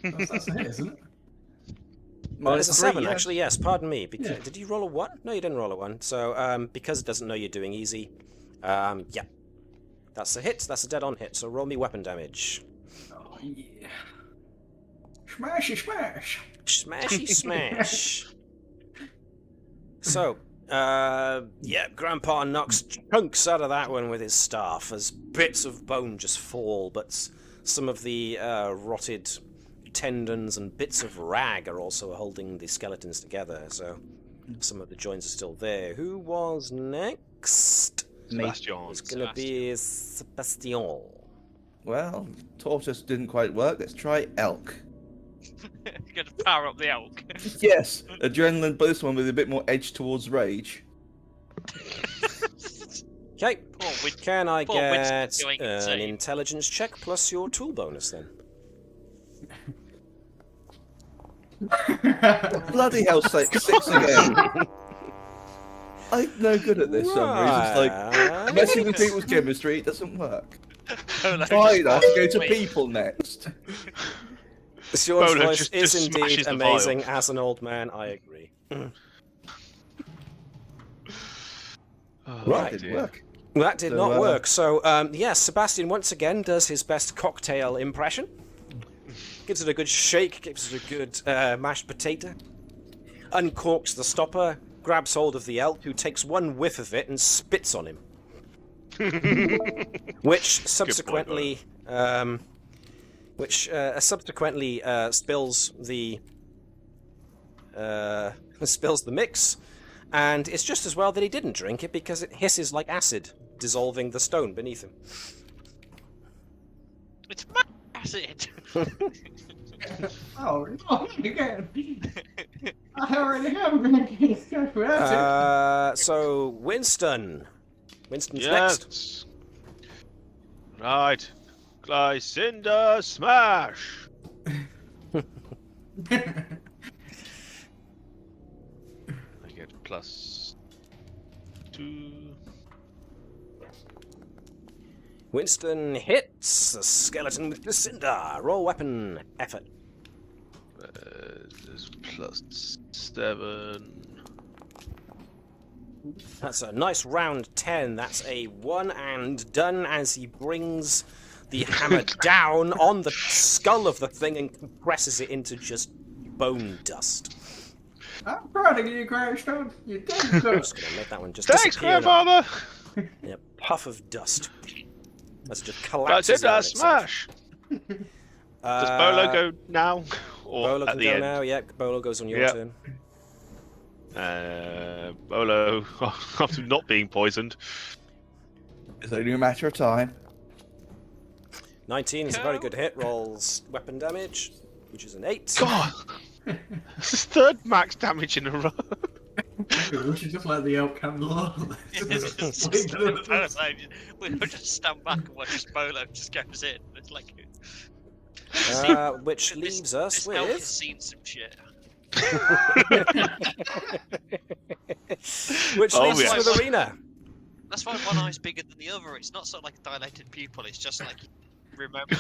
7. That's a hit, isn't it? Well, it's a 7, yeah. actually, yes, pardon me. Yeah. Did you roll a 1? No, you didn't roll a 1. So, because it doesn't know you're doing easy, yeah. That's a hit, that's a dead-on hit, so roll me weapon damage. Oh yeah. Smashy smash. Smashy smash. So, yeah, Grandpa knocks chunks out of that one with his staff as bits of bone just fall, but some of the rotted tendons and bits of rag are also holding the skeletons together, so some of the joints are still there. Who was next? Sebastian. It's gonna be Sebastian. Well, tortoise didn't quite work. Let's try elk. Gonna power up the elk. Yes, adrenaline boost one with a bit more edge towards rage. Okay, Poor can I poor get Winston's going an insane. intelligence check plus your tool bonus then? Bloody hell, 6 again. I'm no good at this for some reason. It's like messing with people's chemistry, it doesn't work. Bolo Fine, I have to go to Wait. people next. Sean's Bolo voice just is smashes indeed the vial. amazing as an old man, I agree. Oh, Right. Didn't dear. work. That did So, not work. So, yes, Sebastian once again does his best cocktail impression. Gives it a good shake, gives it a good mashed potato. Uncorks the stopper, grabs hold of the elk, who takes one whiff of it and spits on him. Which subsequently, spills the mix. And it's just as well that he didn't drink it because it hisses like acid, dissolving the stone beneath him. It's my acid. Oh, not again. I already have been that's So Winston's next. Yes. Right. Glycinder smash. it. I get +2. Winston hits the skeleton with the cinder. Roll weapon effort. There's +7. That's a nice round 10. That's a 1 and done as he brings the hammer down on the skull of the thing and compresses it into just bone dust. I'm proud of you, Gravestone. You did I'm good. just going to let that one just Thanks, disappear. grandfather. In a puff of dust. That's just That's collapses. it. in on That's itself. smash. Does Bolo go now or Bolo at can the go end? now. Yeah, Bolo goes on your Yep. turn. Bolo, after not being poisoned. It's only a matter of time. 19 is a very good hit. Rolls weapon damage, which is an 8. God, this is third max damage in a row. We should just let the elk handle all of this. We'll just stand back and watch Bolo just goes in. It's like Which leaves us this elk has with... seen some shit. Which Oh, leaves us yes. with Arena. That's why one eye's bigger than the other. It's not sort of like a dilated pupil. It's just like remembering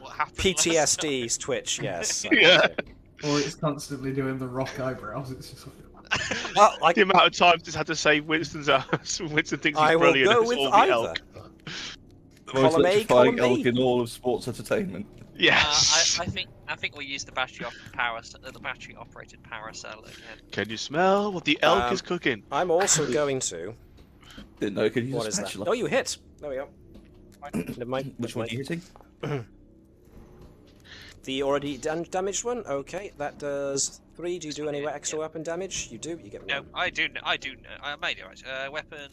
what happened. last time. PTSD's Twitch, yes. Yeah. Or it's constantly doing the rock eyebrows. It's just Well, The amount of times it's had to say Winston's ass. Winston thinks he's I will brilliant. go and it's with all the either. elk. Most Column A, electrifying column elk B. in all of sports entertainment. Yes. I think we'll use the battery operated paracel again. Can you smell what the elk is cooking? I'm also going to... Didn't know. Could use What a is that? spatula. Oh, you hit. There we go. Never mind. Which never one are you mind. hitting? The already damaged one? Okay, that does 3. Do you do any extra weapon damage? You do? You get No, 1. I do. I made it right. Weapon.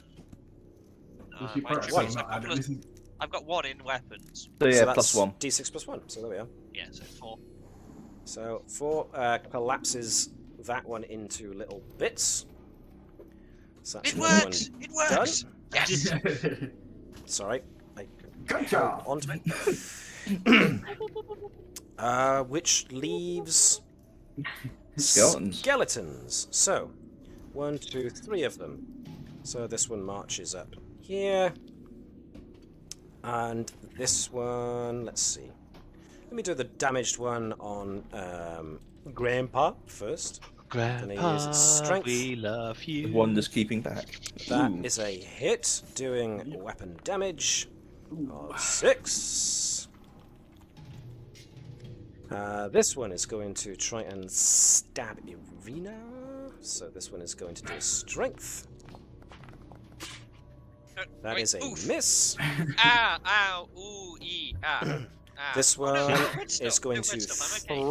If you my press attributes, on that, Adam, isn't I've got 1 in weapons. So yeah, so that's +1. D6 plus 1. So there we are. Yeah, so 4. So 4 collapses that one into little bits. So that's It another works. one It works. done. Yes. Sorry. I Good job. onto me. Which leaves Skeletons. skeletons. So 1, 2, 3 of them. So this one marches up here. And this one, let's see. Let me do the damaged one on Grandpa first. Grandpa, use its strength. we love you. One that's keeping back. That Ooh. is a hit, doing weapon damage of 6. This one is going to try and stab Irina. So this one is going to do strength. That is a Oof. miss. Ow, ow, ooh, ee, ah. This one red is stuff, going no to red stuff, I'm okay.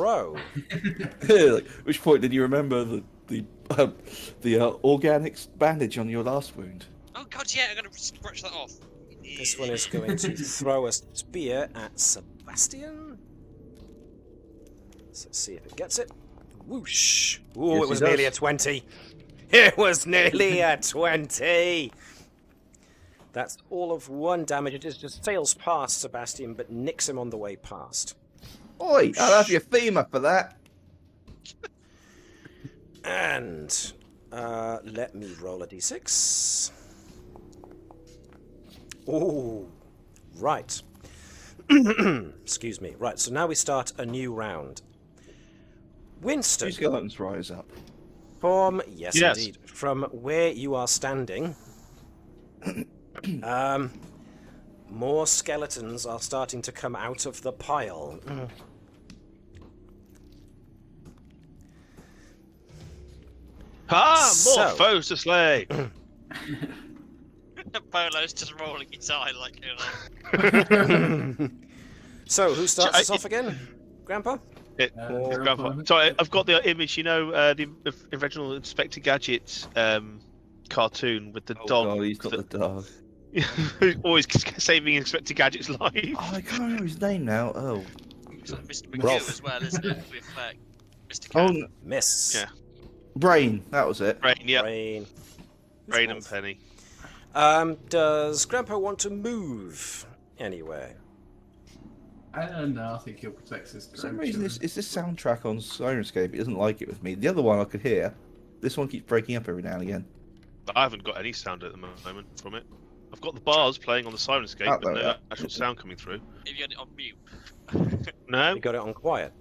throw. Like, which point did you remember the organic bandage on your last wound? Oh god, yeah, I'm gonna scratch that off. This one is going to throw a spear at Sebastian. So let's see if it gets it. Whoosh! Ooh, Yes, it was it nearly a does. 20. It was nearly a 20. That's all of 1 damage. It just sails past Sebastian, but nicks him on the way past. Oi, I'll have your femur for that. And let me roll a d6. Ooh, right. Excuse me. Right, so now we start a new round. Winston, Two skeletons rise up. yes, Yes. indeed, from where you are standing, more skeletons are starting to come out of the pile. More So- foes to slay. Polo's just rolling his eye like, So, who starts us off again? Grandpa? Grandpa. Sorry, I've got the image. You know, the original Inspector Gadget cartoon with the Oh, dog. God, he's got the dog. Who's always saving Inspector Gadget's life. Oh, I can't remember his name now. Oh. it's like Mr. McGill Rolf. as well, isn't it? With Mr. Oh, Cat. n- Miss. Yeah. Brain. That was it. Rain, yeah. Rain. Rain and Penny. Does Grandpa want to move anywhere? No, I think he'll protect his For some reason, this soundtrack on Sirenscape. It doesn't like it with me. The other one I could hear. This one keeps breaking up every now and again. But I haven't got any sound at the moment from it. I've got the bars playing on the Sirenscape, Oh, but there we no are. actual sound coming through. If you got it on mute. No, You got it on quiet.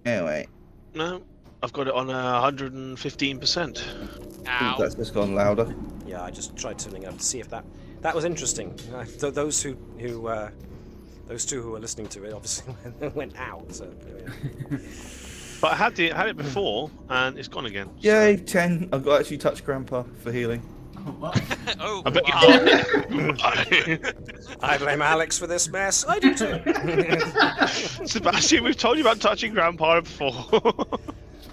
Anyway, no. I've got it on 115%. Ow. that's just gone louder. Yeah, I just tried turning it up to see if that was interesting. Those two who were listening to it obviously went out. So, yeah. But I had it before, and it's gone again. Yay, 10. I've got actually touched Grandpa for healing. Oh, I bet wow. I blame Alex for this mess. I do too. Sebastian, we've told you about touching Grandpa before.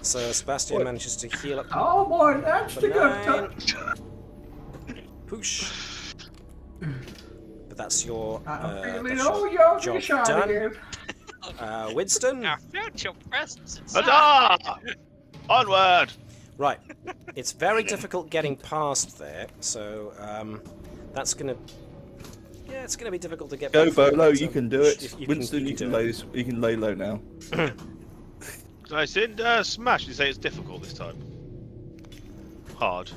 So Sebastian manages to heal up. Oh boy, that's the good Benign. touch. Push. But that's your I'm feeling that's all your your job shine done. again. Winston. I felt your presence inside. Huzzah! Onward! Right. It's very difficult getting past there, so that's gonna. Yeah, it's gonna be difficult to get. Go, back through, Bolo, but, you can do it. if Winston, you can lay low now. Nice. In Smash, you say it's difficult this time. Hard.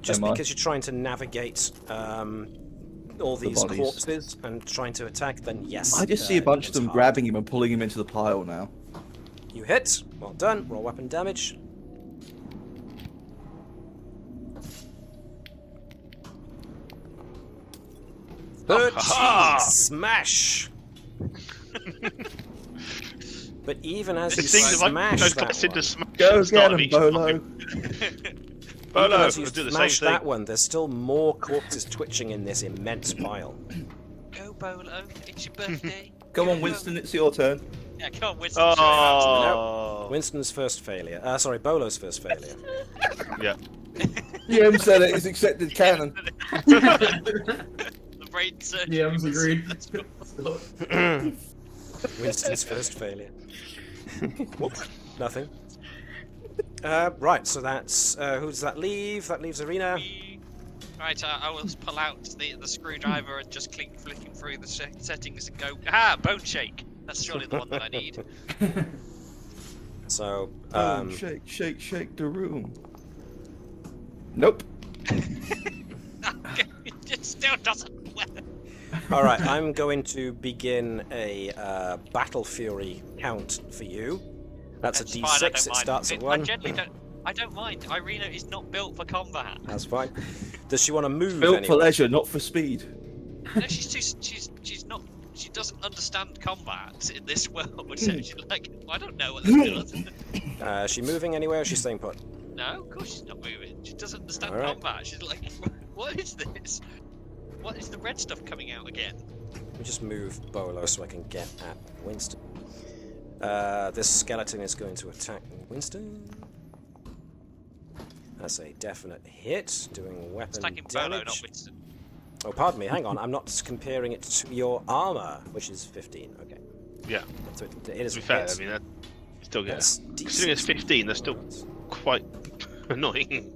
Just Am I? because you're trying to navigate all these bodies. corpses and trying to attack, then yes. I just see a bunch of it's them hard. grabbing him and pulling him into the pile now. You hit. Well done. Roll weapon damage. ha! Smash. But even as you It seems like smash goes that back into one, Smash. Go at the start get of him, each Bolo. even Bolo, as you we'll do the same smash thing. that one, there's still more corpses twitching in this immense pile. Go, Bolo. It's your birthday. Come on, Go. Winston, it's your turn. Yeah, come on, Winston. Oh. Winston's first failure. Sorry, Bolo's first failure. Yeah. GM said it is accepted canon. The brain surgery. DM's was- agreed. Let's go. Winston's first failure. Whoop, nothing. Right, so that's who does that leave? That leaves Arena. Right, I will pull out the screwdriver and just flicking through the settings and go. Bone shake. That's surely the one that I need. So Shake, shake, shake the room. Nope. It just still doesn't work. all right, I'm going to begin a Battle Fury count for you. That's a It's D6. fine, I don't It mind. starts at I 1. genuinely don't. I don't mind. Irina is not built for combat. That's fine. Does she want to move? Built for anywhere? leisure, not for speed. No, she's not. She doesn't understand combat in this world. So she's like, I don't know what this does. Is she moving anywhere? Or is she staying put? No, of course she's not moving. She doesn't understand All right. combat. She's like, what is this? What is the red stuff coming out again? Let me just move Bolo so I can get at Winston. This skeleton is going to attack Winston. That's a definite hit, doing weapon Attacking damage. Bolo, not Winston. Oh, pardon me, hang on. I'm not comparing it to your armor, which is 15. Okay. Yeah. So it is To a be fair, hit. I mean, that still That's gets. decent. Considering it's 15, that's still quite annoying.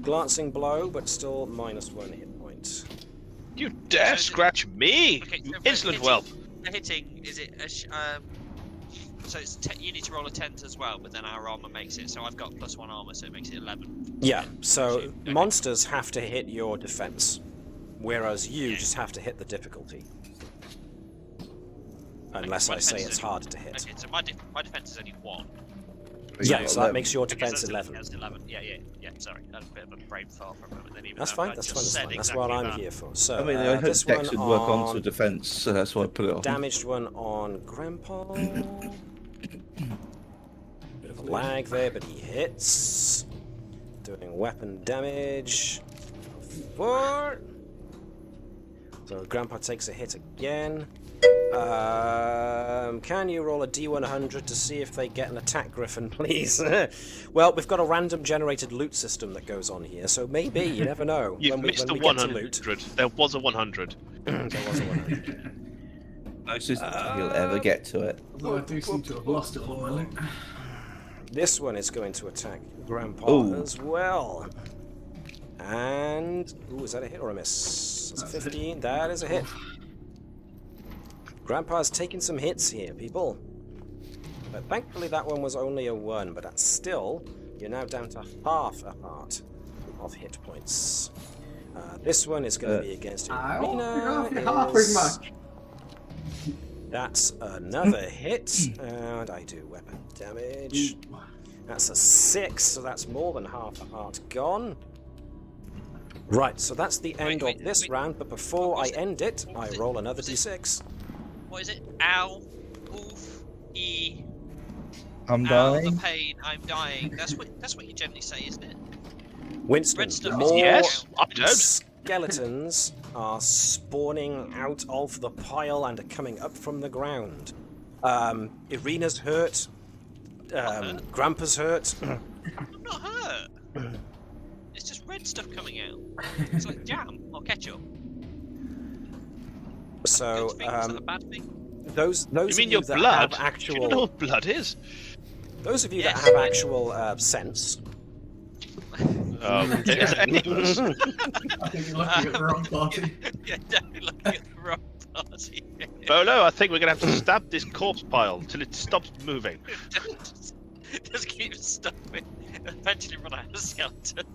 Glancing blow, but still -1 hit point. You dare scratch me, Okay, you so for insolent hitting- whelp! for hitting, is it so it's you need to roll a 10 as well, but then our armor makes it. So I've got +1 armor, so it makes it 11. Yeah, so Okay. monsters have to hit your defense, whereas you Yeah. just have to hit the difficulty. Unless my I say defense it's is hard to hit. Okay, so my defense is only 1. Yeah, so that makes your Okay, defense that's 11. That's 11. Yeah. Sorry, that's a bit of a brain fart for a moment. Then even That's though fine, I that's just fine, that's said fine. That's exactly what I'm that. here for. So, I mean, I hope this Dex one would work on onto defense, so that's why I put it on. damaged one on Grandpa. Bit of a lag there, but he hits. Doing weapon damage. 4. So Grandpa takes a hit again. Can you roll a D100 to see if they get an attack griffin, please? Well, we've got a random generated loot system that goes on here, so maybe, you never know. You've when missed we a get to 100. loot. There was a 100. There was a 100. Closest you'll ever get to it. Although I do seem to have lost it all my loot. This one is going to attack Grandpa Ooh. as well. And... Ooh, is that a hit or a miss? That's a 15. That is a hit. Grandpa's taking some hits here, people. But thankfully that one was only a 1, but that's still... You're now down to half a heart of hit points. This one is going to be against Irina. That's another hit, and I do weapon damage. That's a 6, so that's more than half a heart gone. Right, so that's the end of this round, but before I end it, I roll another d6. What is it? Ow. Oof. E. I'm Ow, dying. the pain. I'm dying. That's what you generally say, isn't it? Winston, Red stuff is more Yes, I don't. skeletons are spawning out of the pile and are coming up from the ground. Irina's hurt. Grandpa's hurt. I'm not hurt. It's just red stuff coming out. It's like jam or ketchup. So, Good thing, is that a bad thing? those You of mean you your that blood? have Do you know actual, what blood is? those of you Yes. that have actual sense. Is any of us? I think you're looking at the wrong party. Yeah, definitely looking at the wrong party. Bolo, I think we're going to have to stab this corpse pile till it stops moving. Just keep stuffing. Eventually run out of skeleton.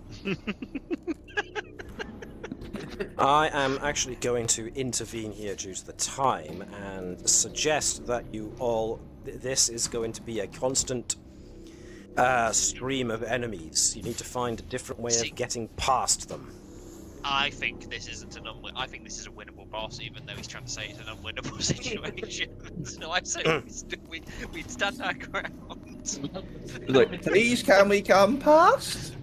I am actually going to intervene here due to the time and suggest that you all... This is going to be a constant stream of enemies. You need to find a different way of getting past them. I think this isn't an I think this is a winnable boss, even though he's trying to say it's an unwinnable situation. So I say we'd stand our ground. Like, please, can we come past?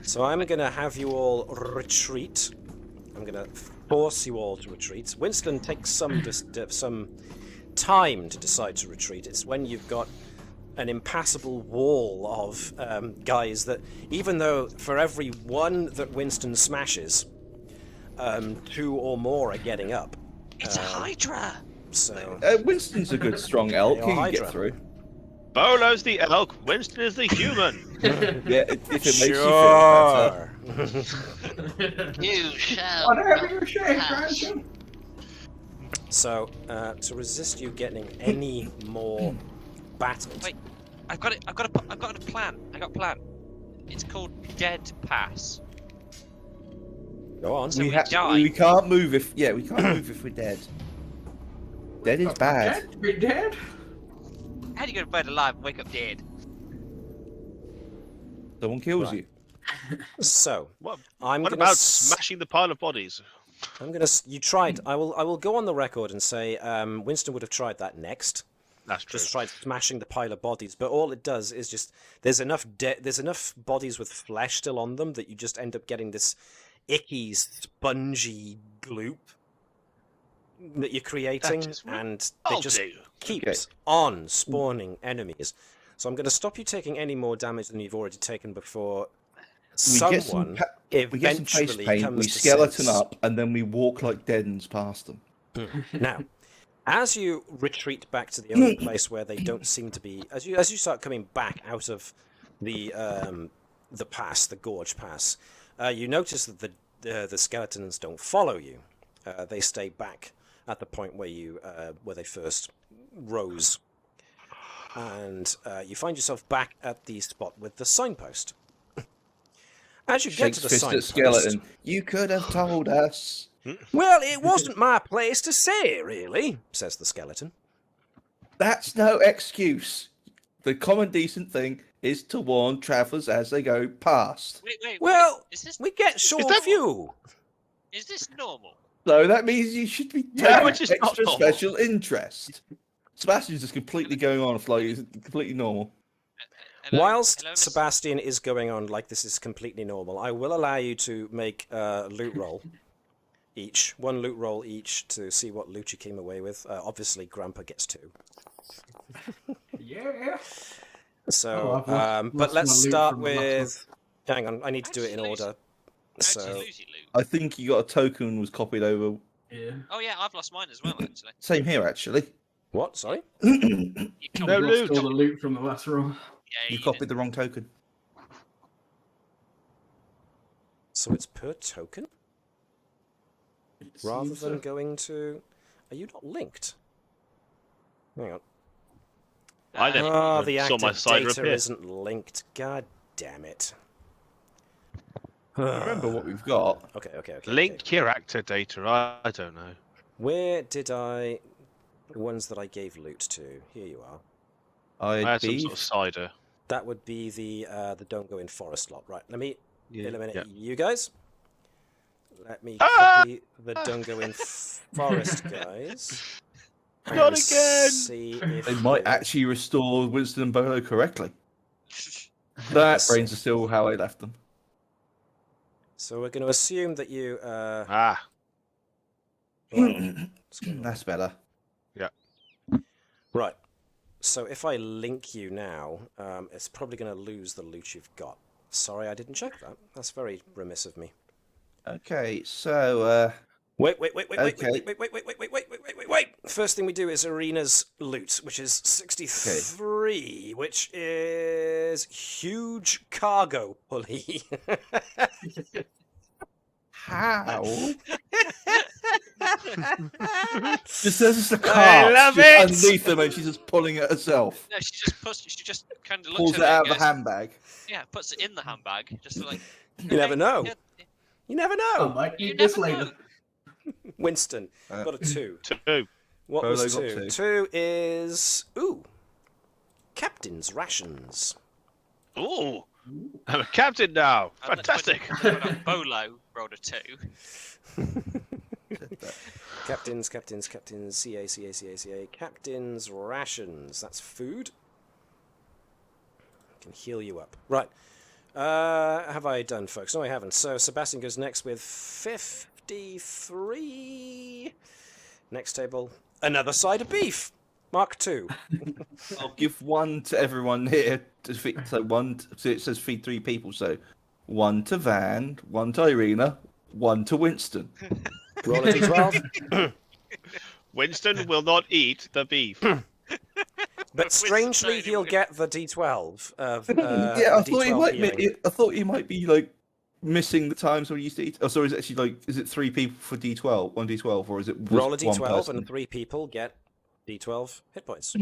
So I'm going to have you all retreat. I'm going to force you all to retreat. Winston takes some time to decide to retreat. It's when you've got an impassable wall of guys that, even though for every one that Winston smashes, 2 or more are getting up. It's a Hydra! So Winston's a good strong elk. He can Hydra. get through. Bolo's the elk, Winston is the human. Yeah, if it makes sure. you feel better. You shall. Whatever not you say, pass. Grandson. So to resist you getting any more battled. Wait, I've got it. I've got a plan. I got a plan. It's called Dead Pass. Go on. So we die. We can't move if we can't move if we're dead. Dead is bad. Dead? We're dead? How do you go to bed alive and wake up dead? Someone kills Right. you. So What I'm gonna about smashing the pile of bodies? You tried. I will go on the record and say Winston would have tried that next. That's true. Just tried smashing the pile of bodies, but all it does is just there's enough bodies with flesh still on them that you just end up getting this icky, spongy gloop that you're creating, and it just keeps on spawning enemies. So I'm going to stop you taking any more damage than you've already taken before. Someone we get some face eventually paint, comes we to skeleton sense. up, and then we walk like deadens past them. Now, as you retreat back to the only place where they don't seem to be, as you start coming back out of the pass, the gorge pass, you notice that the skeletons don't follow you. They stay back at the point where they first rose, and you find yourself back at the spot with the signpost. As you get to the signpost, skeleton, you could have told us. well, it wasn't my place to say, really, says the skeleton. That's no excuse. The common decent thing is to warn travellers as they go past. Wait. Well, Is this we get short fuel. is this normal? So that means you should be Yeah, taking which is not extra normal. special interest. Sebastian's just completely going on like it's completely normal. Hello? Whilst Hello, Sebastian is going on like this is completely normal, I will allow you to make a loot roll each. One loot roll each to see what loot you came away with. Obviously, Grandpa gets 2. Yeah. So, Oh, I've but lost let's my loot start from the last with... Hang on, I need to do it in How'd you lose order. How'd So, you lose your loot? I think you got a token was copied over. Yeah. Oh yeah, I've lost mine as well actually. Same here, actually. what? Sorry? You I've No lost loot. all the loot from the last roll. Yeah, You you copied did. the wrong token. So it's per token? Rather Seems than so. going to... Are you not linked? Hang on. I Uh, never Oh, the saw my active cider data appear. isn't linked. God damn it. Remember what we've got. Okay. Link your actor data. I don't know. Where did I... The ones that I gave loot to. Here you are. I I'd had some be. sort of cider. That would be the don't go in forest lot. Right, let me eliminate Yeah. you guys. Let me Ah! copy the don't go in forest guys. Not and again! See if They might we're- actually restore Winston and Bolo correctly. That Yes. brains are still how I left them. So we're going to assume that you... Ah, well, what's going on? That's better. Right. So if I link you now, it's probably going to lose the loot you've got. Sorry, I didn't check that. That's very remiss of me. Okay, so Wait. Okay. Wait. First thing we do is Arena's loot, which is 63, which is huge cargo pulley. how? Just there's just a I cart love just it! underneath them, and she's just pulling it herself. No, she just kind of Pulls looks it at out it of and the goes, handbag. yeah, puts it in the handbag, just like. You never know. Yeah, You never I know. might You need this never later. know. Winston, Uh, got a 2. 2. What Bolo was got 2? 2. 2 is... Ooh. Captain's rations. Ooh, I'm a captain now. And Fantastic. Bolo rolled a 2. Captain's, CA. Captain's rations. That's food. Can heal you up. Right. Have I done, folks? No, I haven't. So Sebastian goes next with 53. Next table, another side of beef. Mark 2. I'll give one to everyone here to feed. So so it says feed 3 people. So 1 to Van, 1 to Irina, 1 to Winston. Roll a d12. Winston will not eat the beef. But strangely, Winston he'll only- get the d12 of Yeah, I the thought he D12 might. healing. I thought he might be like missing the times when he used to eat. Oh, sorry, is it actually like is it 3 people for D12, 1 D12, or is it just Roll a one d12 person? and 3 people get d12 hit points.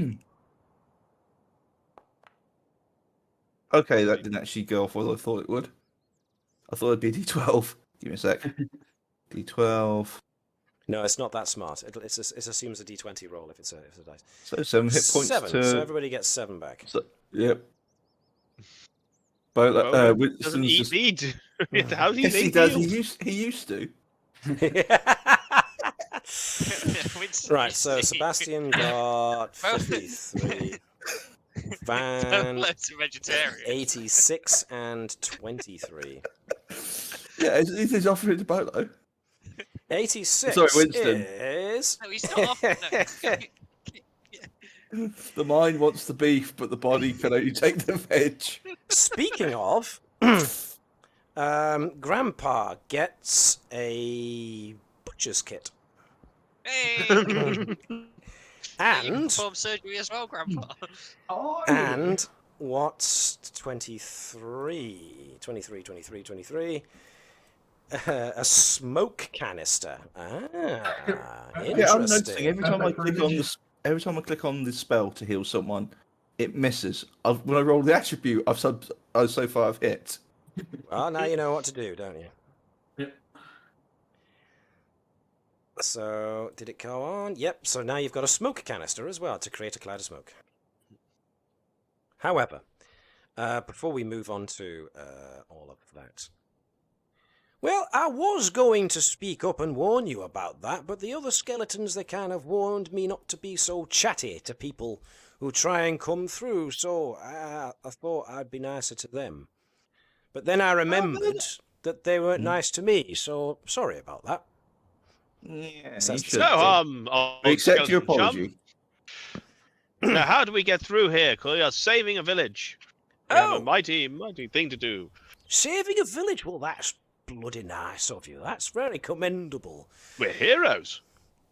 Okay, that didn't actually go off as I thought it would. I thought it'd be D12. Give me a sec. D12. No, it's not that smart. It assumes a d20 roll if it's a dice. So 7 hit points 7. to. So everybody gets 7 back. So, yep. But Doesn't Winston's eat just... meat. How do you Yes, he eat does. meals? He used to. Right, so Sebastian got 53. Van Loads of vegetarian. 86 and 23. Yeah, he's offering to Bolo. 86 Sorry, Winston. is... No, he's not off. No. The mind wants the beef, but the body can only take the veg. Speaking of, Grandpa gets a butcher's kit. Hey! You can And, perform surgery as well, Grandpa. Oh, and what's 23? 23. A smoke canister. Interesting. Yeah, I'm noticing every time I click on the spell to heal someone, it misses. When I roll the attribute, so far I've hit. Well, now you know what to do, don't you? So, did it go on? Yep, so now you've got a smoke canister as well to create a cloud of smoke. However, before we move on to all of that... Well, I was going to speak up and warn you about that, but the other skeletons, they kind of warned me not to be so chatty to people who try and come through, so I thought I'd be nicer to them. But then I remembered that they weren't nice to me, so sorry about that. Yeah, So you should No do. harm. We accept your skeleton chum. apology. Now, how do we get through here? Because we are saving a village. We have a mighty thing to do. Saving a village? Well, that's bloody nice of you. That's very commendable. We're heroes.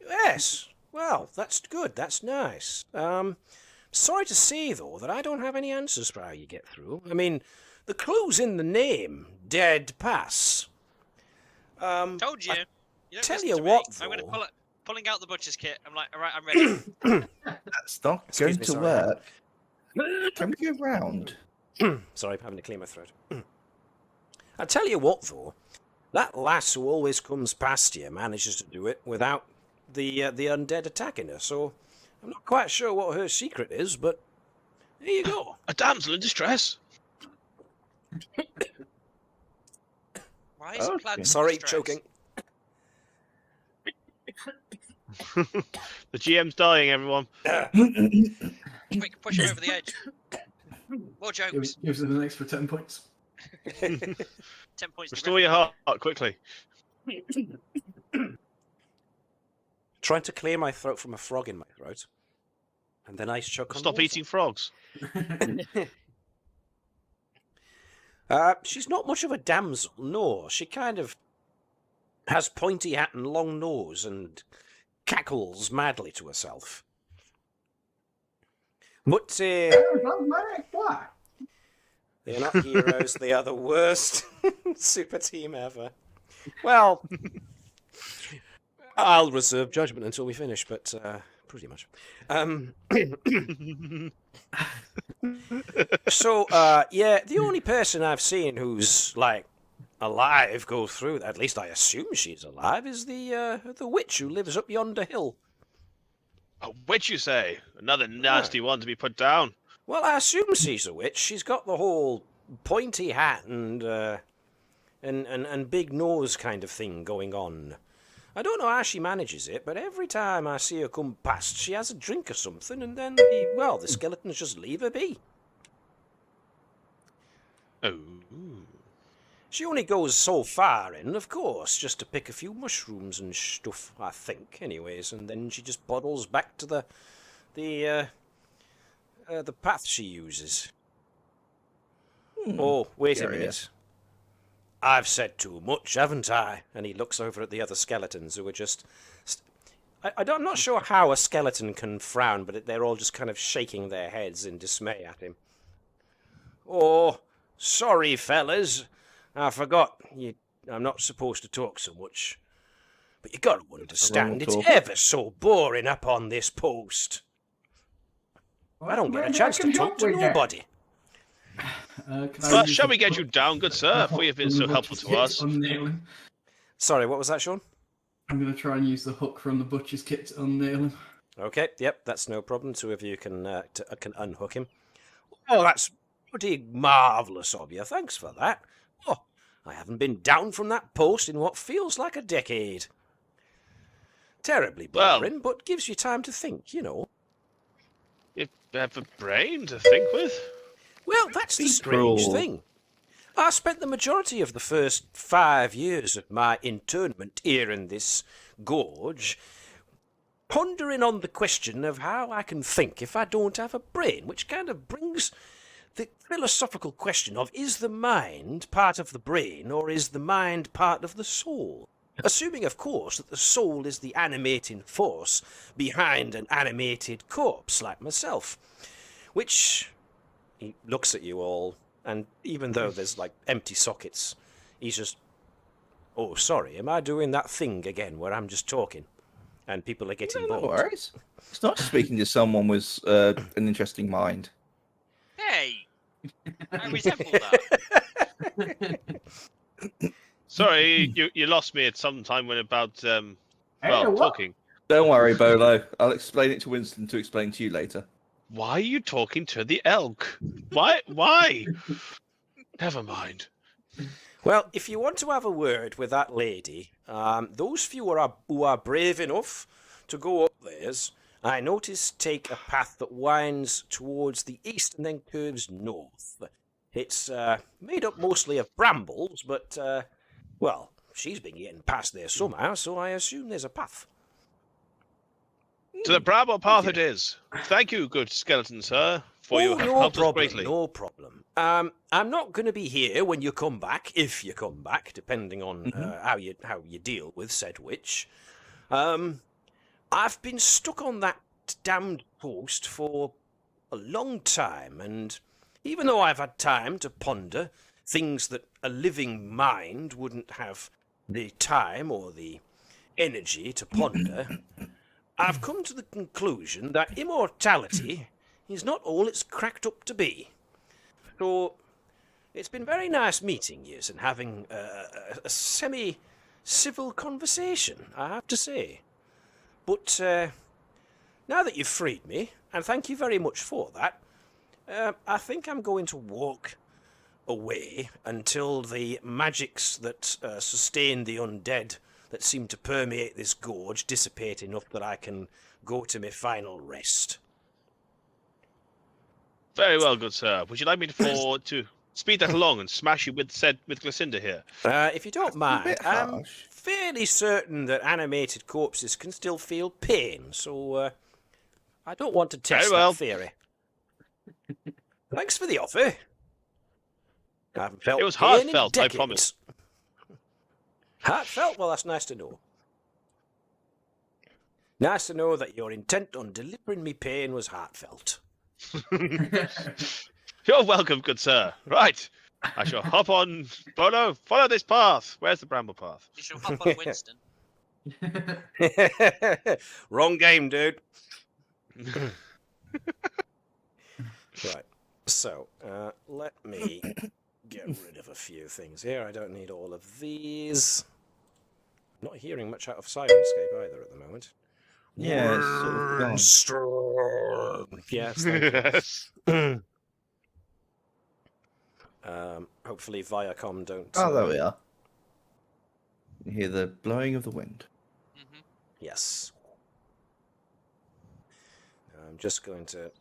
Yes. Well, that's good. That's nice. Sorry to say, though, that I don't have any answers for how you get through. I mean, the clue's in the name. Dead Pass. Told you. You don't tell listen you to me. what, I'm going though. to pulling out the butcher's kit. I'm like, all right, I'm ready. That's not Excuse going me, to sorry. work. Can we go round? Sorry, I'm having to clear my throat. I tell you what, though. That lass who always comes past you manages to do it without the undead attacking her, so I'm not quite sure what her secret is, but there you go. A damsel in distress. Why is Okay. Plaid in Sorry, distress? choking. The GM's dying, everyone. Quick, push him over the edge. More jokes. Gives it an extra 10 points. 10 points. to Restore your revenue. heart quickly. Trying to clear my throat from a frog in my throat. And then ice choke on Stop water. eating frogs. She's not much of a damsel, no. She kind of has pointy hat and long nose and cackles madly to herself. But they're not heroes, they are the worst super team ever. Well, I'll reserve judgment until we finish, but pretty much. So, yeah, the only person I've seen who's, like, alive go through, at least I assume she's alive, is the witch who lives up yonder hill. A witch, you say? Another nasty one to be put down. Well, I assume she's a witch. She's got the whole pointy hat and big nose kind of thing going on. I don't know how she manages it, but every time I see her come past, she has a drink or something, and then, the skeletons just leave her be. Oh. She only goes so far in, of course, just to pick a few mushrooms and stuff, I think, anyways, and then she just bottles back to the path she uses. Oh, wait a minute. Curious. I've said too much, haven't I? And he looks over at the other skeletons who are just... I'm not sure how a skeleton can frown, but they're all just kind of shaking their heads in dismay at him. Oh, sorry, fellas. I forgot. I'm not supposed to talk so much. But you got to understand, it's talk. ever so boring up on this post. I don't get a chance to talk to nobody. Shall we get you down, good sir, for you've been so helpful to us? Sorry, what was that, Sean? I'm going to try and use the hook from the butcher's kit to unnail him. Okay, yep, that's no problem. Two of you can unhook him. Oh, that's pretty marvellous of you. Thanks for that. Oh, I haven't been down from that post in what feels like a decade. Terribly boring, but gives you time to think, you know. You have a brain to think with. Well, that's the Be strange cruel. thing. I spent the majority of the first 5 years of my internment here in this gorge pondering on the question of how I can think if I don't have a brain, which kind of brings the philosophical question of, is the mind part of the brain or is the mind part of the soul? Assuming, of course, that the soul is the animating force behind an animated corpse like myself, which... He looks at you all, and even though there's, like, empty sockets, he's just, oh, sorry, am I doing that thing again where I'm just talking and people are getting No bored? worries. It's not speaking to someone with an interesting mind. Hey! I resemble that. Sorry, you lost me at some time when about Well, what? talking. Don't worry, Bolo. I'll explain it to Winston to explain to you later. Why are you talking to the elk? Why? Why? Never mind. Well, if you want to have a word with that lady, those few who are brave enough to go up theirs, I notice take a path that winds towards the east and then curves north. It's made up mostly of brambles, but, well, she's been getting past there somehow, so I assume there's a path. To the Bramble Path it is. Thank you, good skeleton sir, for you have helped us greatly. No problem. I'm not going to be here when you come back, if you come back, depending on how you deal with said witch. I've been stuck on that damned post for a long time, and even though I've had time to ponder things that a living mind wouldn't have the time or the energy to ponder, I've come to the conclusion that immortality is not all it's cracked up to be. So, it's been very nice meeting you and having a semi-civil conversation, I have to say. But now that you've freed me, and thank you very much for that, I think I'm going to walk away until the magics that sustain the undead that seem to permeate this gorge dissipate enough that I can go to my final rest. Very well, good sir. Would you like me to speed that along and smash you with Glacinda here? If you don't mind, bit I'm harsh. fairly certain that animated corpses can still feel pain, so I don't want to test Very well. that theory. Thanks for the offer. I haven't felt It was pain heartfelt, in I decades. promise. Heartfelt? Well, that's nice to know. Nice to know that your intent on delivering me pain was heartfelt. You're welcome, good sir. Right. I shall hop on. Bono, follow this path. Where's the bramble path? You should hop on Winston. Wrong game, dude. Right. So, let me get rid of a few things here. I don't need all of these. Not hearing much out of Sirenscape either at the moment. Yeah, it's sort of gone. Strong. Yes, thank you. Yes. Hopefully Viacom don't... Oh, there we are. You hear the blowing of the wind. Mm-hmm. Yes. I'm just going to...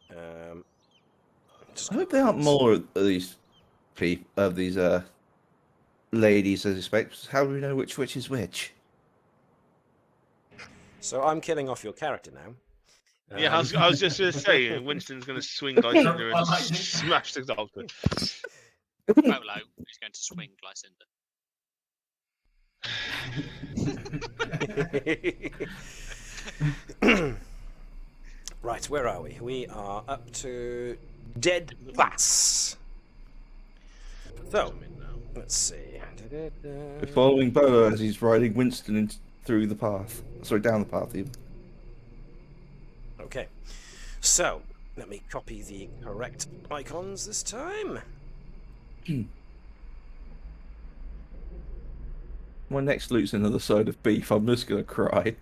I hope there aren't more of these ladies as expect. How do we know which witch is which? So I'm killing off your character now. Yeah, I was just going to say, Winston's going to swing Glacinda and smash the doctor. Rolo is going to swing Glycinda. Right, where are we? We are up to Dead Bass. So, let's see. We're following Bolo as he's riding Winston through the path. Sorry, down the path even. Okay, so let me copy the correct icons this time. My next loot's another side of beef. I'm just gonna cry.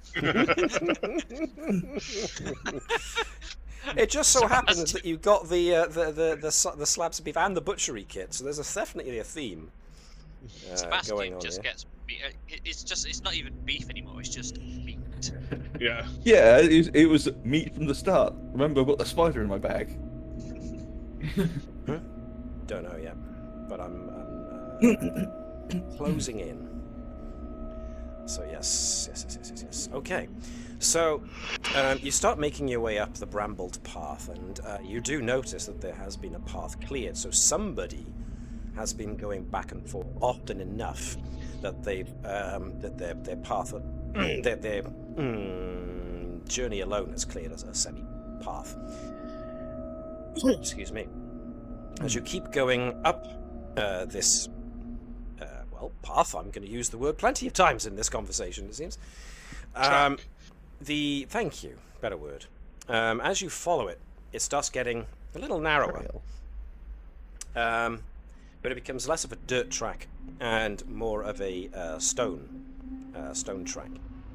It just so happens that you got the slabs of beef and the butchery kit, so there's definitely a theme going Sebastian on just here. gets. It's not even beef anymore. It's just meat. Yeah. Yeah, it was meat from the start. Remember, I've got the spider in my bag. Don't know yet, but I'm closing in. So yes. Okay, so you start making your way up the brambled path, and you do notice that there has been a path cleared. So somebody has been going back and forth often enough that they've their path, their journey alone has cleared as a semi-path. Excuse me. As you keep going up this path, I'm going to use the word plenty of times in this conversation, it seems. Thank you, better word. As you follow it, it starts getting a little narrower. But it becomes less of a dirt track and more of a stone track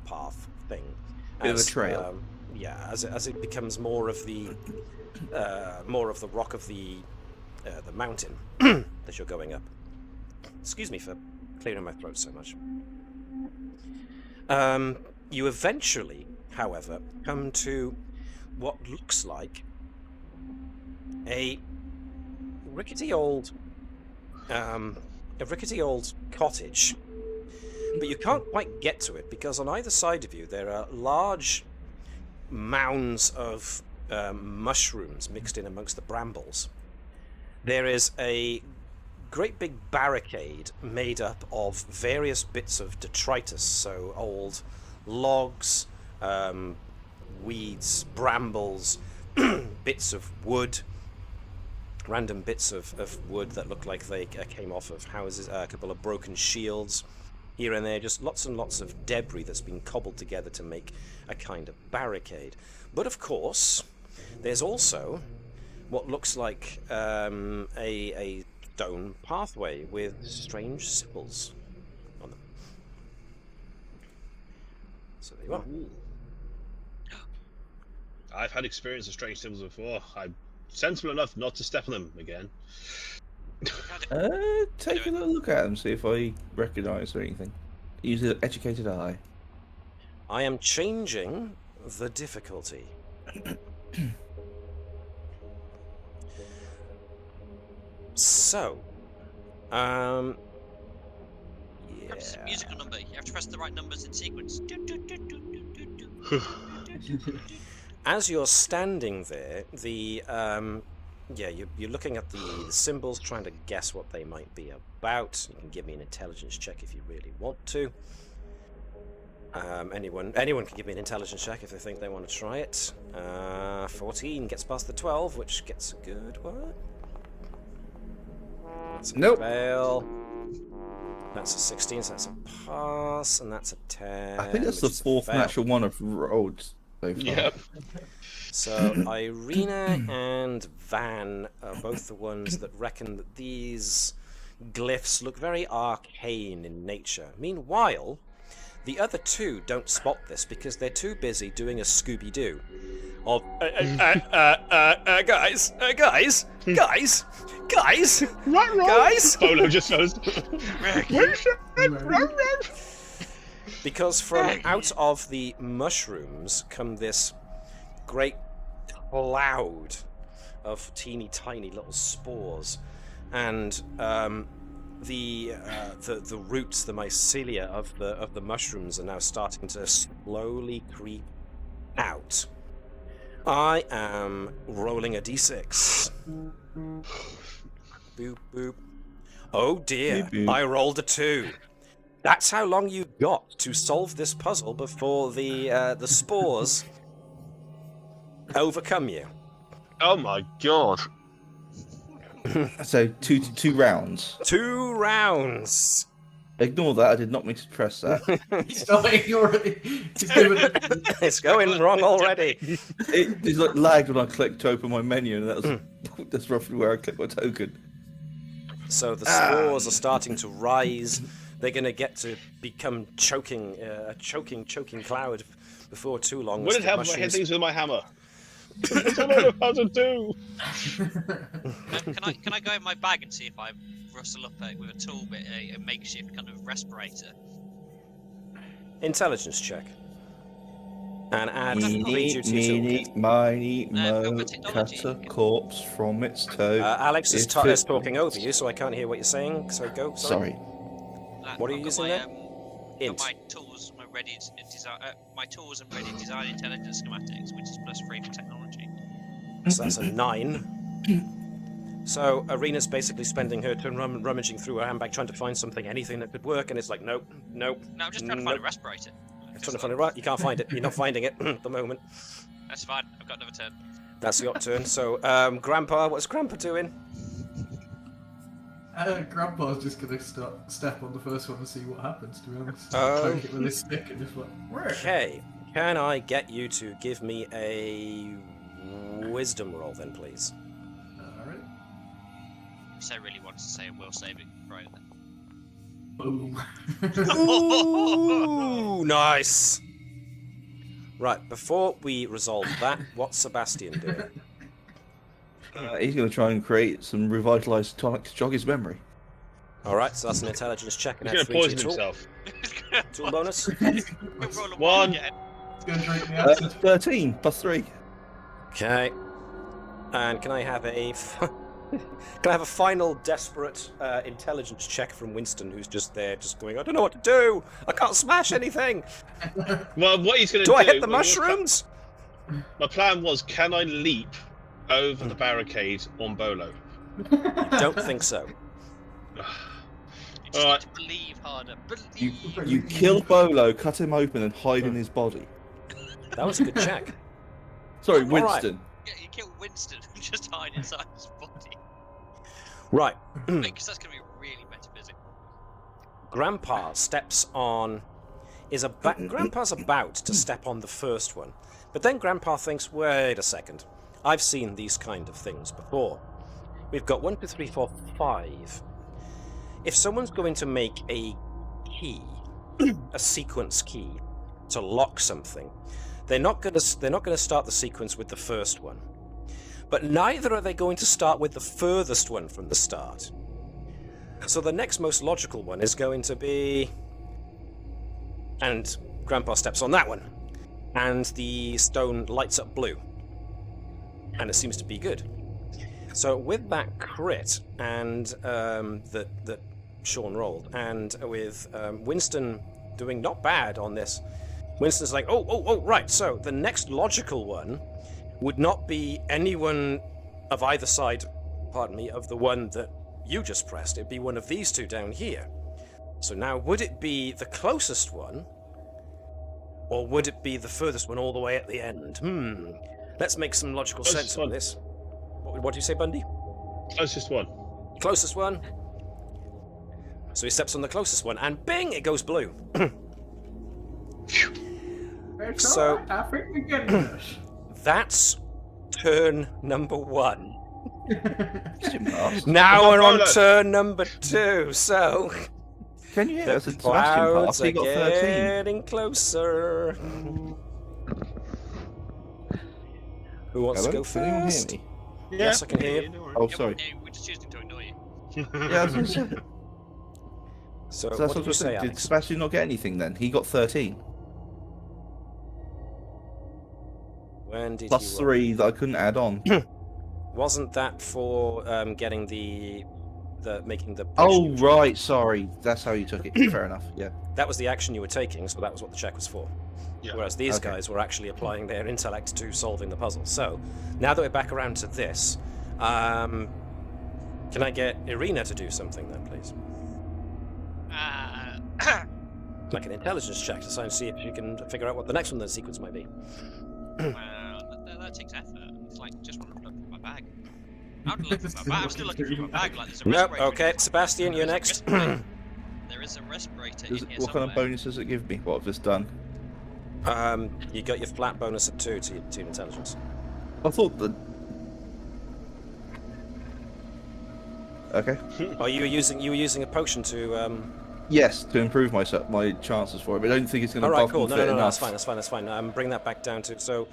path thing. Bit of a trail. Yeah, as it becomes more of the rock of the mountain that you're going up. Excuse me for clearing my throat so much. You eventually, however, come to what looks like a rickety old cottage, but you can't quite get to it because on either side of you there are large mounds of mushrooms mixed in amongst the brambles. There is a great big barricade made up of various bits of detritus, so old logs, weeds, brambles, bits of wood, random bits of wood that look like they came off of houses, a couple of broken shields here and there, just lots and lots of debris that's been cobbled together to make a kind of barricade. But of course, there's also what looks like a stone pathway with strange symbols on them. So there you are. I've had experience of strange symbols before. I'm sensible enough not to step on them again. Take a little look at them, see if I recognise anything. Use an educated eye. I am changing the difficulty. So, Perhaps it's a musical number. You have to press the right numbers in sequence. as you're standing there, you're looking at the symbols, trying to guess what they might be about. You can give me an intelligence check if you really want to. Anyone can give me an intelligence check if they think they want to try it. 14 gets past the 12, which gets a good one. That's a Nope. fail. That's a 16, so that's a pass, and that's a 10. I think that's the which is a fourth fail. natural one I've rolled so far. Yep. So Irina and Van are both the ones that reckon that these glyphs look very arcane in nature. Meanwhile, the other two don't spot this because they're too busy doing a Scooby-Doo of guys, Polo just goes. because from out of the mushrooms come this great cloud of teeny tiny little spores, and the roots, the mycelia of the mushrooms are now starting to slowly creep out. I am rolling a d6. Boop boop. Oh dear, Boop, boop. I rolled a 2. That's how long you got to solve this puzzle before the spores overcome you. Oh my god. So two rounds. 2 rounds. Ignore that. I did not mean to press that. He's not ignoring. He's doing it. It's going wrong already. It just like lagged when I clicked to open my menu, and that's roughly where I clicked my token. So the spores are starting to rise. They're going to get to become choking, a choking cloud before too long. Would as it the help if I hit mushrooms- things with my hammer? I don't know how to do. Can I go in my bag and see if I rustle up with a tool bit, a makeshift kind of respirator? Intelligence check. And add 3 Meeny, to your meeny, toolkit. miny, I've mo, got technology. cut a corpse from its toe. Alex is, It fit- is talking over you, so I can't hear what you're saying. So go. Sorry. What are you I've got using my, there? Got Int. my tools, my tools and ready design intelligence schematics, which is +3 for technology. So that's a 9. So Arena's basically spending her turn rummaging through her handbag trying to find something, anything that could work, and it's like, nope. No, I'm just trying to find a respirator. Trying to find it right. You can't find it. You're not finding it at the moment. That's fine. I've got another turn. That's your turn. So, Grandpa, what's Grandpa doing? Grandpa's just gonna step on the first one and see what happens. To be honest, Oh. poke it with his stick and just like. "Where?" Okay. Can I get you to give me a wisdom roll then, please? Alright. So I really wanted to say a will saving throw then. Boom. Ooh, nice. Right, before we resolve that, what's Sebastian doing? He's going to try and create some revitalized tonic to jog his memory. Alright, so that's an intelligence check. And He's add going to 3 to poison your himself. tool bonus. Roll a One. again. It's going to drink the acid. 13 plus 3. Okay. And can I have a final desperate intelligence check from Winston, who's just there, just going, I don't know what to do. I can't smash anything. Well, what he's going to Do do... I hit the mushrooms? My plan was, can I leap over the barricade on Bolo? Don't think so. You just Alright. need to believe harder. Believe. You kill Bolo, cut him open, and hide in his body. That was a good check. Sorry, All right. Winston. Yeah, you kill Winston and just hide inside his body. Right. Because that's going to be really metaphysical. Grandpa steps on... Grandpa's about to step on the first one. But then Grandpa thinks, wait a second. I've seen these kind of things before. We've got 1, 2, 3, 4, 5. If someone's going to make a key, a sequence key, to lock something, they're not going to start the sequence with the first one. But neither are they going to start with the furthest one from the start. So the next most logical one is going to be... And Grandpa steps on that one. And the stone lights up blue. And it seems to be good. So with that crit, and that Sean rolled, and with Winston doing not bad on this, Winston's like, oh, right, so the next logical one would not be anyone of either side, pardon me, of the one that you just pressed. It'd be one of these two down here. So now, would it be the closest one, or would it be the furthest one all the way at the end? Let's make some logical sense of this. What do you say, Bundy? Closest one. Closest one. So he steps on the closest one, and bing, it goes blue. It's So- alright, I think we're getting this. That's turn number 1. Can Now we're on Bolo. turn number 2, so... you hear The us? It's Sebastian path. clouds He are got 13. getting closer. Who wants to Hello? go Can anyone hear first? me? Yes, I can hear you. Oh, Yeah, sorry. we're just choosing to ignore you. Yeah, I was gonna say. So, So that's what did you what I say, said. Did Alex? Sebastian not get anything then? He got 13. When did Plus you roll? 3 that I couldn't add on. Wasn't that for getting the making the... Oh, right, sorry. That's how you took it. Fair enough, yeah. That was the action you were taking, so that was what the check was for. Yeah. Whereas these Okay. guys were actually applying their intellect to solving the puzzle. So, now that we're back around to this, can I get Irina to do something then, please? Like an intelligence check to try and see if you can figure out what the next one in the sequence might be. That takes effort. It's like, just want to look for my bag. I'm looking for my bag. I'm still looking for my bag. Like, there's a Nope, respirator. okay, Sebastian, you're next. There is a respirator Does in it, here what kind of somewhere. bonus does it give me? What I've just done? You got your flat bonus of 2 to your intelligence. I thought that. Okay. Oh, you were using a potion to Yes, to improve my chances for it, but I don't think it's going to All right, buff cool. them No, fit that's enough. fine. That's fine. Bring that back down to so.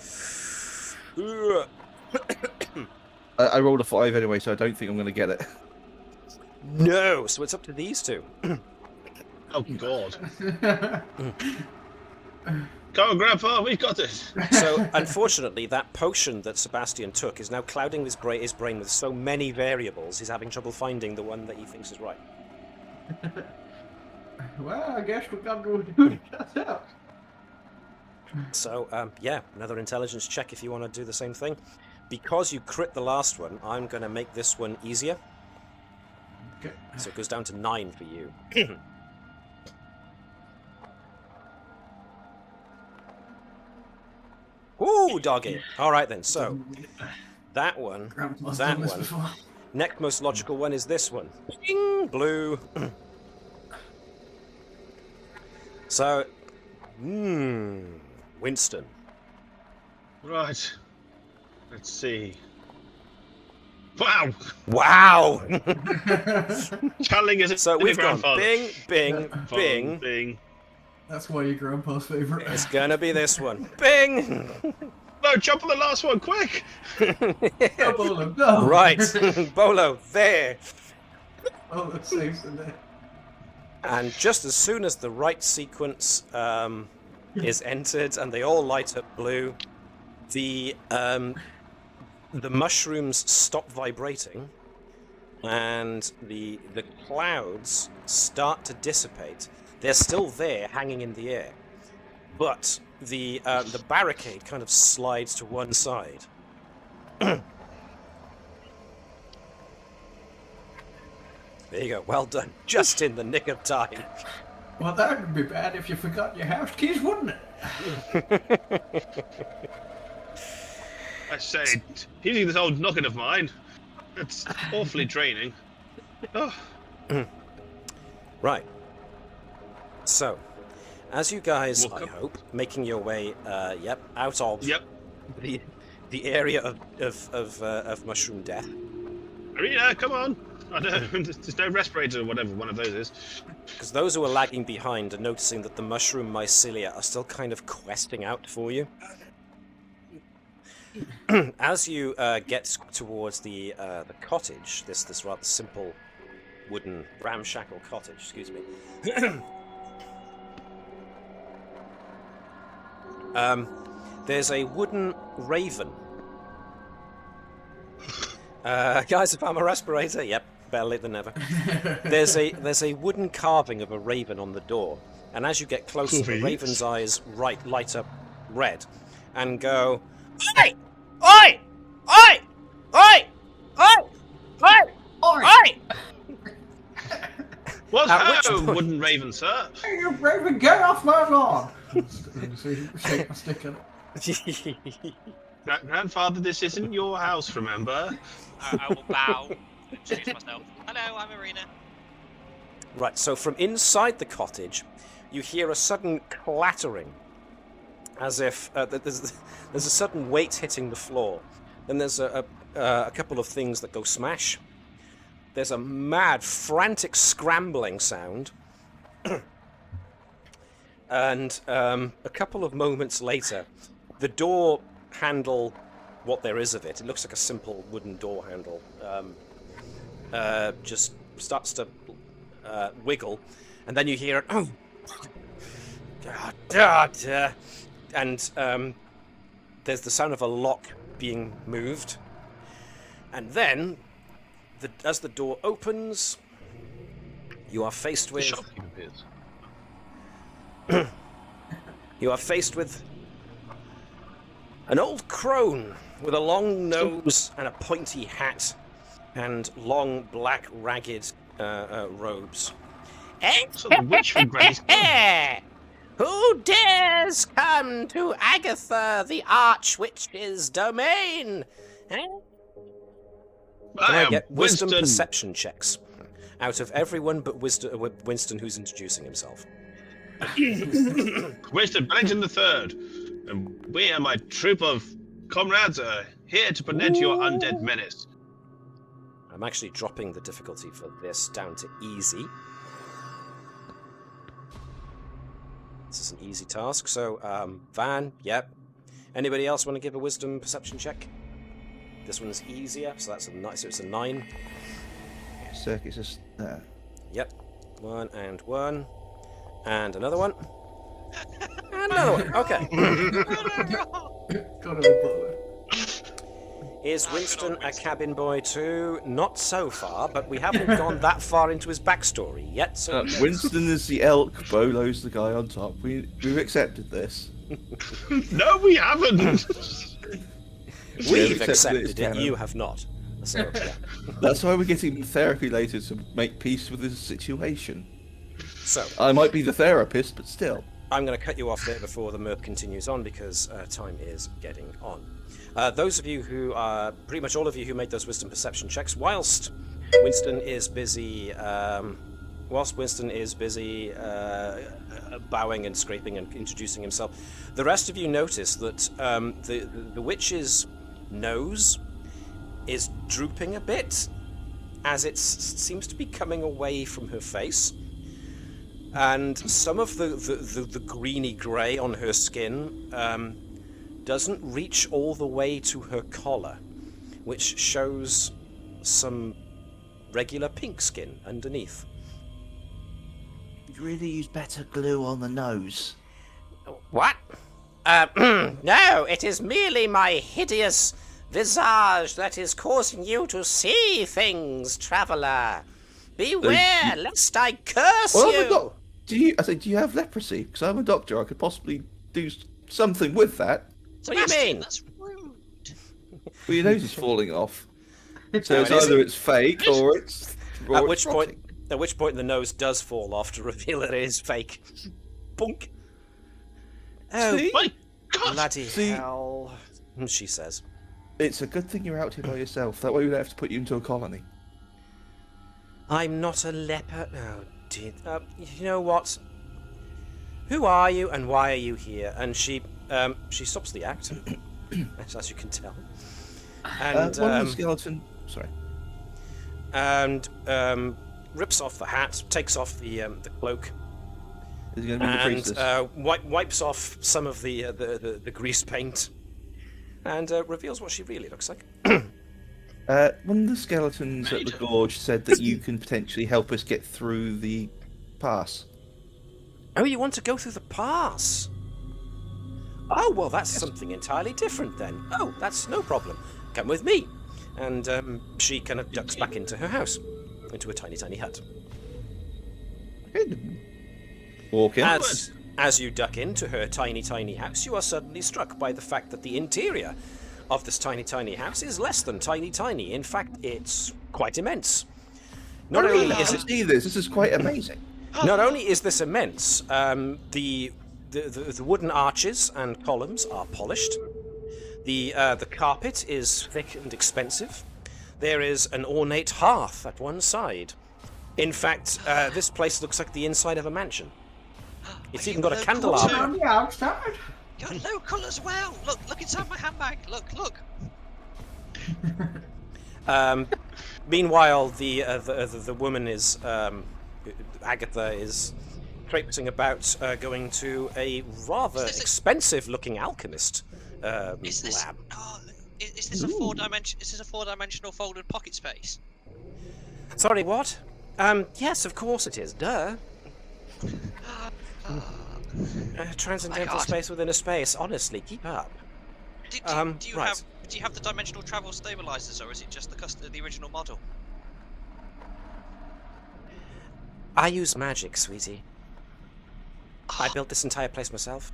I rolled a 5 anyway, so I don't think I'm going to get it. No, so it's up to these two. Oh, God. Go on, Grandpa, we've got this. So, unfortunately, that potion that Sebastian took is now clouding his brain with so many variables. He's having trouble finding the one that he thinks is right. Well, I guess we gotta go do it ourselves. So, yeah, another intelligence check if you want to do the same thing. Because you crit the last one, I'm going to make this one easier. Okay. So it goes down to 9 for you. Ooh, doggy. All right then. So that one, Grandpa's that done this one. before. Next most logical one is this one. Ding, blue. So, Winston. Right. Let's see. Wow! Wow. Channeling is So we've gone grandfather. bing, bing, Fun, bing, bing. That's why your grandpa's favourite. It's gonna be this one. Bing! No, jump on the last one, quick! No, Bolo, no! Right, Bolo, there. Bolo saves the day. And just as soon as the right sequence is entered and they all light up blue, the mushrooms stop vibrating and the clouds start to dissipate. They're still there, hanging in the air, but the barricade kind of slides to one side. There you go. Well done. Just in the nick of time. Well, that would be bad if you forgot your house keys, wouldn't it? I say, using this old noggin of mine, it's awfully draining. Oh. Right. So, as you guys, I hope, making your way, out of the area of mushroom death. Arena, come on! I know, there's no respirator or whatever one of those is. Because those who are lagging behind are noticing that the mushroom mycelia are still kind of questing out for you. As you get towards the cottage, this rather simple wooden ramshackle cottage, excuse me. There's a wooden raven. Guys, if I'm a respirator, yep, better late than never. There's a wooden carving of a raven on the door, and as you get closer, the raven's eyes light up red, and go, "Oi! Oi! Oi! Oi! Oi! Oi! Oi!" What's that, wooden raven, sir? Hey, you raven, get off my lawn! Shake my stick at it. Grandfather, this isn't your house, remember? I will bow, introduce myself. Hello, I'm Arena. Right, so from inside the cottage, you hear a sudden clattering, as if there's a sudden weight hitting the floor. Then there's a couple of things that go smash. There's a mad, frantic scrambling sound. And a couple of moments later, the door handle, what there is of it, it looks like a simple wooden door handle, just starts to wiggle, and then you hear it, oh, and there's the sound of a lock being moved, and then as the door opens, you are faced with an old crone with a long nose and a pointy hat and long black ragged robes. So the witch from Granny's Garden. Who dares come to Agatha the Archwitch's domain? Can I get wisdom perception checks out of everyone but Winston who's introducing himself? Winston Bennington III, and we and my troop of comrades are here to prevent your undead menace. I'm actually dropping the difficulty for this down to easy. This is an easy task, so Van, yep. Anybody else want to give a wisdom perception check? This one's easier, so that's so it's a 9. Circuit's just there. Yep, 1 and 1. And another one. And another one. Okay. Got it. Is Winston a cabin boy too? Not so far, but we haven't gone that far into his backstory yet. So Winston is the elk, Bolo's the guy on top. We've accepted this. No, we haven't. We've accepted it. You have not. So, yeah. That's why we're getting therapy later, to make peace with this situation. So I might be the therapist, but still. I'm going to cut you off there before the MERP continues on, because time is getting on. Those of you who are, pretty much all of you who made those wisdom perception checks, whilst Winston is busy bowing and scraping and introducing himself, the rest of you notice that the witch's nose is drooping a bit as it seems to be coming away from her face. and some of the greeny grey on her skin doesn't reach all the way to her collar, which shows some regular pink skin underneath. You really use better glue on the nose. What? No, it is merely my hideous visage that is causing you to see things, traveller. Beware, lest I curse you! Do you have leprosy? Because I'm a doctor, I could possibly do something with that. What do you mean? That's rude. Well, your nose is falling off. So No, it's it isn't. either it's fake or it's... At which point the nose does fall off to reveal that it is fake. Punk. Oh, See? My God! bloody See? hell, she says. It's a good thing you're out here by yourself. That way we don't have to put you into a colony. I'm not a leper. Oh, dear. You know what? Who are you and why are you here? And she stops the act, as you can tell. And one of the skeleton... Sorry. and rips off the hat, takes off the cloak, Is he going to be the and priestess? wipes off some of the grease paint, and reveals what she really looks like. One of the skeletons at the gorge said that you can potentially help us get through the pass. Oh, you want to go through the pass? Oh, well, that's something entirely different then. Oh, that's no problem. Come with me. And she kind of ducks back into her house, into a tiny, tiny hut. Walk in. As you duck into her tiny, tiny house, you are suddenly struck by the fact that the interior of this tiny, tiny house is less than tiny, tiny. In fact, it's quite immense. Not only is it... see this. This is quite amazing. Not only is this immense, the wooden arches and columns are polished. The carpet is thick and expensive. There is an ornate hearth at one side. In fact, this place looks like the inside of a mansion. It's even got a candelabra. On the outside. You're local as well. Look inside my handbag. Look. Meanwhile, the woman is Agatha is traipsing about, going to a rather expensive-looking alchemist Is this? lab. Oh, is this a four-dimension? Is this a four-dimensional folded pocket space? Sorry, what? Yes, of course it is. Duh. Transcendental space within a space. Honestly, keep up. Do you right. have the dimensional travel stabilizers, or is it just the original model? I use magic, sweetie. I built this entire place myself.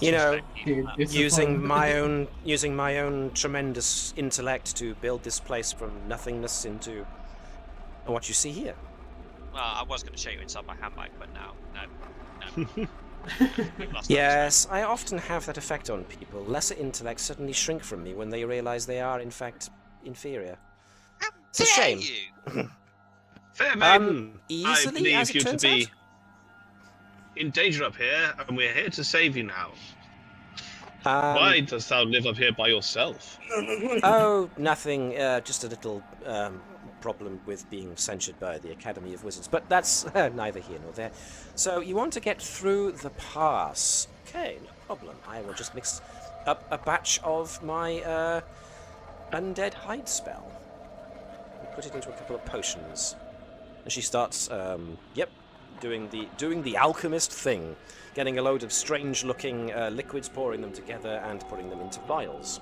You know, using my own tremendous intellect to build this place from nothingness into what you see here. Well, I was going to show you inside my handbag, but no. Yes, I often have that effect on people. Lesser intellects suddenly shrink from me when they realize they are, in fact, inferior. How It's a dare shame. you? Fair maiden, I Easily, believe as it you to turns be out. in danger up here, and we're here to save you now. Um, Why dost thou live up here by yourself? Oh, nothing. Just a little problem with being censured by the Academy of Wizards, but that's neither here nor there. So you want to get through the pass? Okay, no problem. I will just mix up a batch of my undead hide spell. And put it into a couple of potions. And she starts, doing the alchemist thing, getting a load of strange-looking liquids, pouring them together, and putting them into vials.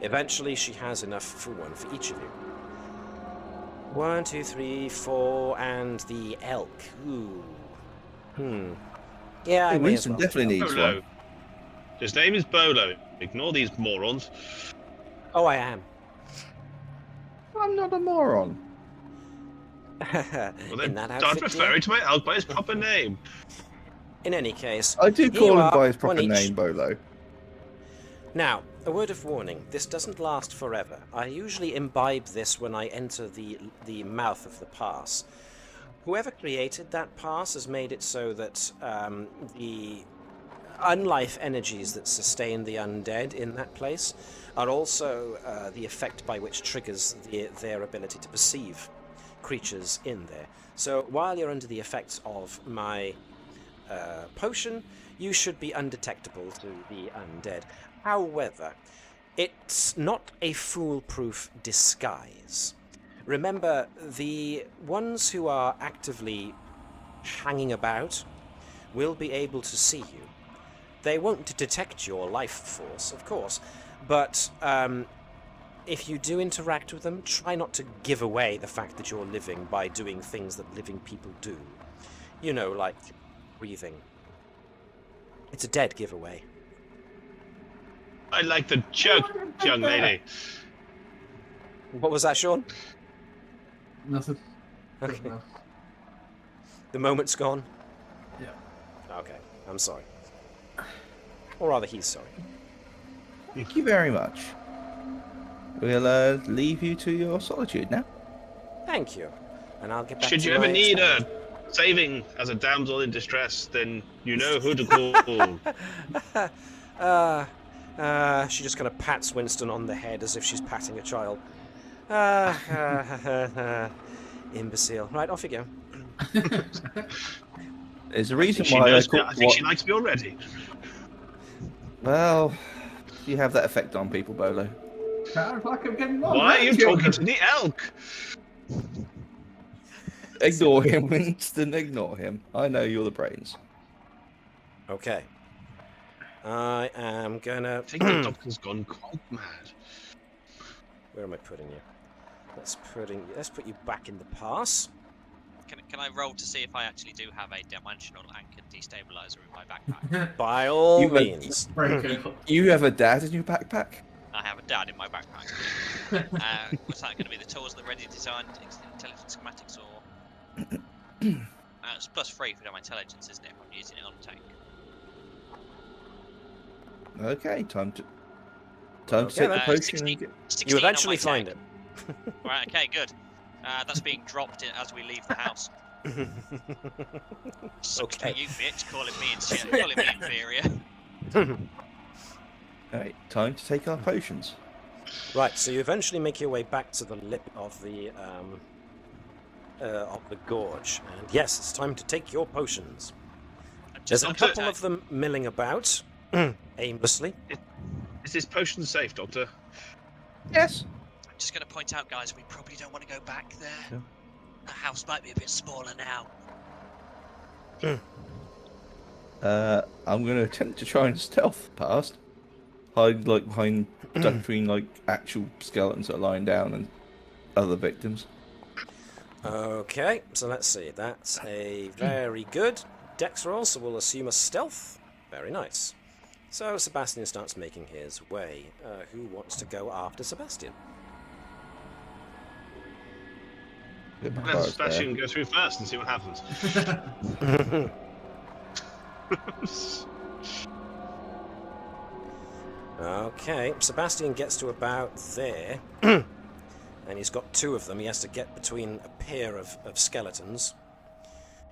Eventually, she has enough for one for each of you. 1, 2, 3, 4, and the elk. Ooh. Yeah, I may as well. Definitely needs Bolo. one. His name is Bolo. Ignore these morons. Oh, I am. I'm not a moron. Well, In then that start outfit, dear. referring to my elk by his proper name. In any case, I do here call you him are, by his one proper each. name, Bolo. Now, a word of warning, this doesn't last forever. I usually imbibe this when I enter the mouth of the pass. Whoever created that pass has made it so that the unlife energies that sustain the undead in that place are also the effect by which triggers their ability to perceive. creatures in there. So while you're under the effects of my potion, you should be undetectable to the undead. However, it's not a foolproof disguise. Remember, the ones who are actively hanging about will be able to see you. They won't detect your life force, of course, but if you do interact with them, try not to give away the fact that you're living by doing things that living people do. You know, like breathing. It's a dead giveaway. I like the joke, young lady. What was that, Sean? Nothing. Okay. The moment's gone? Yeah. Okay, I'm sorry. Or rather, he's sorry. Thank you very much. We'll leave you to your solitude now. Thank you. And I'll get back Should to you ever my need experiment. a saving as a damsel in distress, then you know who to call. She just kind of pats Winston on the head as if she's patting a child. Imbecile. Right, off you go. There's a reason She why knows, call I think she likes me already. Well, you have that effect on people, Bolo. Sounds like I'm getting more Why are you grandchildren. talking to the elk? Ignore him, Winston. Ignore him. I know you're the brains. Okay. I am gonna... I think the doctor's gone quite mad. Where am I putting you? Let's put you back in the pass. Can I roll to see if I actually do have a dimensional anchored destabilizer in my backpack? By all You went- means. Break it. You have a dad in your backpack? I have a dad in my backpack. What's that going to be? The tools that ready designed intelligent schematics or... it's +3 for my intelligence, isn't it? If I'm using it on tank. Okay, time to Okay, take the then. potion 16 and get... 16 You on eventually my find tank. it. Right, okay, good. That's being dropped in as we leave the house. Sucks Okay. to you, bitch, calling me inferior. Alright, time to take our potions. Right, so you eventually make your way back to the lip of the gorge, and yes, it's time to take your potions. There's a Just couple of them milling about, aimlessly. Is this potion safe, Doctor? Yes. I'm just going to point out, guys, we probably don't want to go back there. Yeah. The house might be a bit smaller now. I'm going to attempt to try and stealth past. Hide behind duck between actual skeletons that are lying down and other victims. Okay, so let's see. That's a very good dex roll, so we'll assume a stealth. Very nice. So Sebastian starts making his way. Who wants to go after Sebastian? Get my Let cards Sebastian go through first and see what happens. Okay, Sebastian gets to about there, and he's got two of them. He has to get between a pair of skeletons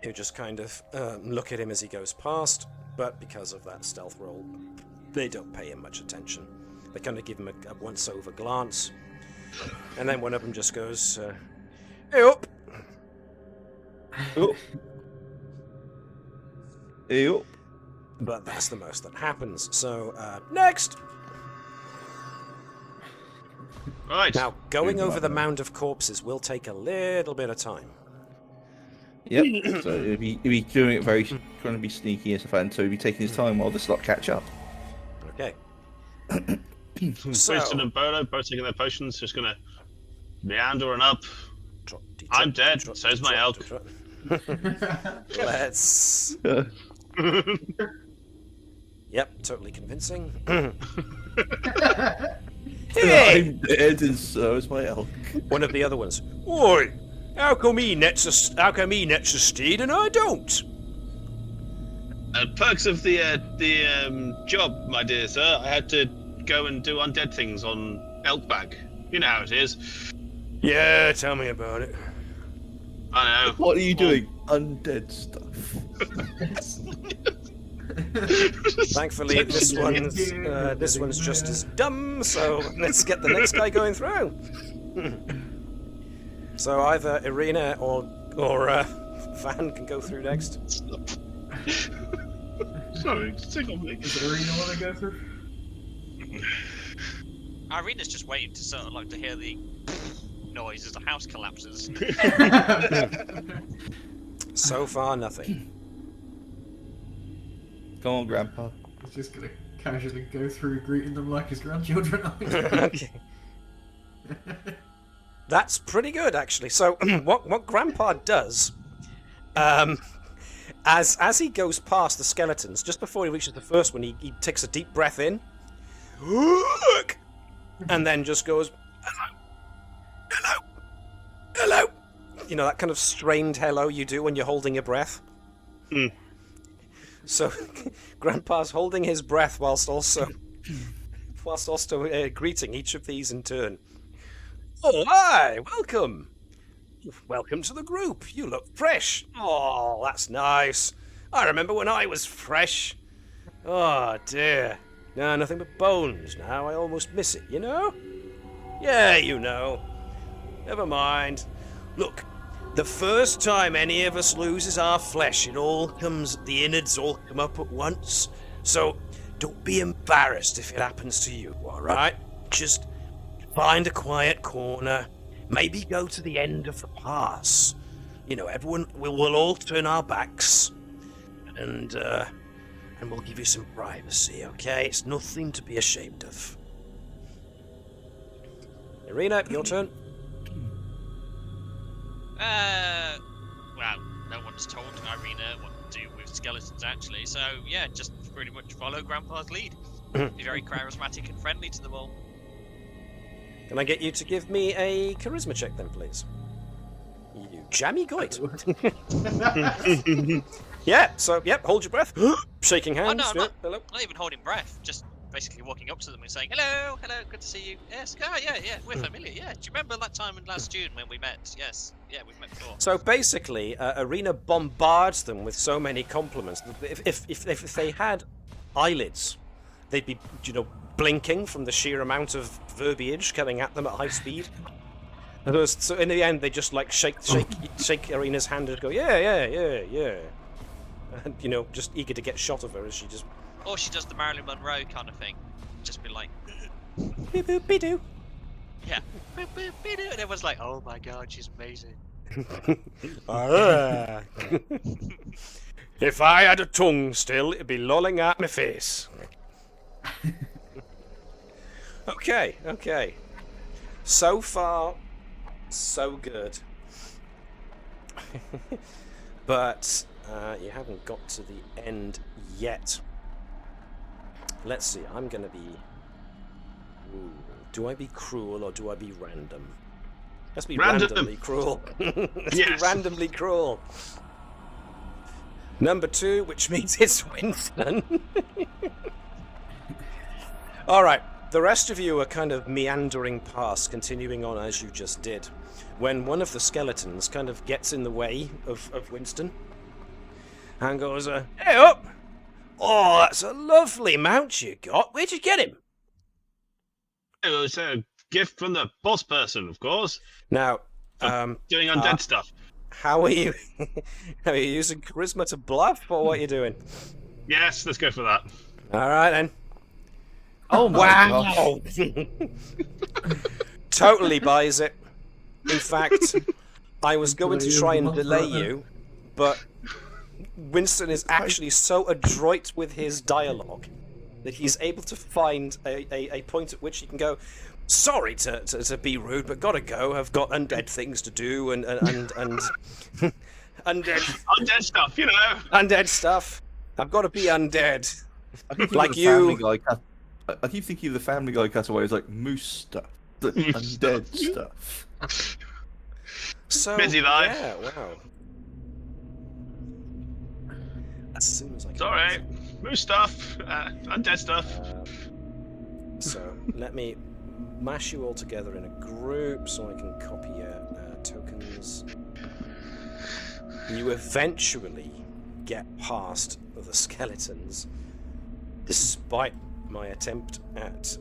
who just kind of look at him as he goes past, but because of that stealth roll, they don't pay him much attention. They kind of give him a once-over glance, and then one of them just goes, "Hey up!" Oh. Hey up. But that's the most that happens. So, next! Right. Now, going over the mound of corpses will take a little bit of time. Yep. So he'll be doing it very, trying to be sneaky and stuff, and so he'll be taking his time while the slot catch up. Okay. Winston and Bolo both taking their potions, just gonna meander on up. I'm dead, so's my elk. Let's... Yep, totally convincing. Hey! I'm dead and so is my elk. One of the other ones. Oi! How come he nets a steed and I don't? Perks of the job, my dear sir. I had to go and do undead things on Elkbag. You know how it is. Yeah, tell me about it. I know. What are you doing? Undead stuff. Thankfully, this one's just as dumb. So let's get the next guy going through. So either Irina or Van can go through next. Sorry, sing on me. Does Arena want to go through? Irina's just waiting to sort of like to hear the noise as the house collapses. So far, nothing. Come on, Grandpa. He's just gonna casually go through greeting them like his grandchildren are. Okay. That's pretty good, actually. So, what Grandpa does, as he goes past the skeletons, just before he reaches the first one, he takes a deep breath in, and then just goes, hello, hello. You know, that kind of strained hello you do when you're holding your breath. Mm. So, Grandpa's holding his breath whilst also greeting each of these in turn. Oh, hi! Welcome! Welcome to the group. You look fresh. Oh, that's nice. I remember when I was fresh. Oh, dear. No, nothing but bones now. I almost miss it, you know? Yeah, you know. Never mind. Look, the first time any of us loses our flesh, the innards all come up at once. So, don't be embarrassed if it happens to you, alright? Just find a quiet corner. Maybe go to the end of the pass. You know, everyone, we'll all turn our backs. And we'll give you some privacy, okay? It's nothing to be ashamed of. Irina, your turn. Well, no one's told Irina what to do with skeletons, actually, so yeah, just pretty much follow Grandpa's lead. Be very charismatic and friendly to them all. Can I get you to give me a charisma check then, please? You jammy goit. Yeah, so, yep, hold your breath. Shaking hands. Oh, no, I'm not, Hello. not even holding breath, just basically walking up to them and saying, hello, good to see you. Yes, yeah, we're familiar, yeah. Do you remember that time in last June when we met? Yes, yeah, we've met before. So basically, Arena bombards them with so many compliments. If they had eyelids, they'd be, blinking from the sheer amount of verbiage coming at them at high speed. So in the end, they just like shake Arena's hand and go, yeah. And, just eager to get shot of her as she just... Or she does the Marilyn Monroe kind of thing. Just be like... Beep boop be doo. Yeah. Boop boop be doo. And everyone's like, oh my god, she's amazing. If I had a tongue still, it'd be lolling at my face. Okay. So far, so good. But you haven't got to the end yet. Let's see, I'm going to be... Ooh, do I be cruel or do I be random? Let's be randomly cruel. Let's be randomly cruel. Number 2, which means it's Winston. Alright, the rest of you are kind of meandering past, continuing on as you just did, when one of the skeletons kind of gets in the way of Winston and goes, hey up! Oh, that's a lovely mount you got. Where'd you get him? It was a gift from the boss person, of course. Now, doing undead stuff. How are you? Are you using charisma to bluff, or what are you doing? Yes, let's go for that. All right then. Oh my wow! Totally buys it. In fact, I was going to try and delay you, but Winston is actually so adroit with his dialogue that he's able to find a point at which he can go, sorry to be rude, but gotta go. I've got undead things to do and undead stuff, Undead stuff. I've got to be undead. Like you. I keep thinking of the Family Guy cutaway as like moose stuff, the undead stuff. So busy life. Yeah, wow. As soon as I can. Sorry, moose stuff, undead stuff. So let me mash you all together in a group so I can copy your tokens. You eventually get past the skeletons, despite my attempt at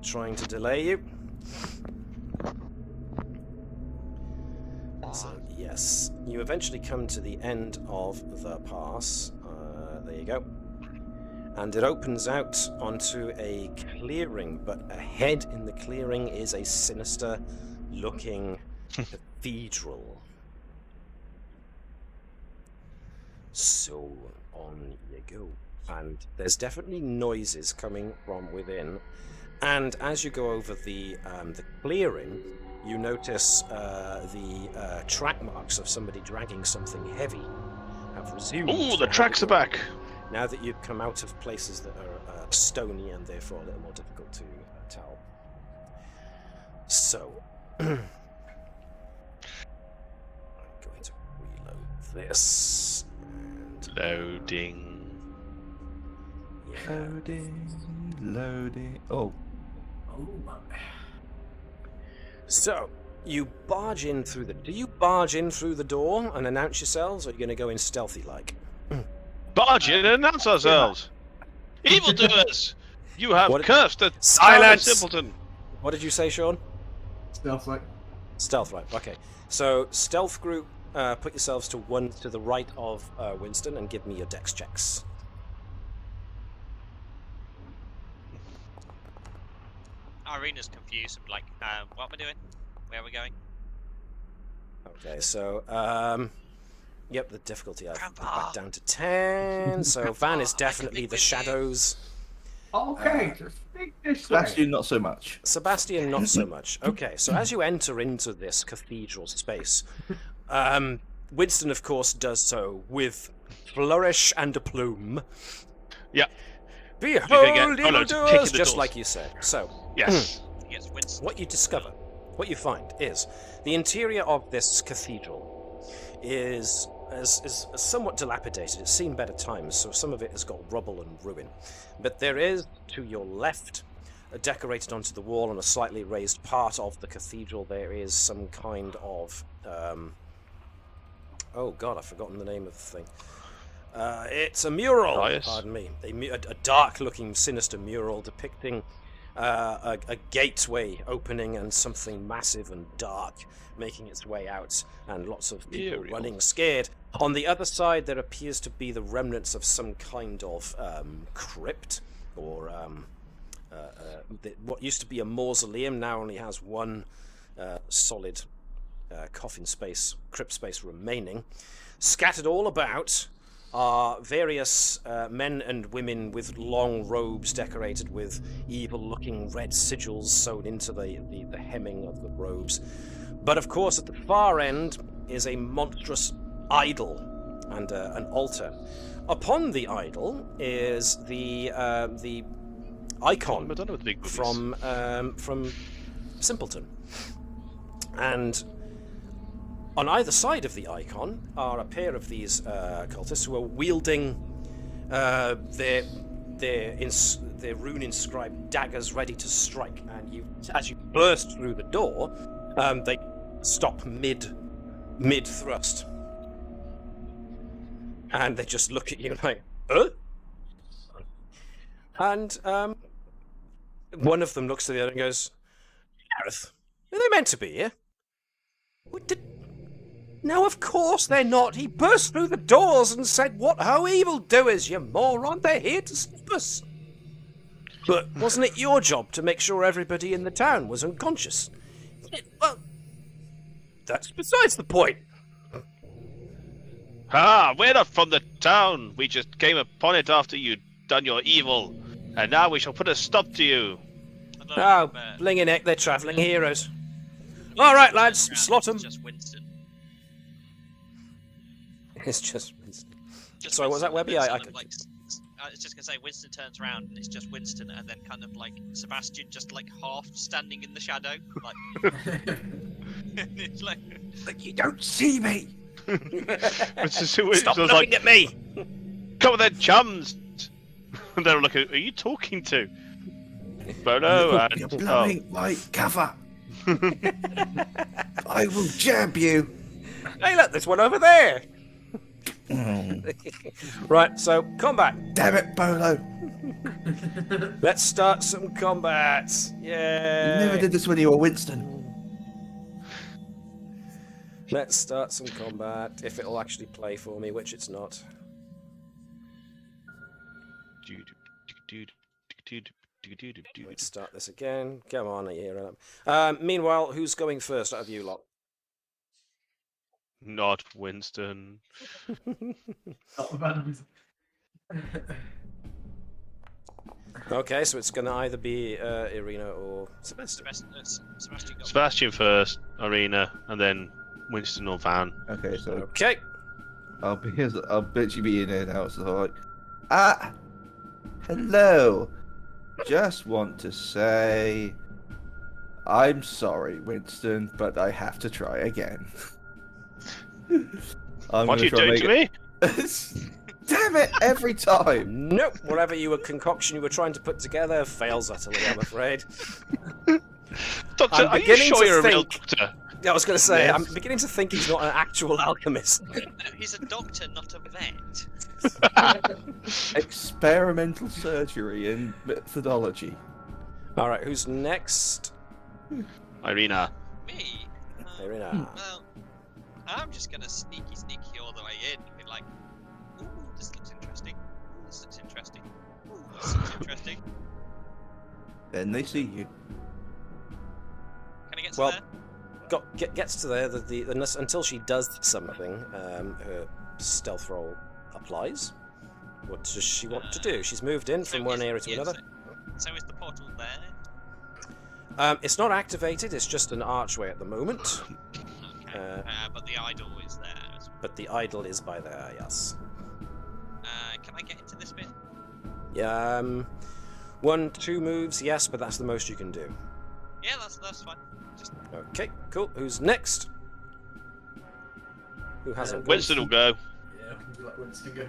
trying to delay you. yes, you eventually come to the end of the pass. There you go. And it opens out onto a clearing, but ahead in the clearing is a sinister-looking cathedral. So, on you go. And there's definitely noises coming from within. And as you go over the clearing, you notice the track marks of somebody dragging something heavy have resumed. Ooh, the tracks are back! Now that you've come out of places that are stony and therefore a little more difficult to tell. So, I'm going to reload this. And Loading. yeah. Loading. Oh. Oh my. So, you barge in through the... Do you barge in through the door and announce yourselves, or are you going to go in stealthy-like? Barge in and announce ourselves! Evildoers! You have What- cursed the Silence! town of Simpleton! What did you say, Sean? Stealth like. Stealth, right. Okay. So, stealth group, put yourselves to one to the right of Winston and give me your dex checks. Irina's confused. I'm like, what am I doing? Where are we going? Okay, so, yep, the difficulty I've put Grandpa. back down to 10. So, Van is I can definitely make the with you. shadows. Okay, just think this way. Actually, not so much. Sebastian, not so much. Okay, so as you enter into this cathedral space, Winston, of course, does so with flourish and a plume. Yeah. Behold, Polo to kick in evildoers, the just doors. like you said. So, Yes. Yes, Winston. what you discover, what you find, is the interior of this cathedral is somewhat dilapidated. It's seen better times, so some of it has got rubble and ruin. But there is, to your left, decorated onto the wall on a slightly raised part of the cathedral, there is some kind of... oh god, I've forgotten the name of the thing. It's a mural, Nice. pardon me. A dark-looking, sinister mural depicting a gateway opening and something massive and dark making its way out, and lots of people Eerie. running scared. On the other side, there appears to be the remnants of some kind of crypt, or what used to be a mausoleum now only has one solid coffin space, crypt space remaining. Scattered all about are various men and women with long robes decorated with evil-looking red sigils sewn into the hemming of the robes. But of course, at the far end is a monstrous idol and an altar. Upon the idol is the icon Madonna with the big boobies. from Simpleton, and on either side of the icon are a pair of these cultists who are wielding their rune-inscribed daggers, ready to strike. And as you burst through the door, they stop mid-thrust, and they just look at you like, "Huh?" And one of them looks to the other and goes, "Gareth, are they meant to be here?" No, of course they're not. He burst through the doors and said, "What ho, evildoers, you moron! They're here to stop us." But wasn't it your job to make sure everybody in the town was unconscious? Well, that's besides the point. Ah, we're not from the town. We just came upon it after you'd done your evil. And now we shall put a stop to you. Oh, blinging heck, they're travelling heroes. All right, lads, slot 'em. It's just Winston. It's just Winston. Just Sorry, what was that, Winston, Webby? and then I sort of, like, I was just gonna say, Winston turns around and it's just Winston, and then kind of like Sebastian just like half standing in the shadow, like. It's like, You don't see me. Stop looking at me! Come on then, chums! And they're like, who are you talking to? Bono You're and... blowing my cover. I will jab you. Hey, look, there's one over there. Right, so combat. Damn it, Bolo. Let's start some combat. You Yeah. never did this when you were Winston. Let's start some combat, if it'll actually play for me, which it's not. Let's start this again. Come on, here. Meanwhile, who's going first out of you lot? Not Winston. Okay, so it's going to either be Irina or Sebastian. Sebastian got Sebastian first, Irina, and then Winston or Van. Okay, so Okay. I'll literally be in here now. So like, hello. Just want to say, I'm sorry, Winston, but I have to try again. What are you doing to me? Damn it! Every time. Nope. Whatever concoction you were trying to put together fails utterly, I'm afraid. Doctor, are you sure you're a real doctor? Yeah, I was going to say, Yes. I'm beginning to think he's not an actual alchemist. No, he's a doctor, not a vet. Experimental surgery and methodology. All right, who's next? Irina. Me? Irina. Well, I'm just gonna sneaky all the way in and be like, ooh, this looks interesting. Ooh, this looks interesting. Ooh, this looks interesting. Then they see you. Can I get to Well, there? Gets to there. Until she does something, her stealth roll applies. What does she want to do? She's moved in from one area to another. So is the portal there? It's not activated. It's just an archway at the moment. Okay. But the idol is there. But the idol is by there. Yes. Can I get into this bit? Yeah. 1, 2 moves. Yes, but that's the most you can do. Yeah, that's fine. Just Okay. Cool. Who's next? Who hasn't? gone? Winston will go. Yeah, I can let Winston go.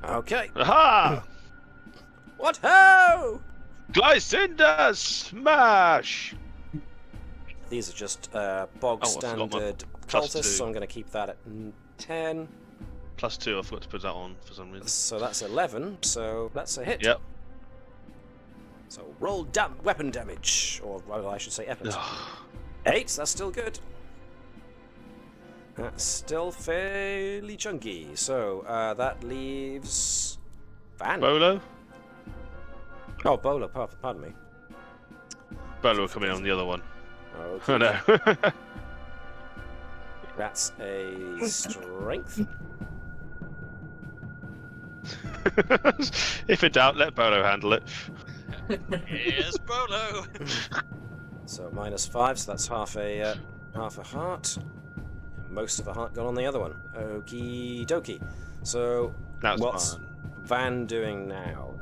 Okay. Aha! What ho! Glycinder smash! These are just Oh, bog I forgot my standard plus cultists, 2. so I'm going to keep that at 10. +2, I forgot to put that on for some reason. So that's 11. So that's a hit. Yep. So roll weapon damage, or well, I should say effort. 8. That's still good. That's still fairly chunky. So that leaves Van. Bolo? Oh, Bolo. Pardon me. Bolo will come in on the other one. Okay. Oh no. That's a strength. If in doubt, let Bolo handle it. here's Bolo. So -5, so that's half a heart. Most of a heart gone on the other one. Okie dokie. So That's what's fun. Van doing now?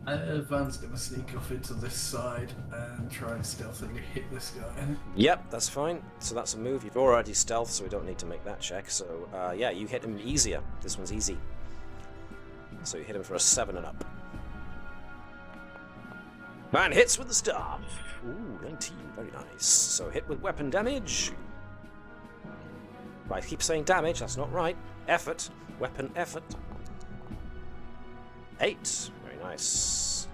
Van's gonna sneak off into this side and try and stealthily hit this guy. Yep, that's fine. So that's a move. You've already stealth, so we don't need to make that check. So yeah, you hit him easier. This one's easy. So you hit him for a 7 and up. And hits with the staff. Ooh, 19. Very nice. So hit with weapon damage. Right, keep saying damage. That's not right. Effort. Weapon effort. 8. Very nice.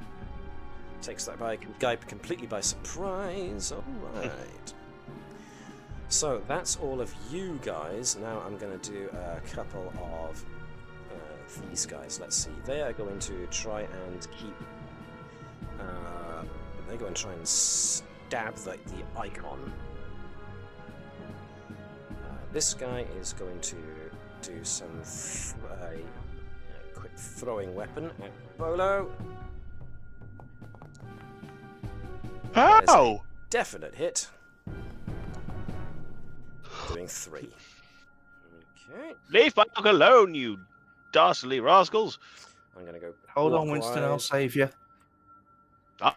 Takes that guy completely by surprise. Alright. So that's all of you guys. Now I'm going to do a couple of these guys. Let's see. They are going to try and keep... they're going to try and stab the icon. This guy is going to do some quick throwing weapon at Bolo. That is a How? definite hit. Doing 3. Okay. Leave my dog alone, you dastardly rascals. I'm going to go. Hold on, Winston. I'll clockwise. save you.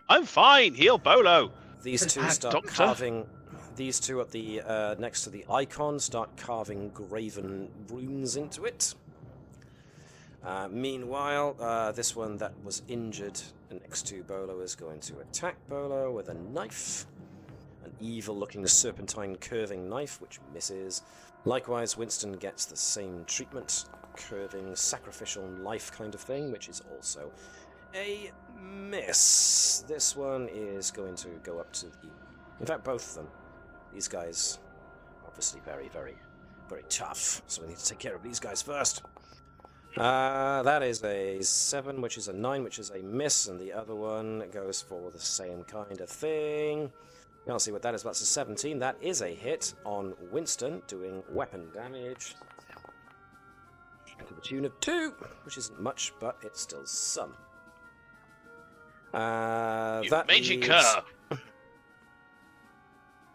I'm fine. Heal Bolo. These two Ah, start doctor. carving. These two at the next to the icon start carving graven runes into it. Meanwhile, this one that was injured next to Bolo is going to attack Bolo with a knife. An evil-looking serpentine curving knife, which misses. Likewise, Winston gets the same treatment. Curving, sacrificial knife kind of thing, which is also a miss. This one is going to go up to the... In fact, both of them. These guys obviously very, very, very tough. So we need to take care of these guys first. That is a 7, which is a 9, which is a miss, and the other one goes for the same kind of thing. Can't see what that is. That's a 17. That is a hit on Winston, doing weapon damage to the tune of 2, which isn't much, but it's still some.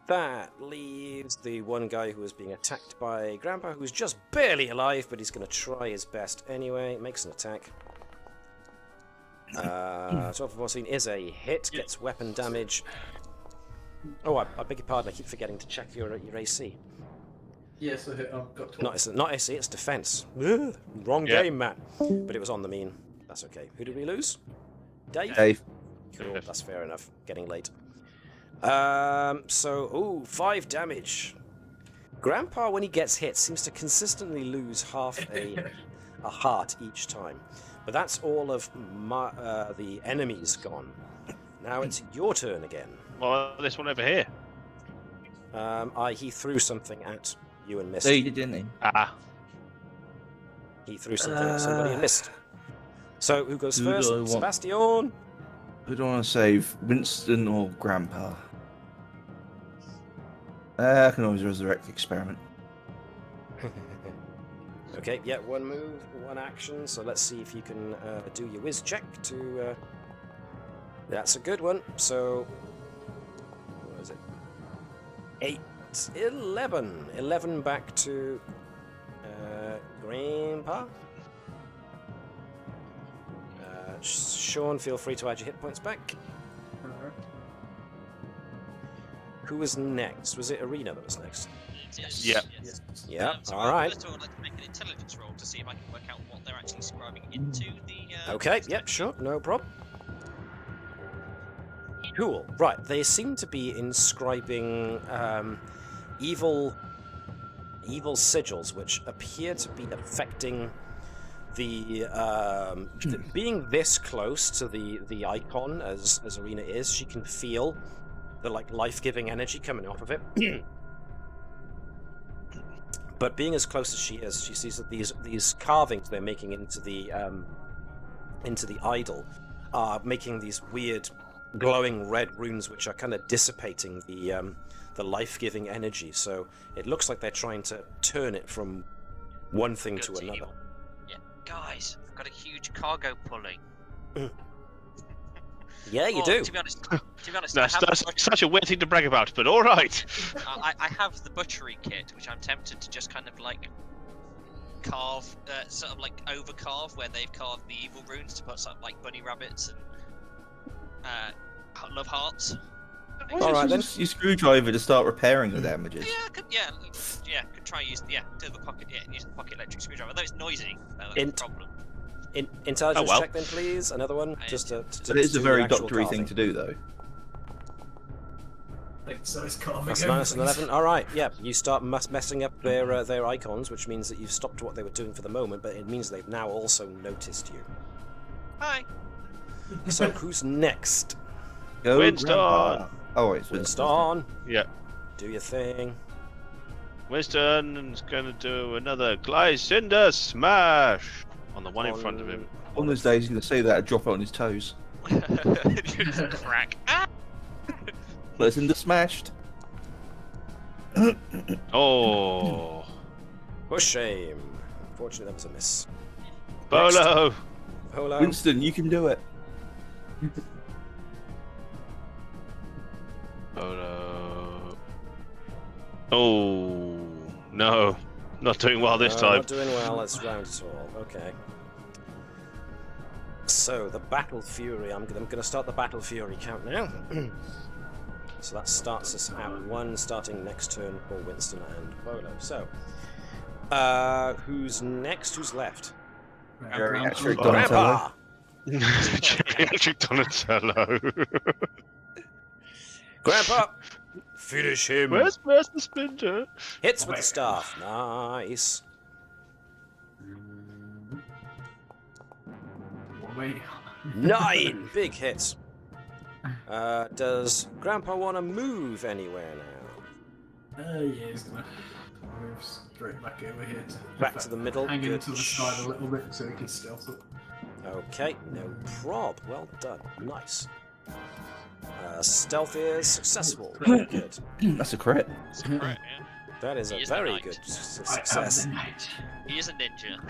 That leaves the one guy who is being attacked by Grandpa, who's just barely alive, but he's going to try his best anyway. Makes an attack. 12 for 14 is a hit, gets weapon damage. Oh, I beg your pardon, I keep forgetting to check your AC. Yes, I've got 12. Not AC, it's defense. Ugh, wrong game, Matt. But it was on the mean. That's okay. Who did we lose? Dave? Cool, that's fair enough. Getting late. 5 damage. Grandpa, when he gets hit, seems to consistently lose half a heart each time. But that's all of the enemies gone. Now it's your turn again. Well, this one over here. He threw something at you and missed. No, you did, didn't he? He threw something at somebody and missed. So, who goes first? Sebastian! Who do I want to save? Winston or Grandpa? I can always resurrect the experiment. Okay, yeah, one move, one action. So let's see if you can do your whiz check to... That's a good one. So, what is it? 8, 11. 11 back to Grandpa. Sean, feel free to add your hit points back. Who was next? Was it Arena that was next? Yeah. Yeah, So alright. First of all, I'd like to make an intelligence roll to see if I can work out what they're actually scribing into the... Okay, yep, sure, no problem. Cool. Right, they seem to be inscribing evil sigils, which appear to be affecting the being this close to the icon as Arena is. She can feel the life-giving energy coming off of it. But being as close as she is, she sees that these carvings they're making into the idol are making these weird glowing red runes, which are kind of dissipating the life-giving energy. So it looks like they're trying to turn it from one thing to another. Evil. Yeah, guys, I've got a huge cargo pulling. Yeah, you do. To be honest, That's such a weird thing to brag about, but all right. I have the butchery kit, which I'm tempted to just kind of carve, sort of overcarve where they've carved the evil runes to put something like bunny rabbits and love hearts. All right, then. Use screwdriver to start repairing the damages. Yeah, could try use the pocket electric screwdriver. Although it's noisy, that's a problem. Intelligence check then, please. Another one, just to But it is a very doctory carving thing to do, though. So it's carving. That's minus 11. All right, yeah. You start messing up their icons, which means that you've stopped what they were doing for the moment, but it means they've now also noticed you. Hi. So who's next? Go Winston! Grandpa. Oh, it's Winston. Yeah. Do your thing. Winston's going to do another Glycinder smash on the one in front of him. One of those days, he's going to say that and drop it on his toes. Crack. Glycinder smashed. Oh. For shame. Unfortunately, that was a miss. Bolo. Polo. Winston, you can do it. Bolo. Oh. No. Not doing well this time. Not doing well. Let's round it all. Okay. So the Battle Fury. I'm gonna start the Battle Fury count now. So that starts us at 1, starting next turn for Winston and Polo. So, who's next? Who's left? Geriatric Grandpa. Geriatric Donatello. Grandpa. Finish him. Where's the splinter? Hits with the staff. Nice. Wait. 9 big hits. Does Grandpa want to move anywhere Yeah, he's gonna move straight back over here. Back to the middle. Hang Good. into the side a little bit so he can stealth up. Okay, no prob. Well done. Nice. Stealth is successful. Very good. That's a crit. It's a crit, yeah. That is He a is the very knight. good I am success. the knight. He is a ninja.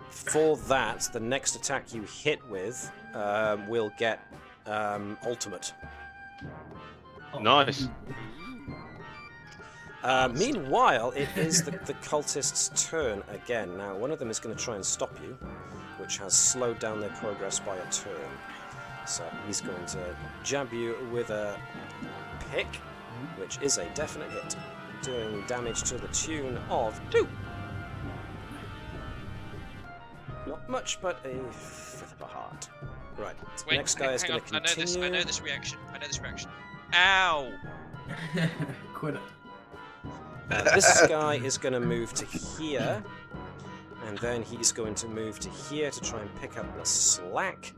For that, the next attack you hit with will get ultimate. Nice. Meanwhile, it is the cultist's turn again. Now, one of them is going to try and stop you, which has slowed down their progress by a turn. So he's going to jab you with a pick, which is a definite hit, doing damage to the tune of 2. Not much, but a fifth of a heart. Right, Wait, next guy is hang going on. to continue. I know this reaction. Ow! Quit it. This guy is going to move to here, and then he's going to move to here to try and pick up the slack,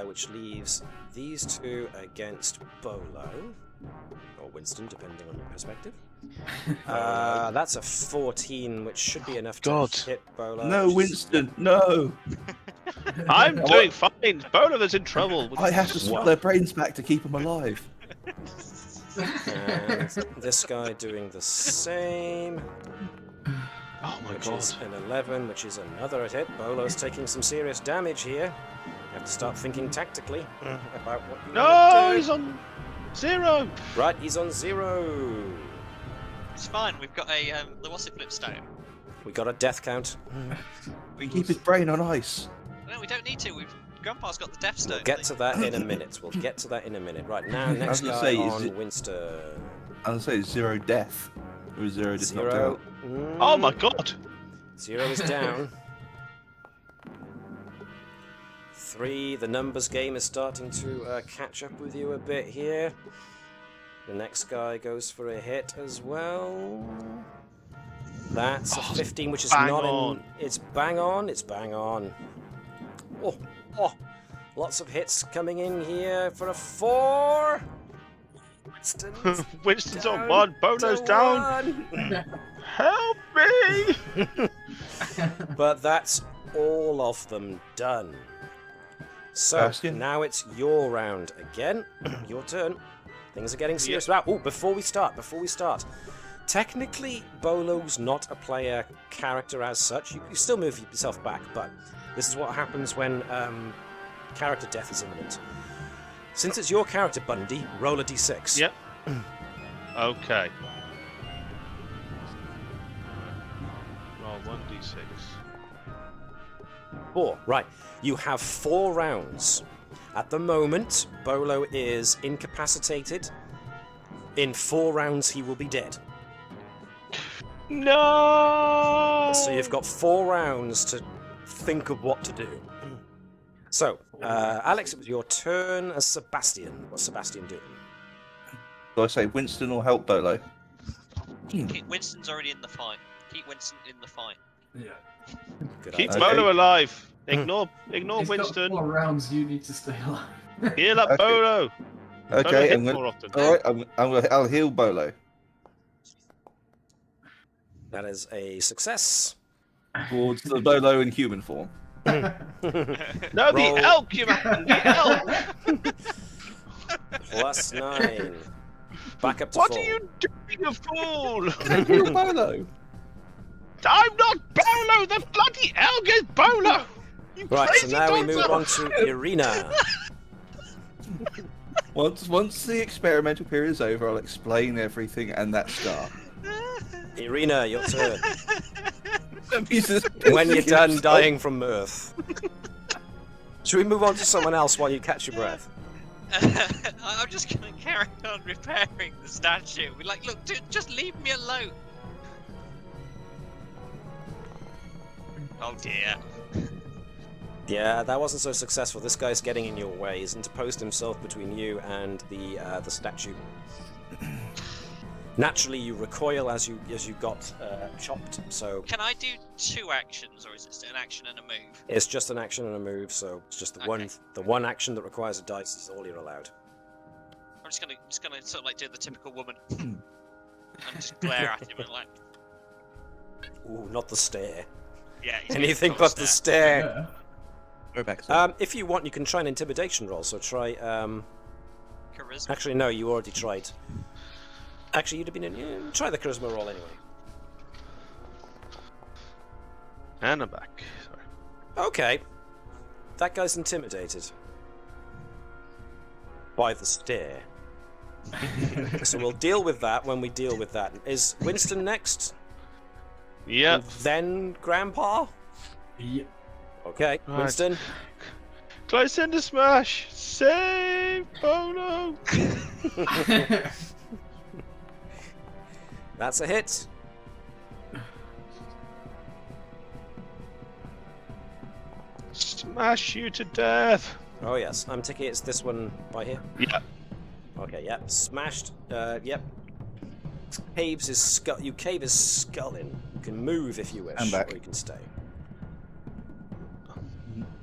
which leaves these two against Bolo, or Winston, depending on your perspective. That's a 14, which should be enough to hit Bolo. No, Winston, no! I'm doing fine. Bolo's in trouble. I have to swap their brains back to keep them alive. And this guy doing the same. Oh my Which god. is an 11, which is another hit. Bolo's taking some serious damage here. You have to start thinking tactically about what you No, want to do. he's on 0. Right, he's on 0. It's fine. We've got a the what's it flipstone. We got a death count. We keep his brain on ice. No, we don't need to. Grandpa's got the death stone. We'll get to that in a minute. We'll get to that in a minute. Right, now, next gonna guy say, is on it- Winston. I was going to say 0 death. Or 0 just knocked 0. out. Oh my god. 0 is down. 3, the numbers game is starting to catch up with you a bit here. The next guy goes for a hit as well. That's a 15, which is bang not on. in. It's bang on. It's bang on. Oh, lots of hits coming in here for a 4. Winston's on Down 1. Bolo's to down. 1. Help me. But that's all of them done. So Bastion? now it's your round again. Your turn. Things are getting serious. Wow. Oh, before we start. Technically, Bolo's not a player character as such. You still move yourself back, but this is what happens when character death is imminent. Since it's your character, Bundy, roll a d6. Yep. Okay. Roll 1d6. 4. Right. You have 4 rounds. At the moment, Bolo is incapacitated. In 4 rounds, he will be dead. No. So you've got 4 rounds to think of what to do. So, Alex, it was your turn as Sebastian. What's Sebastian doing? Do I say Winston or help Bolo? Winston's already in the fight. Keep Winston in the fight. Yeah. Good Keep idea. Okay. Bolo alive. Ignore He's Winston. got 4 rounds. You need to stay alive. Heal up Okay. Bolo. Bolo Okay, hit I'm gonna, more often. all right, I'll heal Bolo. That is a success. Towards the Bolo in human form. No, Roll. the elk, you man. The elk. Plus 9. Back up to What 4. are you doing, you fool? Heal Bolo. I'm not Bolo. The bloody elk is Bolo. You Right, so crazy now we doctor. move on to Irina. Once the experimental period is over, I'll explain everything and that scar. Irina, your turn. He's just When you're pissing done himself. dying from mirth. Should we move on to someone else while you catch your breath? I'm just gonna carry on repairing the statue. We're like, look, dude, just leave me alone. Oh dear. Yeah, that wasn't so successful. This guy's getting in your way. He's interposed himself between you and the statue. Naturally, you recoil as you got chopped. So Can I do 2 actions, or is it an action and a move? it's just an action and a move. So it's just the Okay. one action that requires a dice is all you're allowed. I'm just gonna sort of like do the typical woman. and just glare at him and like, Ooh, not the stare. yeah. He's gonna Anything control but the stare. Yeah. Go back. To If you want, you can try an intimidation roll. So try. Charisma. Actually, no, you already tried. Actually, you'd have been in. Try the charisma roll anyway. And I'm back. Sorry. Okay. That guy's intimidated by the stare. So we'll deal with that when we deal with that. Is Winston next? Yep. And then Grandpa? Yep. Okay, Right. Winston. Can I send a smash? Save! Oh no! That's a hit. Smash you to death! Oh yes, I'm taking it's this one by here. Yeah. Okay, yep, smashed. Yep. Caves his skull. You cave his skull in. You can move if you wish, I'm back. or you can stay.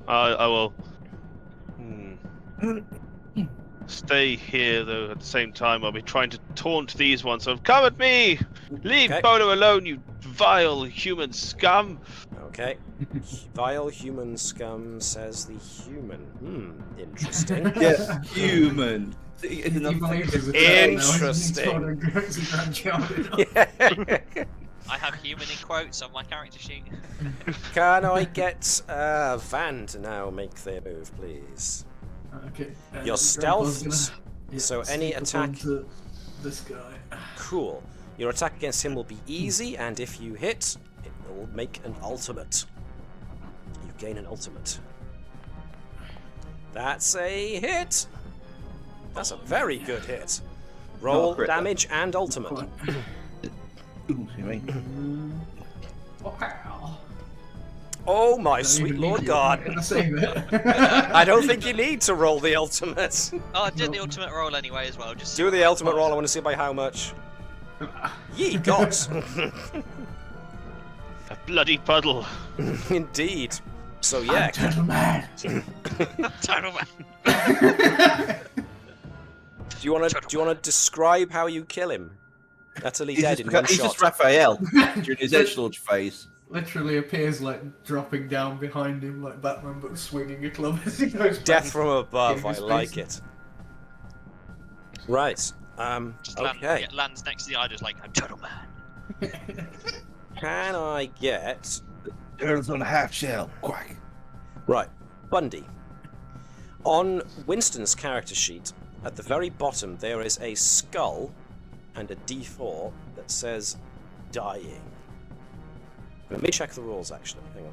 I will. Stay here though. At the same time, I'll be trying to taunt these ones. So come at me! Leave Okay. Bolo alone, you vile human scum! Okay. Vile human scum, says the human. Interesting. yeah, human. It's another thing. Interesting. Yeah. I have human in quotes on my character sheet. Can I get Van to now make their move, please? Okay. Your Grandpa's stealth. gonna, So any sneak up attack. onto this guy. Cool. Your attack against him will be easy, and if you hit, it will make an ultimate. You gain an ultimate. That's a hit. That's a very good hit. Roll crit. damage and ultimate. Ooh, excuse me. Wow. Oh my Don't sweet even lord need god. I'm gonna save it. I don't think you need to roll the ultimate. Oh, I did the ultimate roll anyway as well. Just Do the ultimate roll, I want to see by how much. Ye gods. A bloody puddle. Indeed. So yeah. Gentleman. Total man. Do you want to describe how you kill him? Utterly He's dead just, in one he's shot. just Raphael during his edgelord phase. Literally appears like dropping down behind him like Batman, but swinging a club as he goes. Death back. from above. Getting I his like face. it. Right. Just Okay. lands next to the eye, just like I'm total man. Can I get Turns on a half shell. Quack. right, Bundy? On Winston's character sheet, at the very bottom, there is a skull and a D4 that says dying. Let me check the rules, actually. Hang on.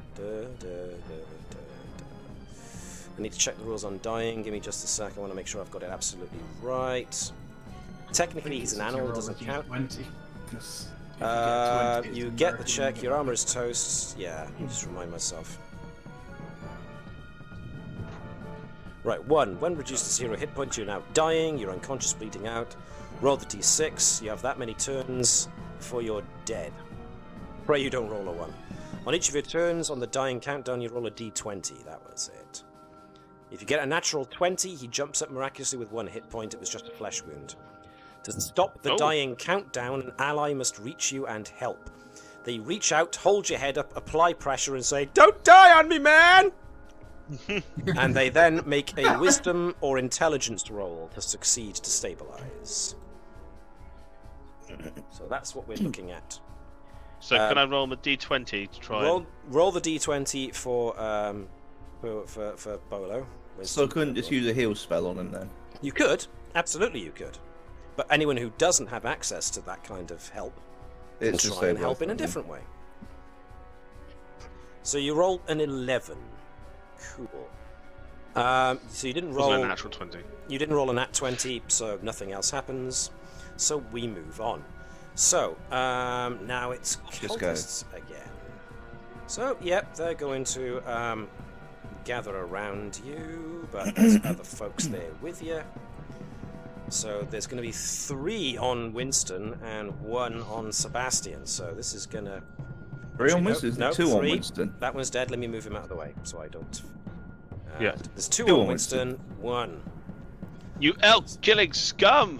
I need to check the rules on dying. Give me just a sec. I want to make sure I've got it absolutely right. Technically, he's an animal. It doesn't count. 20, 'cause if You it's get the American, check. you Your get armor is toast. Yeah, let me just remind myself. Right, 1. When reduced to 0 hit points, you're now dying. You're unconscious, bleeding out. Roll the d6. You have that many turns before you're dead. Pray you don't roll a 1. On each of your turns, on the dying countdown, you roll a d20. That was it. If you get a natural 20, he jumps up miraculously with 1 hit point. It was just a flesh wound. To stop the dying countdown, an ally must reach you and help. They reach out, hold your head up, apply pressure, and say, "Don't die on me, man!" And they then make a wisdom or intelligence roll to succeed to stabilize. So that's what we're looking at. So can I roll the d20 to try? Roll the d20 for Bolo. So I couldn't just use a heal spell on him then? You could, absolutely you could. But anyone who doesn't have access to that kind of help can It's just try and stabilize help in a him, then. different way. So you rolled an 11. Cool. So you didn't Wasn't roll a natural 20. You didn't roll a nat 20, so nothing else happens. So we move on. So now it's Just go. cultists again. So yep, they're going to gather around you, but there's other folks there with you. So there's going to be 3 on Winston and 1 on Sebastian. So this is going to... 3 on Winston? No, 2 on 3. Winston. That one's dead. Let me move him out of the way so I don't... Yeah. There's 2 2 on on Winston, 1. You elk-killing scum!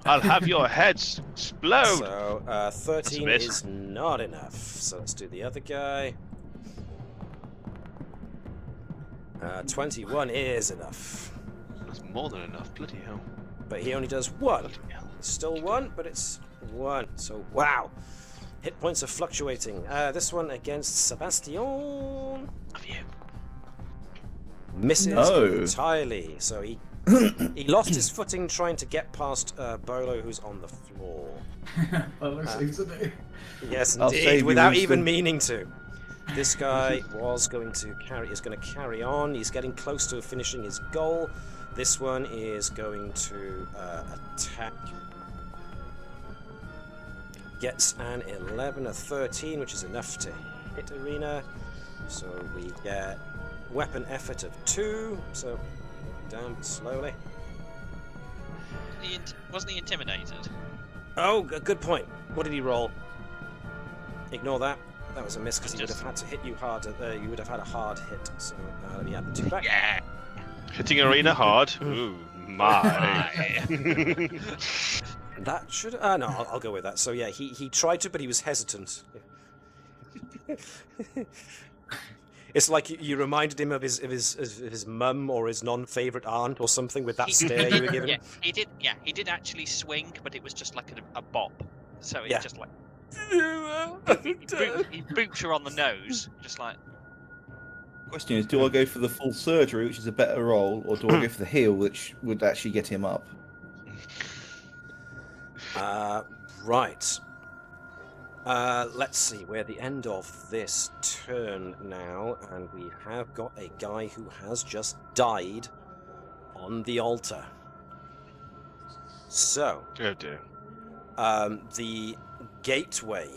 I'll have your heads explode. So 13 miss. is not enough. So let's do the other guy. 21 is enough. That's more than enough. Bloody hell. But he only does 1. Bloody hell. It's still 1, but it's 1. So wow. Hit points are fluctuating. This one against Sebastian. Have you? Misses No. entirely. So he he lost his footing trying to get past Bolo, who's on the floor. That looks easy. Yes, I'll save indeed, you, without Winston. even meaning to. This guy is going to carry on. He's getting close to finishing his goal. This one is going to attack. Gets an 11, a 13, which is enough to hit Arena. So we get weapon effort of 2. So down but slowly. Wasn't he intimidated? Oh, good point. What did he roll? Ignore that. That was a miss because he would have had to hit you hard. You would have had a hard hit. So let me add the 2 back. Yeah. Hitting Arena hard. Ooh, my. That should. No, I'll go with that. So yeah, he tried to, but he was hesitant. It's like you reminded him of his mum or his non-favorite aunt or something with that stare you were giving him. He did. Yeah, he did actually swing, but it was just like a bop. So he Yeah. just like he booped her on the nose, just like. Question is, do I go for the full surgery, which is a better roll, or do I go for the heal, which would actually get him up? Right. Let's see. We're at the end of this turn now, and we have got a guy who has just died on the altar. So, Oh dear. the gateway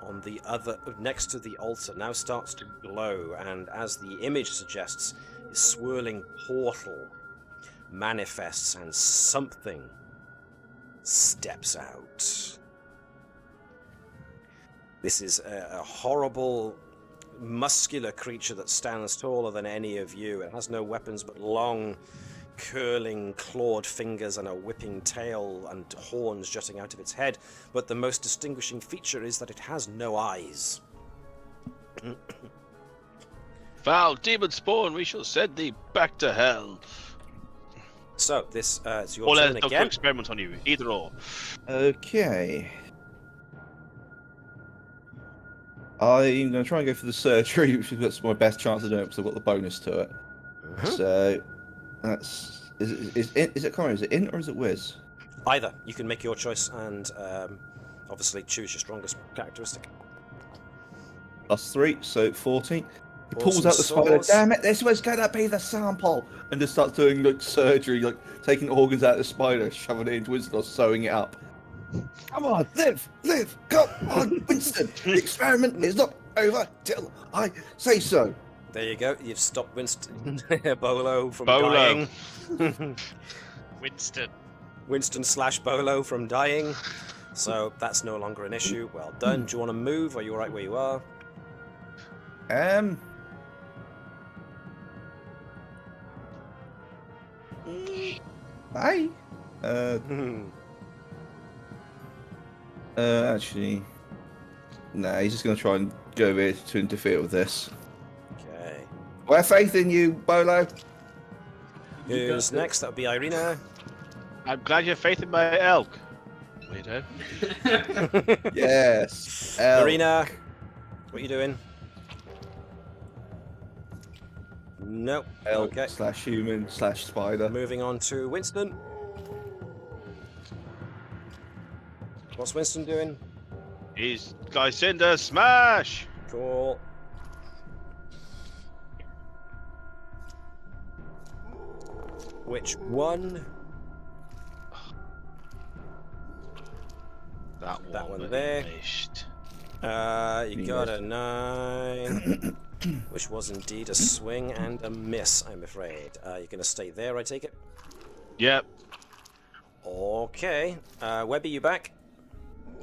on the other next to the altar now starts to glow, and as the image suggests, a swirling portal manifests and something steps out. This is a horrible, muscular creature that stands taller than any of you. It has no weapons but long, curling, clawed fingers and a whipping tail and horns jutting out of its head. But the most distinguishing feature is that it has no eyes. Foul demon spawn, we shall send thee back to hell. So, this is your Or let turn us do again. experiment on you, either or. Okay. I'm going to try and go for the surgery, which is my best chance of doing it because I've got the bonus to it. So that's is it Connor? Is it in or is it whiz? Either. You can make your choice and obviously choose your strongest characteristic. +3, so 14. He Awesome pulls out the spider. sauce. Damn it! This was gonna be the sample, and just starts doing like surgery, like taking organs out of the spider, shoving it into Winston, or sewing it up. Come on, live! Come on, Winston! The experiment is not over till I say so. There you go. You've stopped Winston Bolo from Bolo. dying. Winston. Winston/Bolo from dying. So that's no longer an issue. Well done. Do you want to move? Or are you alright where you are? Bye. Actually, nah. He's just gonna try and go here to interfere with this. Okay. I have faith in you, Bolo. Who's next? That would be Irina. I'm glad you have faith in my elk. Weirdo. Yes. Irina, what are you doing? Nope. Elk Okay. /human/spider. Moving on to Winston. What's Winston doing? He's Lysander smash! Cool. Which one? That one was there. missed. You got a 9, which was indeed a swing and a miss, I'm afraid. You're going to stay there, I take it? Yep. Okay. Webby, you back?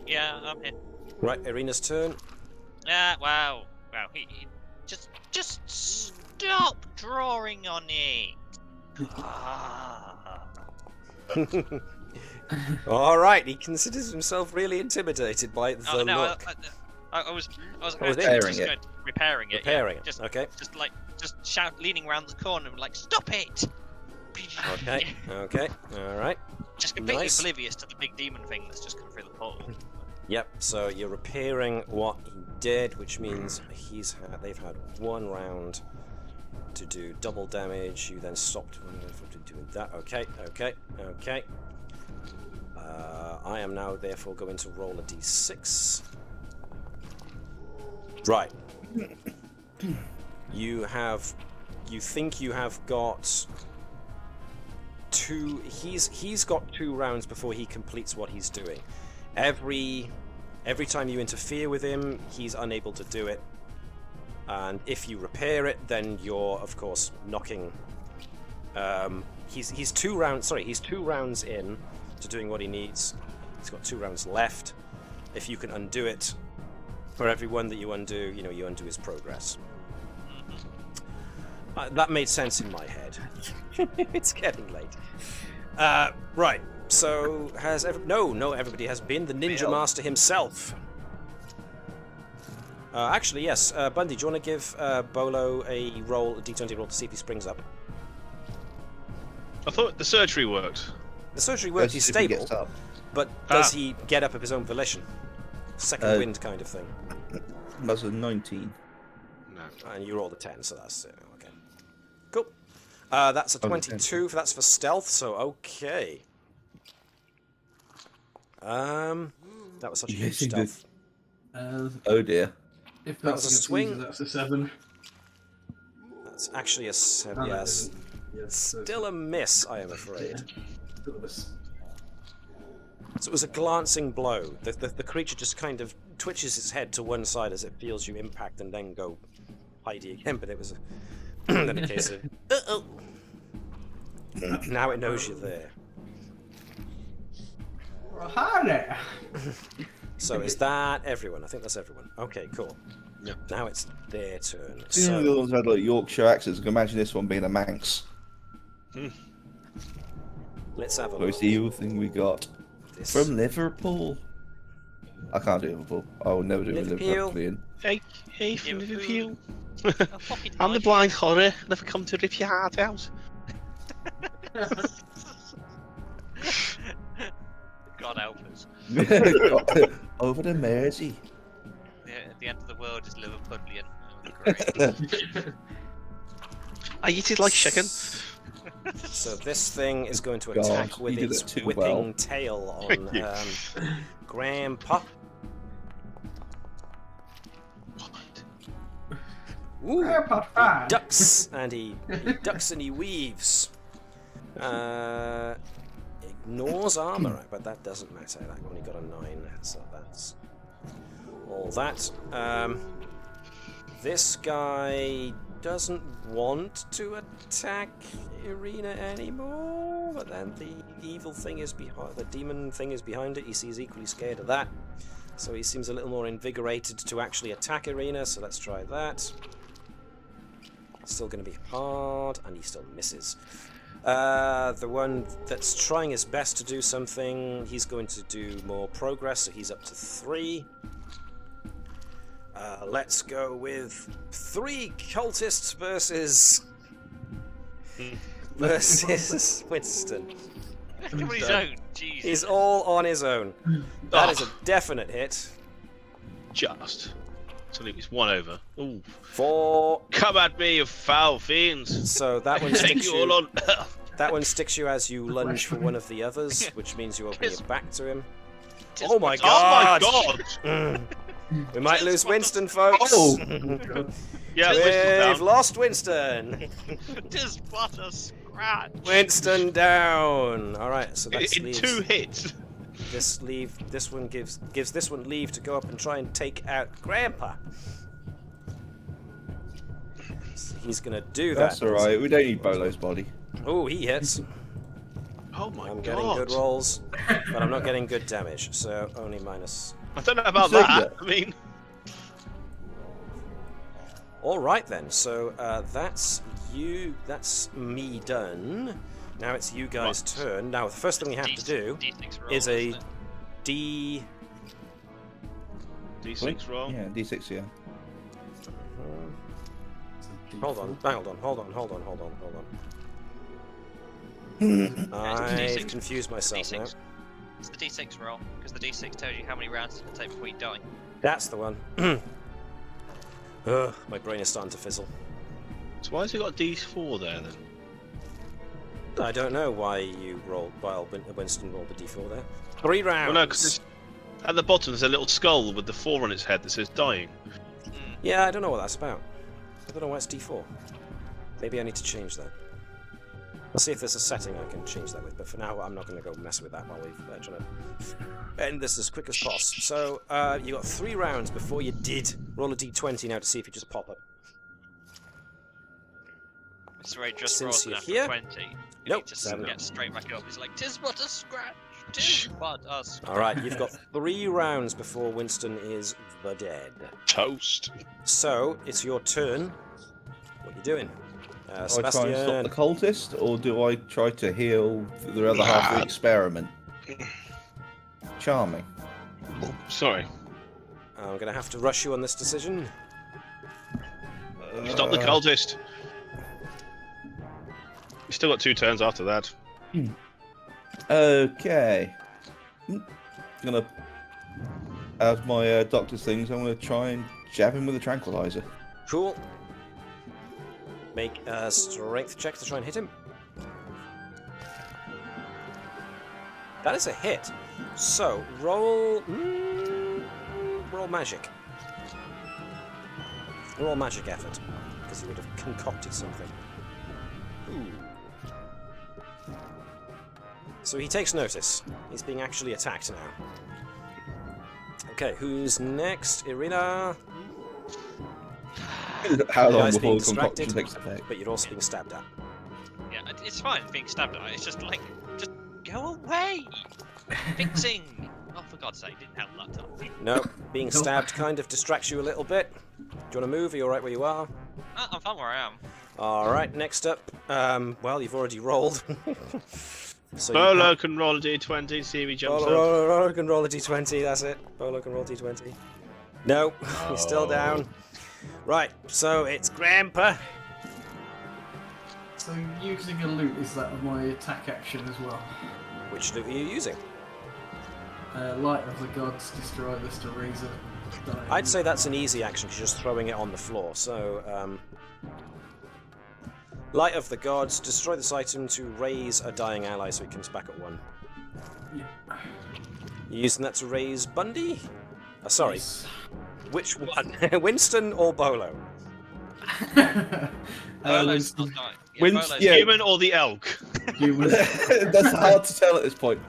Yeah, I'm here. Right, Irina's turn. Wow. He just stop drawing on it. All right, he considers himself really intimidated by the Oh, no, look. I was repairing just it. going- repairing it. Repairing yeah. it. Okay. Just shout, leaning around the corner, and like, stop it! Okay. Okay. All right. Just completely Nice. oblivious to the big demon thing that's just come through the portal. Yep. So you're repairing what he did, which means they've had 1 round to do double damage. You then stopped doing that. Okay. Okay. Okay. I am now therefore going to roll a d6. Right. You think you have got 2. He's got 2 rounds before he completes what he's doing. Every time you interfere with him, he's unable to do it. And if you repair it, then you're of course knocking. He's 2 rounds. Sorry, he's 2 rounds in to doing what he needs. He's got 2 rounds left. If you can undo it, for every one that you undo, you undo his progress. That made sense in my head. It's getting late. Right. So has everybody has been the Ninja Master himself. Actually, yes. Bundy, do you want to give Bolo a d20 roll to see if he springs up? I thought the surgery worked. The surgery works. He's stable, but does he get up of his own volition? Second wind kind of thing. That's a 19. No. And you rolled a 10, so that's it. Okay. Cool. That's a 22. That's for stealth. So okay. That was such a huge stealth. Oh dear. If That was a against swing. Caesar, that's a 7. That's actually a 7. No, no, Yes. Yes, Still a miss, I am afraid. Still a miss. So it was a glancing blow. The creature just kind of twitches its head to one side as it feels you impact and then go hidey again, but it was then a case of uh-oh. Now it knows you're there. Well, hi there. So is that everyone? I think that's everyone. Okay, cool. Yep. Now it's their turn. The So other ones had like Yorkshire accents. I can imagine this one being a Manx. let's have a Where's look. the evil thing we got? This- From Liverpool. I can't do Liverpool. I will never do Liverpool. Liverpool. Hey, from Liverpool. Liverpool. Oh, fucking I'm the nice. blind horror. Never come to rip your heart out. God help us. Over the Mersey. The end of the world is Liverpudlian. Oh, great. I eat it like chicken. So this thing is going to God, attack you with did its it too whipping well. tail on Thank you. Grandpa. Ooh, Grandpa he fine. ducks and he ducks and he weaves. Ignores armor, but that doesn't matter. I've only got a 9, so that's all that. This guy doesn't want to attack Irina anymore, but then the evil thing is behind. The demon thing is behind it. He sees equally scared of that, so he seems a little more invigorated to actually attack Irina. So let's try that. Still going to be hard, and he still misses. The one that's trying his best to do something, he's going to do more progress, so he's up to 3. Let's go with 3 cultists versus Winston. On his own. Jesus. He's all on his own. That is a definite hit. Just. So it's 1 over. Ooh. 4. Come at me, you foul fiends. So that one Take sticks you all on. That one sticks you as you lunge for one of the others, which means you open your back to him. Oh my god! Oh my god! We might lose Winston, folks. Oh. Yeah, We've Winston's down. lost Winston. Just what a scratch. Winston down. All right, so that In leaves 2 hits. This one gives this one leave to go up and try and take out Grandpa. So he's gonna do that. That's alright. We don't need Bolo's body. Oh, he hits. Oh my I'm god. getting good rolls, but I'm not getting good damage, so only minus. I don't know about You said that. that. I mean, All right then. So that's you. That's me done. Now it's you guys' turn. Now the first thing you have to do is a D. D6 roll. Yeah, D6, yeah. Hold on. I've confused myself now. It's the D6 roll, because the D6 tells you how many rounds it will take before you die. That's the one. Ugh, my brain is starting to fizzle. So why has it got D4 there then? I don't know why you rolled. While Winston rolled the D4 there. 3 rounds. Well, no, because at the bottom there's a little skull with the 4 on its head that says dying. Yeah, I don't know what that's about. I don't know why it's D4. Maybe I need to change that. I'll see if there's a setting I can change that with, but for now I'm not going to go mess with that while we're trying to end this as quick as possible. So, you got 3 rounds before you did. Roll a D20 now to see if you just pop up. So he just Since rolls you're after here? 20. Nope. He just gets straight back up. He's like, "'Tis but a scratch, 'tis but a scratch." Alright, you've got 3 rounds before Winston is the dead. Toast. So, it's your turn. What are you doing? Do I try and stop Sebastian. the cultist, or do I try to heal the other half of the experiment? Charming. Sorry. I'm going to have to rush you on this decision. Stop the cultist. You still got 2 turns after that. Okay. Gonna, out of my doctor's things, I'm gonna try and jab him with a tranquilizer. Cool. Make a strength check to try and hit him. That is a hit. So, roll magic. Roll magic effort, because you would have concocted something. Ooh. So he takes notice. He's being actually attacked now. Okay, who's next? Irina. How You long guys being before the concoction distracted, takes effect? but you're also being stabbed at. Yeah, it's fine being stabbed at. It's just like, just go away. Fixing. Oh, for God's sake, didn't help that time. No, being stabbed kind of distracts you a little bit. Do you want to move? Are you alright where you are? I'm fine where I am. Alright, next up. Well, you've already rolled. So Bolo can roll a D20, see if he jumps up. Bolo can roll a D20, that's it. Bolo can roll D20. No, he's still down. Right, so it's Grandpa. So using a loot, is that my attack action as well? Which loot are you using? Light of the Gods, destroy this to raise a die. I'd say that's an easy action because you're just throwing it on the floor. So, Light of the Gods, destroy this item to raise a dying ally so he comes back at 1. Yeah. You using that to raise Bundy? Sorry, Yes. which one? Winston or Bolo? Bolo's not dying. Yeah, Winston- Bolo's yeah. Human or the elk? Human. That's hard to tell at this point.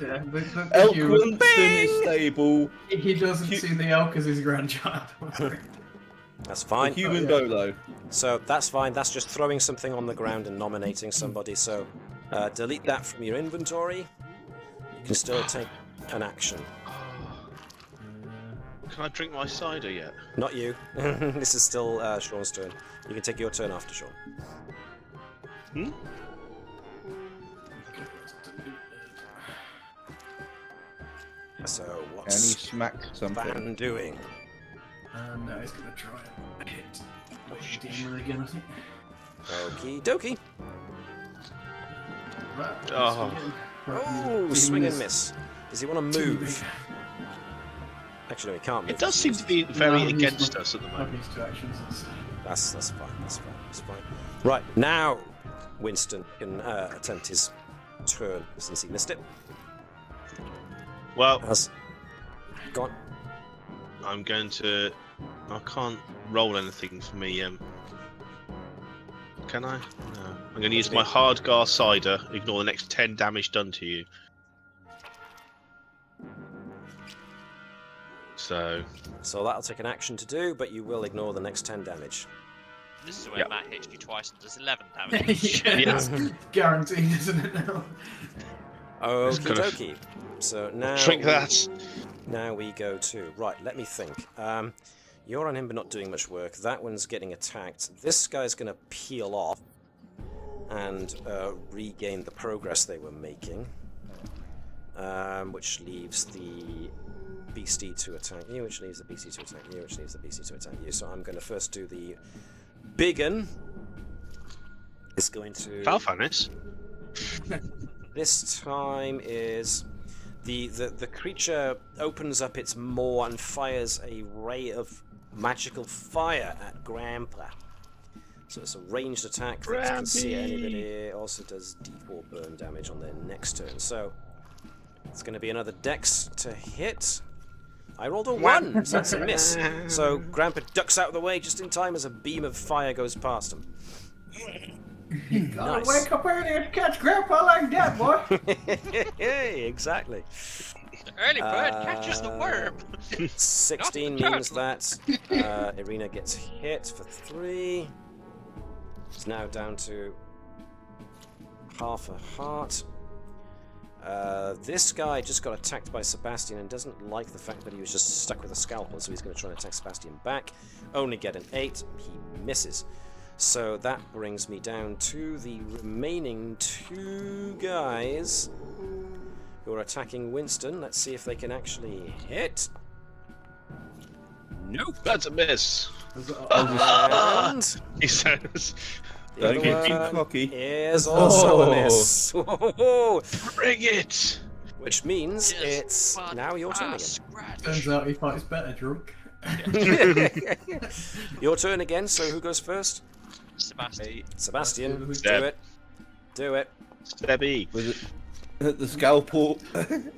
Yeah, the Elk human. Winston is stable. He doesn't Hu- see the elk as his grandchild. That's The fine. human yeah. Bolo. So that's fine. That's just throwing something on the ground and nominating somebody. So delete that from your inventory. You can still take an action. Can I drink my cider yet? Not you. This is still Sean's turn. You can take your turn after Sean. Hmm? So And he what's smacked something. Van doing? No, he's gonna try and hit the demon again, I think. Okie dokie. Right, Oh. Oh, swing and miss. Does he want to move? Actually, no, he can't move. It does seem He's- to be very No, he's against not- us at the I've moment. used 2 actions. That's fine. That's fine. That's fine. Right now, Winston can attempt his turn since he missed it. Well, Has gone. I'm going to... I can't roll anything for me. Can I? No. I'm going to use my Hardgar cider. Ignore the next 10 damage done to you. So... So that'll take an action to do, but you will ignore the next 10 damage. This is where Yep. Matt hits you twice and does 11 damage. Yes. Guaranteed, isn't it now? Okie gonna- dokie. So now Drink that! Now we go to right. Let me think. You're on him, but not doing much work. That one's getting attacked. This guy's going to peel off, and regain the progress they were making, which leaves the beastie to attack you, which leaves the beastie to attack you, which leaves the beastie to attack you. So I'm going to first do the big un. It's going to... Falfanis. This time is... The creature opens up its maw and fires a ray of magical fire at Grandpa. So it's a ranged attack that can see anybody. It also does d4 burn damage on their next turn. So it's going to be another dex to hit. I rolled a 1, so that's a miss. So Grandpa ducks out of the way just in time as a beam of fire goes past him. Gotta wake up early and catch Grandpa like that, boy. Exactly. The early bird catches the worm. 16 Not means that Irina gets hit for 3. It's now down to half a heart. This guy just got attacked by Sebastian and doesn't like the fact that he was just stuck with a scalpel, so he's going to try and attack Sebastian back. Only get an 8. He misses. So that brings me down to the remaining 2 guys who are attacking Winston. Let's see if they can actually hit. Nope. That's a miss. And He says, the Don't get too other one cocky. is also a miss. bring it! Which means Yes, it's but now your turn again. scratch. Turns out he fights better drunk. Your turn again, so who goes first? Sebastian. Sebastian, do Seb. it. Do it. Stebby. With the scalpel.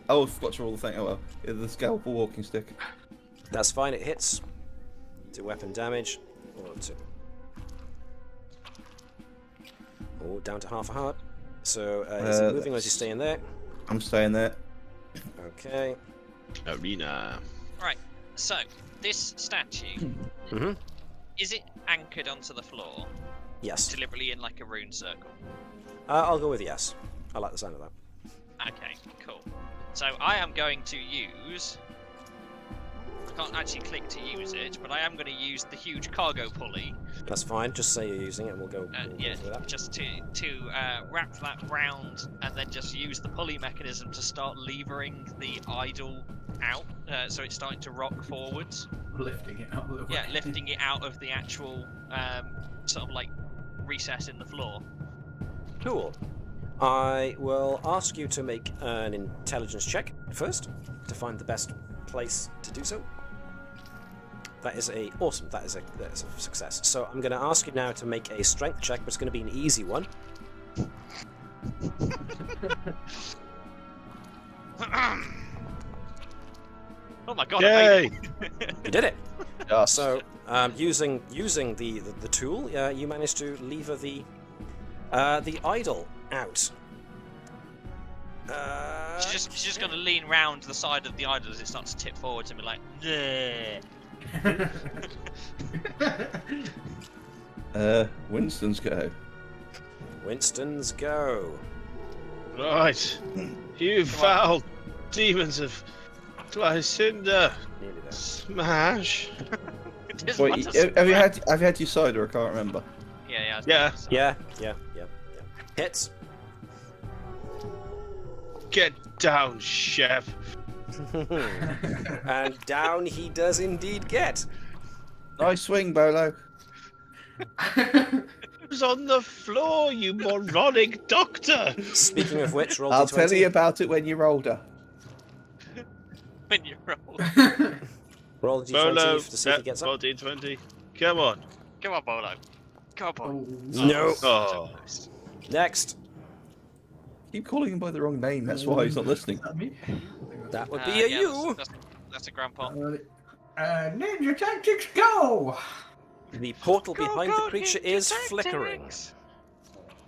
Oh, I forgot to roll the thing. Oh well. Yeah, the scalpel walking stick. That's fine, it hits. Do weapon damage. Or 2. Oh, down to half a heart. So, is he moving or is he staying there? I'm staying there. Okay. Arena. Right. So this statue, Mm-hmm. is it anchored onto the floor Yes. deliberately in like a rune circle? I'll go with yes. I like the sound of that. Okay, cool. So I am going to use... I can't actually click to use it, but I am going to use the huge cargo pulley. That's fine, just say you're using it and we'll go Yeah, through that. just to wrap that round and then just use the pulley mechanism to start levering the idol out, so it's starting to rock forwards. Lifting it up a little bit. Yeah, lifting it out of the actual sort of like recess in the floor. Cool. I will ask you to make an intelligence check first to find the best place to do so. That is awesome. That is a success. So I'm going to ask you now to make a strength check, but it's going to be an easy one. Oh my god! Yay! You did it. Yes. So using the tool, you managed to lever the idol out. She's just going to lean round the side of the idol as it starts to tip forwards and be like, "Nah." Winston's go. Winston's go. Right. You foul demons of Glycinder. Nearly there. Smash. Just Wait, want to have you had your cider? I can't remember. Yeah. Yeah. Yeah. Hits. Get down, chef. And down he does indeed get. Nice swing, Bolo. It was on the floor, you moronic doctor. Speaking of which, roll I'll d20. tell you about it when you're older. When you roll. Roll d20 Bolo, to see if he gets up. 14-20. Come on. Come on, Bolo. Come on. No. Oh. Next. Keep calling him by the wrong name. That's why he's not listening. Is that me? That would be a Yeah, you. That's a grandpa. Ninja tactics, go! The portal behind the creature is flickering.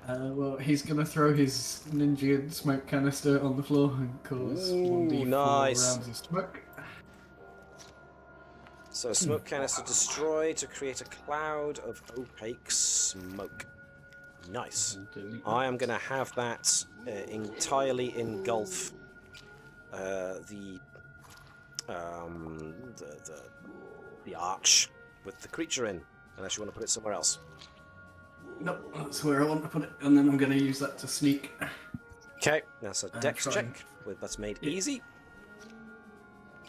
Well, he's gonna throw his ninja smoke canister on the floor and cause Ooh, 1d4 nice. rounds of smoke. So smoke canister destroy to create a cloud of opaque smoke. Nice. I am going to have that entirely engulf the arch with the creature in, unless you want to put it somewhere else. Nope, that's where I want to put it, and then I'm going to use that to sneak. Okay, that's a dex try check. and- That's made Yeah. easy.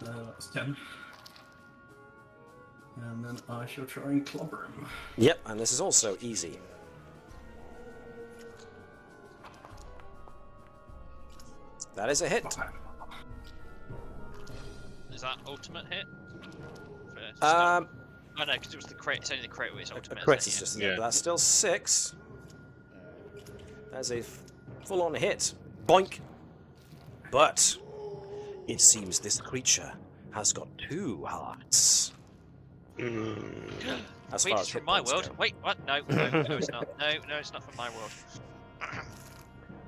That's 10. And then I shall try and clobber him. Yep, and this is also easy. That is a hit. Is that ultimate hit? First. Um, Oh no, because it was the crit. It's only the crit where it's a ultimate. crit isn't is it? just Yeah. but that's still 6. That's a full-on hit. Boink. But it seems this creature has got 2 hearts. As Wait, far it's as from hit my points world. go. Wait, what? No, it's not. No, it's not from my world.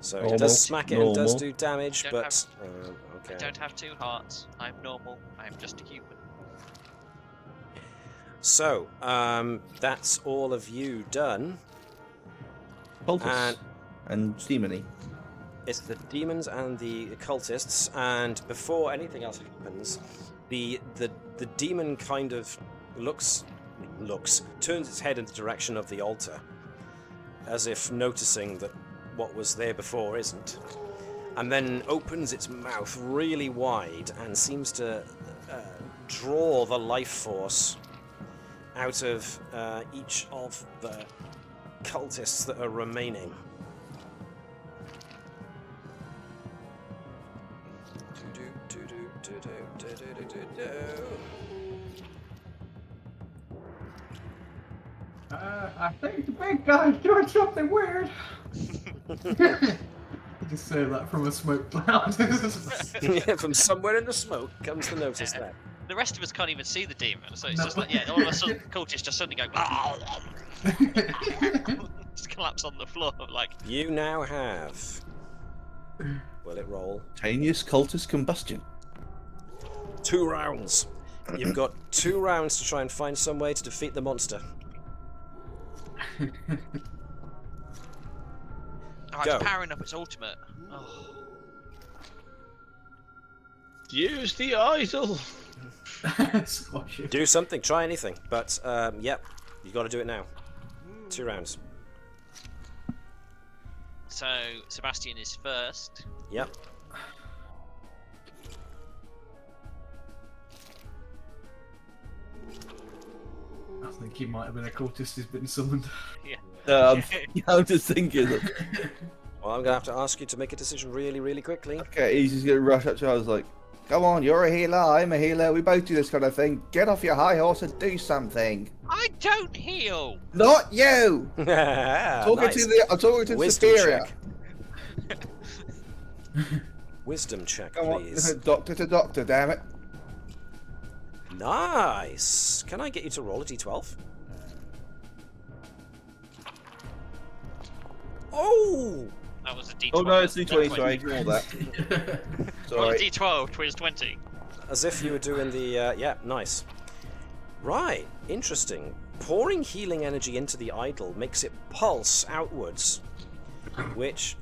So Normal, it does smack it and does normal. do damage, Don't but I okay. don't have 2 hearts. I'm normal. I'm just a human. So that's all of you done. Cultists and demony. It's the demons and the cultists, and before anything else happens, the demon kind of turns its head in the direction of the altar, as if noticing that what was there before isn't, and then opens its mouth really wide and seems to draw the life force out of each of the cultists that are remaining. I think the big guy's doing something weird. Just say that from a smoke cloud. Yeah, from somewhere in the smoke comes the notice there. The rest of us can't even see the demon, so it's No. just like, yeah, all of a sudden, the cultists just suddenly go, just collapse on the floor, like, You now have. Will it roll? Spontaneous cultist combustion. 2 rounds. You've got 2 rounds to try and find some way to defeat the monster. oh, Go. it's powering up its ultimate. Oh. Use the idol. Squash it. Do something, try anything. But, yep, you got to do it now. 2 rounds. So, Sebastian is first. Yep. I think he might have been a cultist who's been summoned. I'm just thinking. Well, I'm going to have to ask you to make a decision really, really quickly. Okay, he's just gonna rush up to her. I was like, "Come on, you're a healer. I'm a healer. We both do this kind of thing. Get off your high horse and do something." I don't heal! Not you. I'm Nice. talking to the Wisdom superior. check. Wisdom check, Come on, please. doctor to doctor. Damn it. Nice. Can I get you to roll a d12? Oh! That was a D12. Oh no, it's D20. 20. Sorry, ignore that. Roll a Sorry. D12, twins 20. As if you were doing the, yeah, nice. Right, interesting. Pouring healing energy into the idol makes it pulse outwards, which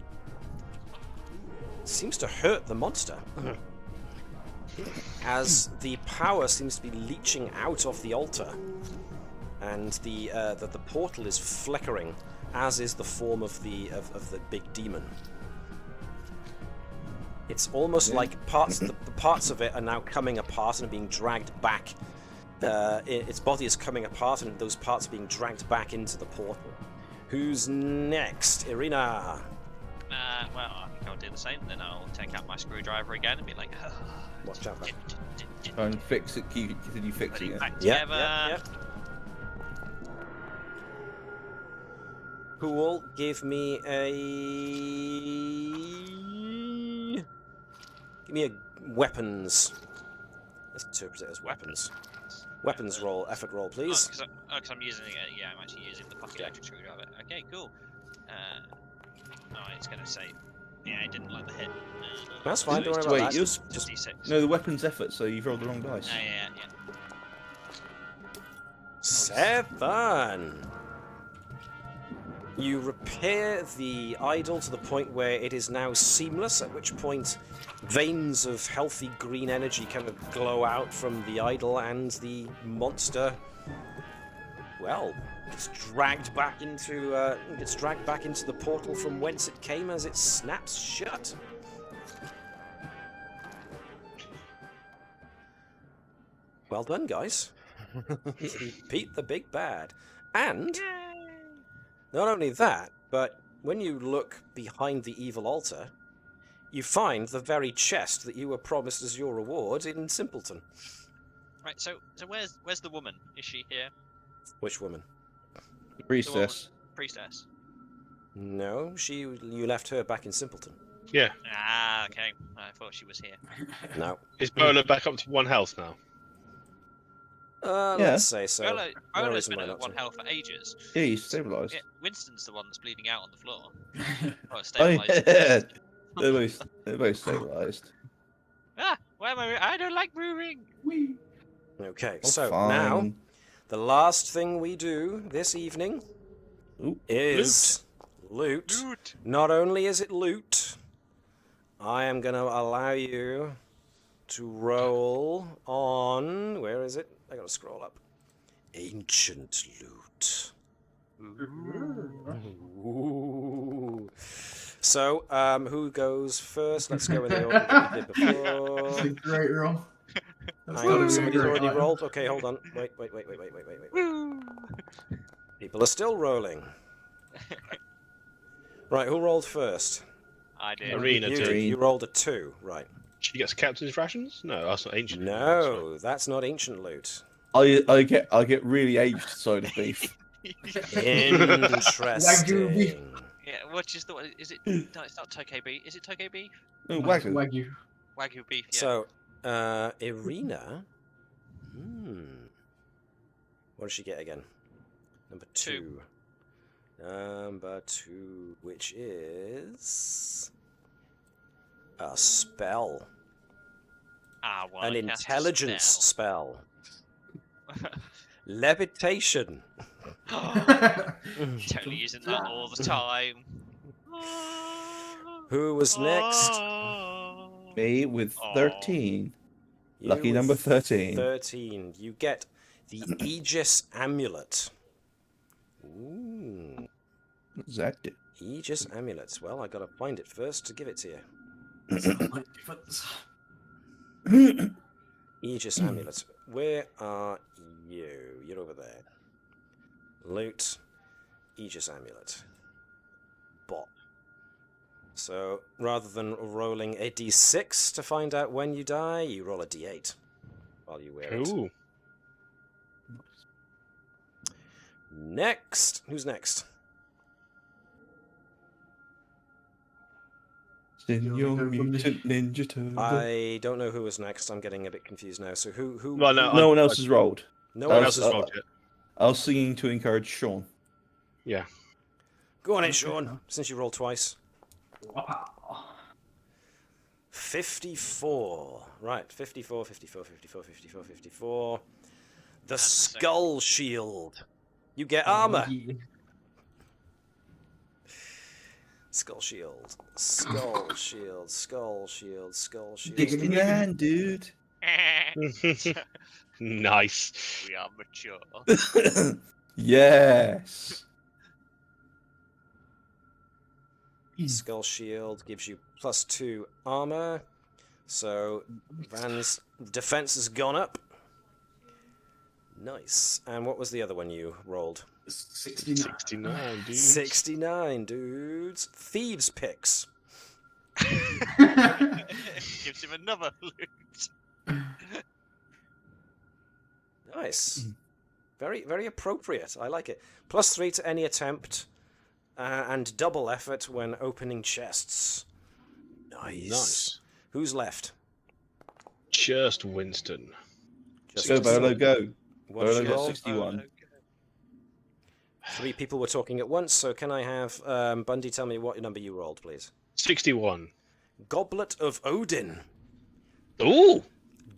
seems to hurt the monster. As the power seems to be leaching out of the altar, and the portal is flickering, as is the form of the big demon. It's almost like the parts of it are now coming apart and being dragged back. Its body is coming apart, and those parts are being dragged back into the portal. Who's next? Irina. Well, I think I'll do the same. Then I'll take out my screwdriver again and be like, Watch out, man. Try and fix it. Continue fixing it. back Yep, together. yep, yep. Cool. Give me a weapons. Let's interpret it as weapons. Weapons roll, effort roll, please. Because I'm using it. Yeah, I'm actually using the pocket electric screwdriver. Okay, cool. It's gonna say, yeah, I didn't like the hit. That's fine. Don't worry Wait, about that. you're Just D6. No, the weapon's effort, so you've rolled the wrong dice. Yeah. 7. You repair the idol to the point where it is now seamless, at which point veins of healthy green energy kind of glow out from the idol, and the monster well, gets dragged back into the portal from whence it came as it snaps shut. Well done, guys. You beat the big bad. And not only that, but when you look behind the evil altar, you find the very chest that you were promised as your reward in Simpleton. Right. So where's the woman? Is she here? Which woman? The priestess. Priestess. No, you left her back in Simpleton. Yeah. Ah, okay. I thought she was here. No. Is Bolo back up to 1 health now? Yeah. Let's say so. Rolo, No Rolo's reason been why at not 1 to. health for ages. Yeah, he's stabilised. Yeah, Winston's the one that's bleeding out on the floor. Oh, Oh, stabilised. yeah. They're both stabilised. Ah, why am I don't like brewing. Wee. Okay, Oh, so fine. now the last thing we do this evening Ooh. is loot. Loot. Not only is it loot, I am going to allow you to roll on... Where is it? I got to scroll up. Ancient loot. Ooh. So, who goes first? Let's go with the order that we did That's a before. great roll. That's Hang on, a somebody's great already item. rolled. Okay, hold on. Wait. People are still rolling. Right, who rolled first? I did. Arena You did. did. You rolled a 2, right. She gets captain's rations? No, that's not ancient. No, that's not ancient loot. I get really aged side of beef. Interesting. Yeah, which is the one? Is it? No, it's not Tokyo beef. Is it Tokyo beef? No, Nice Wagyu. Wagyu. Wagyu beef. Yeah. So, Irina. What did she get again? Number 2. Number 2, which is a spell. Ah, well, An I cast a intelligence spell. Levitation. Totally using that all the time. Who was next? Me with Aw. 13. You Lucky with number 13. 13. You get the Aegis Amulet. Ooh. What's that do? Aegis Amulet. Well, I gotta find it first to give it to you. Aegis Amulet. Where are you? You're over there. Loot. Aegis Amulet. Bot. So, rather than rolling a d6 to find out when you die, you roll a d8 while you wear it. Ooh. Next. Who's next? Senor Mutant Ninja Turtle. I don't know who was next. I'm getting a bit confused now. So who? Well, no, No one else has rolled. No No one one else. else has rolled yet. I was singing to encourage Sean. Yeah. Go on, it, Sean. Since you rolled twice. 54. Right, 54. The Skull Shield. You get armor. Skull Shield. Skull Shield. Skull Shield. Skull Shield. Dig it in your hand, dude. Nice. We are mature. Yes. Skull Shield gives you +2 armor. So Van's defense has gone up. Nice. And what was the other one you rolled? 69. 69, dude. 69, dudes. Thieves' picks. Gives him another loot. Nice. Very, very appropriate. I like it. +3 to any attempt, and double effort when opening chests. Nice. Who's left? Just Winston. Go, Volo, go. What did Volo you got roll? 61. 3 people were talking at once, so can I have Bundy tell me what number you rolled, please? 61. Goblet of Odin. Ooh!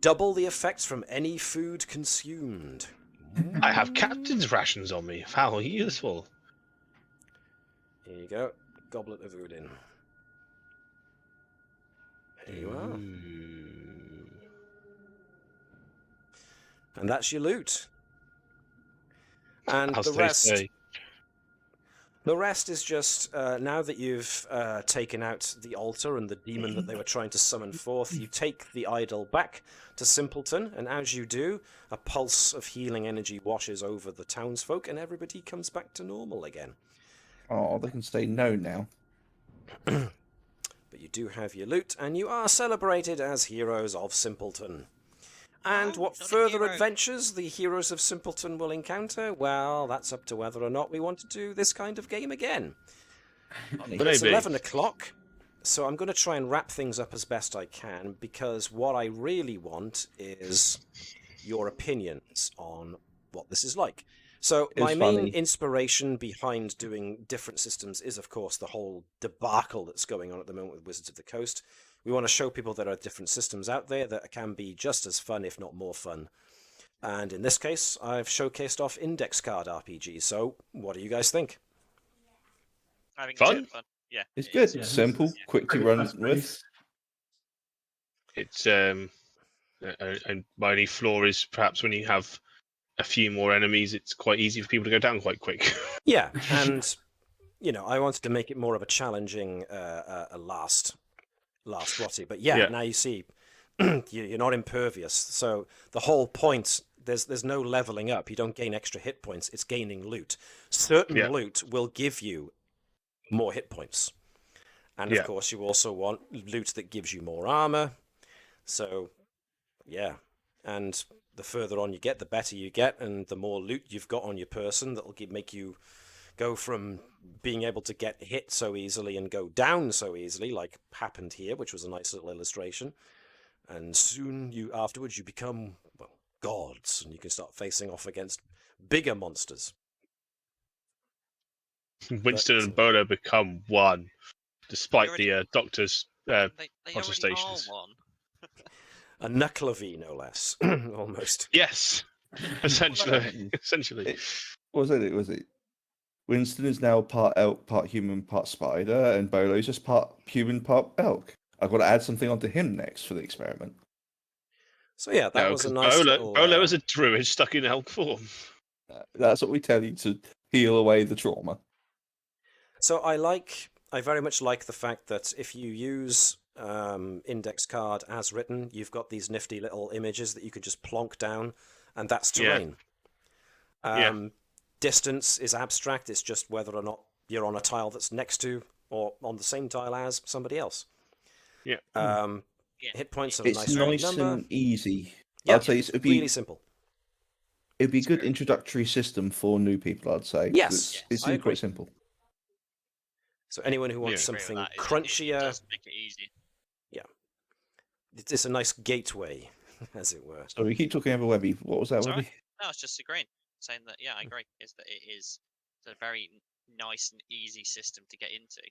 Double the effects from any food consumed. I have captain's rations on me. How useful. Here you go. Goblet of Odin. There you are. And that's your loot. And As the they rest, say. the rest is just now that you've taken out the altar and the demon that they were trying to summon forth, you take the idol back to Simpleton, and as you do, a pulse of healing energy washes over the townsfolk, and everybody comes back to normal again. Oh, they can say no now. But you do have your loot, and you are celebrated as heroes of Simpleton. And Oh, what not a further hero. adventures the heroes of Simpleton will encounter, well, that's up to whether or not we want to do this kind of game again. But it's Maybe. 11 o'clock, so I'm going to try and wrap things up as best I can, because what I really want is your opinions on what this is like. So my main inspiration behind doing different systems is, of course, the whole debacle that's going on at the moment with Wizards of the Coast. We want to show people there are different systems out there that can be just as fun, if not more fun. And in this case, I've showcased off index card RPG, so what do you guys think? I think Fun? it's fun. Yeah. It's it good, is. Yeah. simple, quick to Pretty run fast with. paced. It's and my only flaw is perhaps when you have a few more enemies, it's quite easy for people to go down quite quick. Yeah, and I wanted to make it more of a challenging last Rotty, but yeah, now you see, you're not impervious. So the whole point, there's no leveling up. You don't gain extra hit points. It's gaining loot. Certain loot will give you more hit points, and of course, you also want loot that gives you more armor. So, yeah, and the further on you get, the better you get, and the more loot you've got on your person, that'll make you go from being able to get hit so easily and go down so easily, like happened here, which was a nice little illustration. And soon afterwards you become, well, gods, and you can start facing off against bigger monsters. Winston and Bolo become one, despite the Doctor's They already are protestations. one. A Nuclavy, no less, almost. Yes, essentially. What was it? Winston is now part elk, part human, part spider, and Bolo's just part human, part elk. I've got to add something onto him next for the experiment. So yeah, that was a nice little... Bolo is a druid stuck in elk form. That's what we tell you to heal away the trauma. So I very much like the fact that if you use index card as written, you've got these nifty little images that you could just plonk down, and that's terrain. Distance is abstract. It's just whether or not you're on a tile that's next to or on the same tile as somebody else. Hit points are a It's nice nice number. and easy. Yeah, I'd say it'd be really simple. It'd be a good introductory system for new people, I'd say. Yes, It's I agree. quite simple. So anyone who wants I agree with something that. crunchier, It does make it easy. it's a nice gateway, as it were. So we keep talking over Webby. What was that, Sorry? Webby? No, it's just agreeing. Saying that, yeah, I agree. Is that it is a very nice and easy system to get into.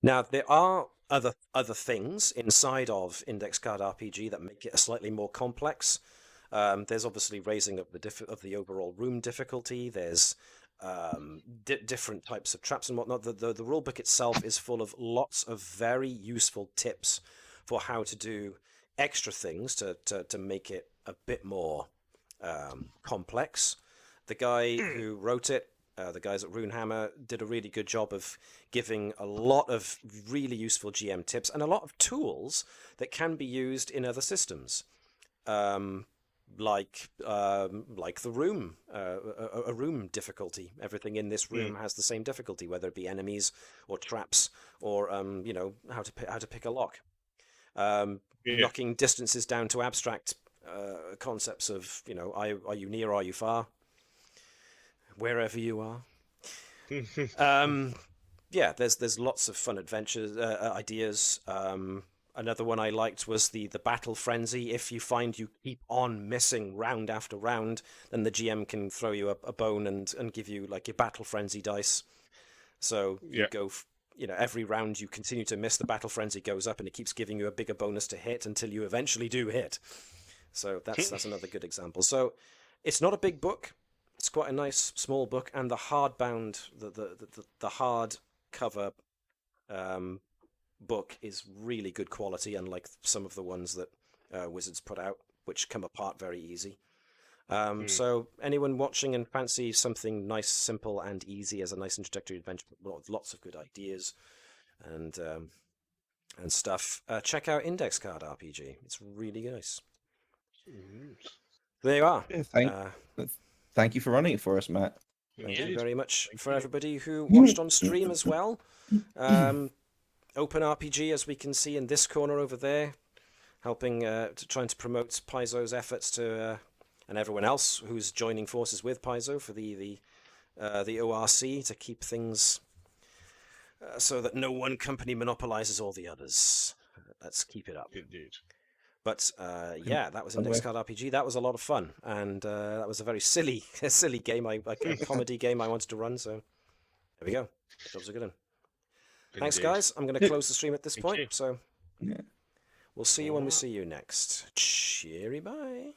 Now, there are other things inside of Index Card RPG that make it a slightly more complex. There's obviously raising up of the overall room difficulty. There's different types of traps and whatnot. The rulebook itself is full of lots of very useful tips for how to do extra things to make it a bit more complex. The guy who wrote it, the guys at Runehammer, did a really good job of giving a lot of really useful GM tips and a lot of tools that can be used in other systems. Like the room, a room difficulty. Everything in this room has the same difficulty, whether it be enemies or traps or how to pick a lock. Knocking distances down to abstract concepts of are you near, are you far, wherever you are. There's lots of fun adventures ideas. Another one I liked was the battle frenzy. If you find you keep on missing round after round, then the GM can throw you a bone and give you like your battle frenzy dice. So you go, every round you continue to miss, the battle frenzy goes up and it keeps giving you a bigger bonus to hit until you eventually do hit. So that's another good example. So it's not a big book. It's quite a nice small book, and the hardbound, the hard cover book is really good quality, unlike some of the ones that Wizards put out, which come apart very easy. So anyone watching and fancy something nice, simple, and easy as a nice introductory adventure with lots of good ideas and stuff, check out Index Card RPG. It's really nice. There you are. Yeah, thank you for running it for us, Matt. Thank you very much for everybody who watched on stream as well. Open RPG, as we can see in this corner over there, helping trying to promote Paizo's efforts to and everyone else who's joining forces with Paizo for the ORC to keep things so that no one company monopolizes all the others. Let's keep it up. Indeed. But yeah, that was Index Card RPG. That was a lot of fun, and that was a very silly game, a comedy game I wanted to run. So there we go. Jobs are good. Thanks, guys. I'm going to close the stream at this point. So we'll see you when we see you next. Cheery bye.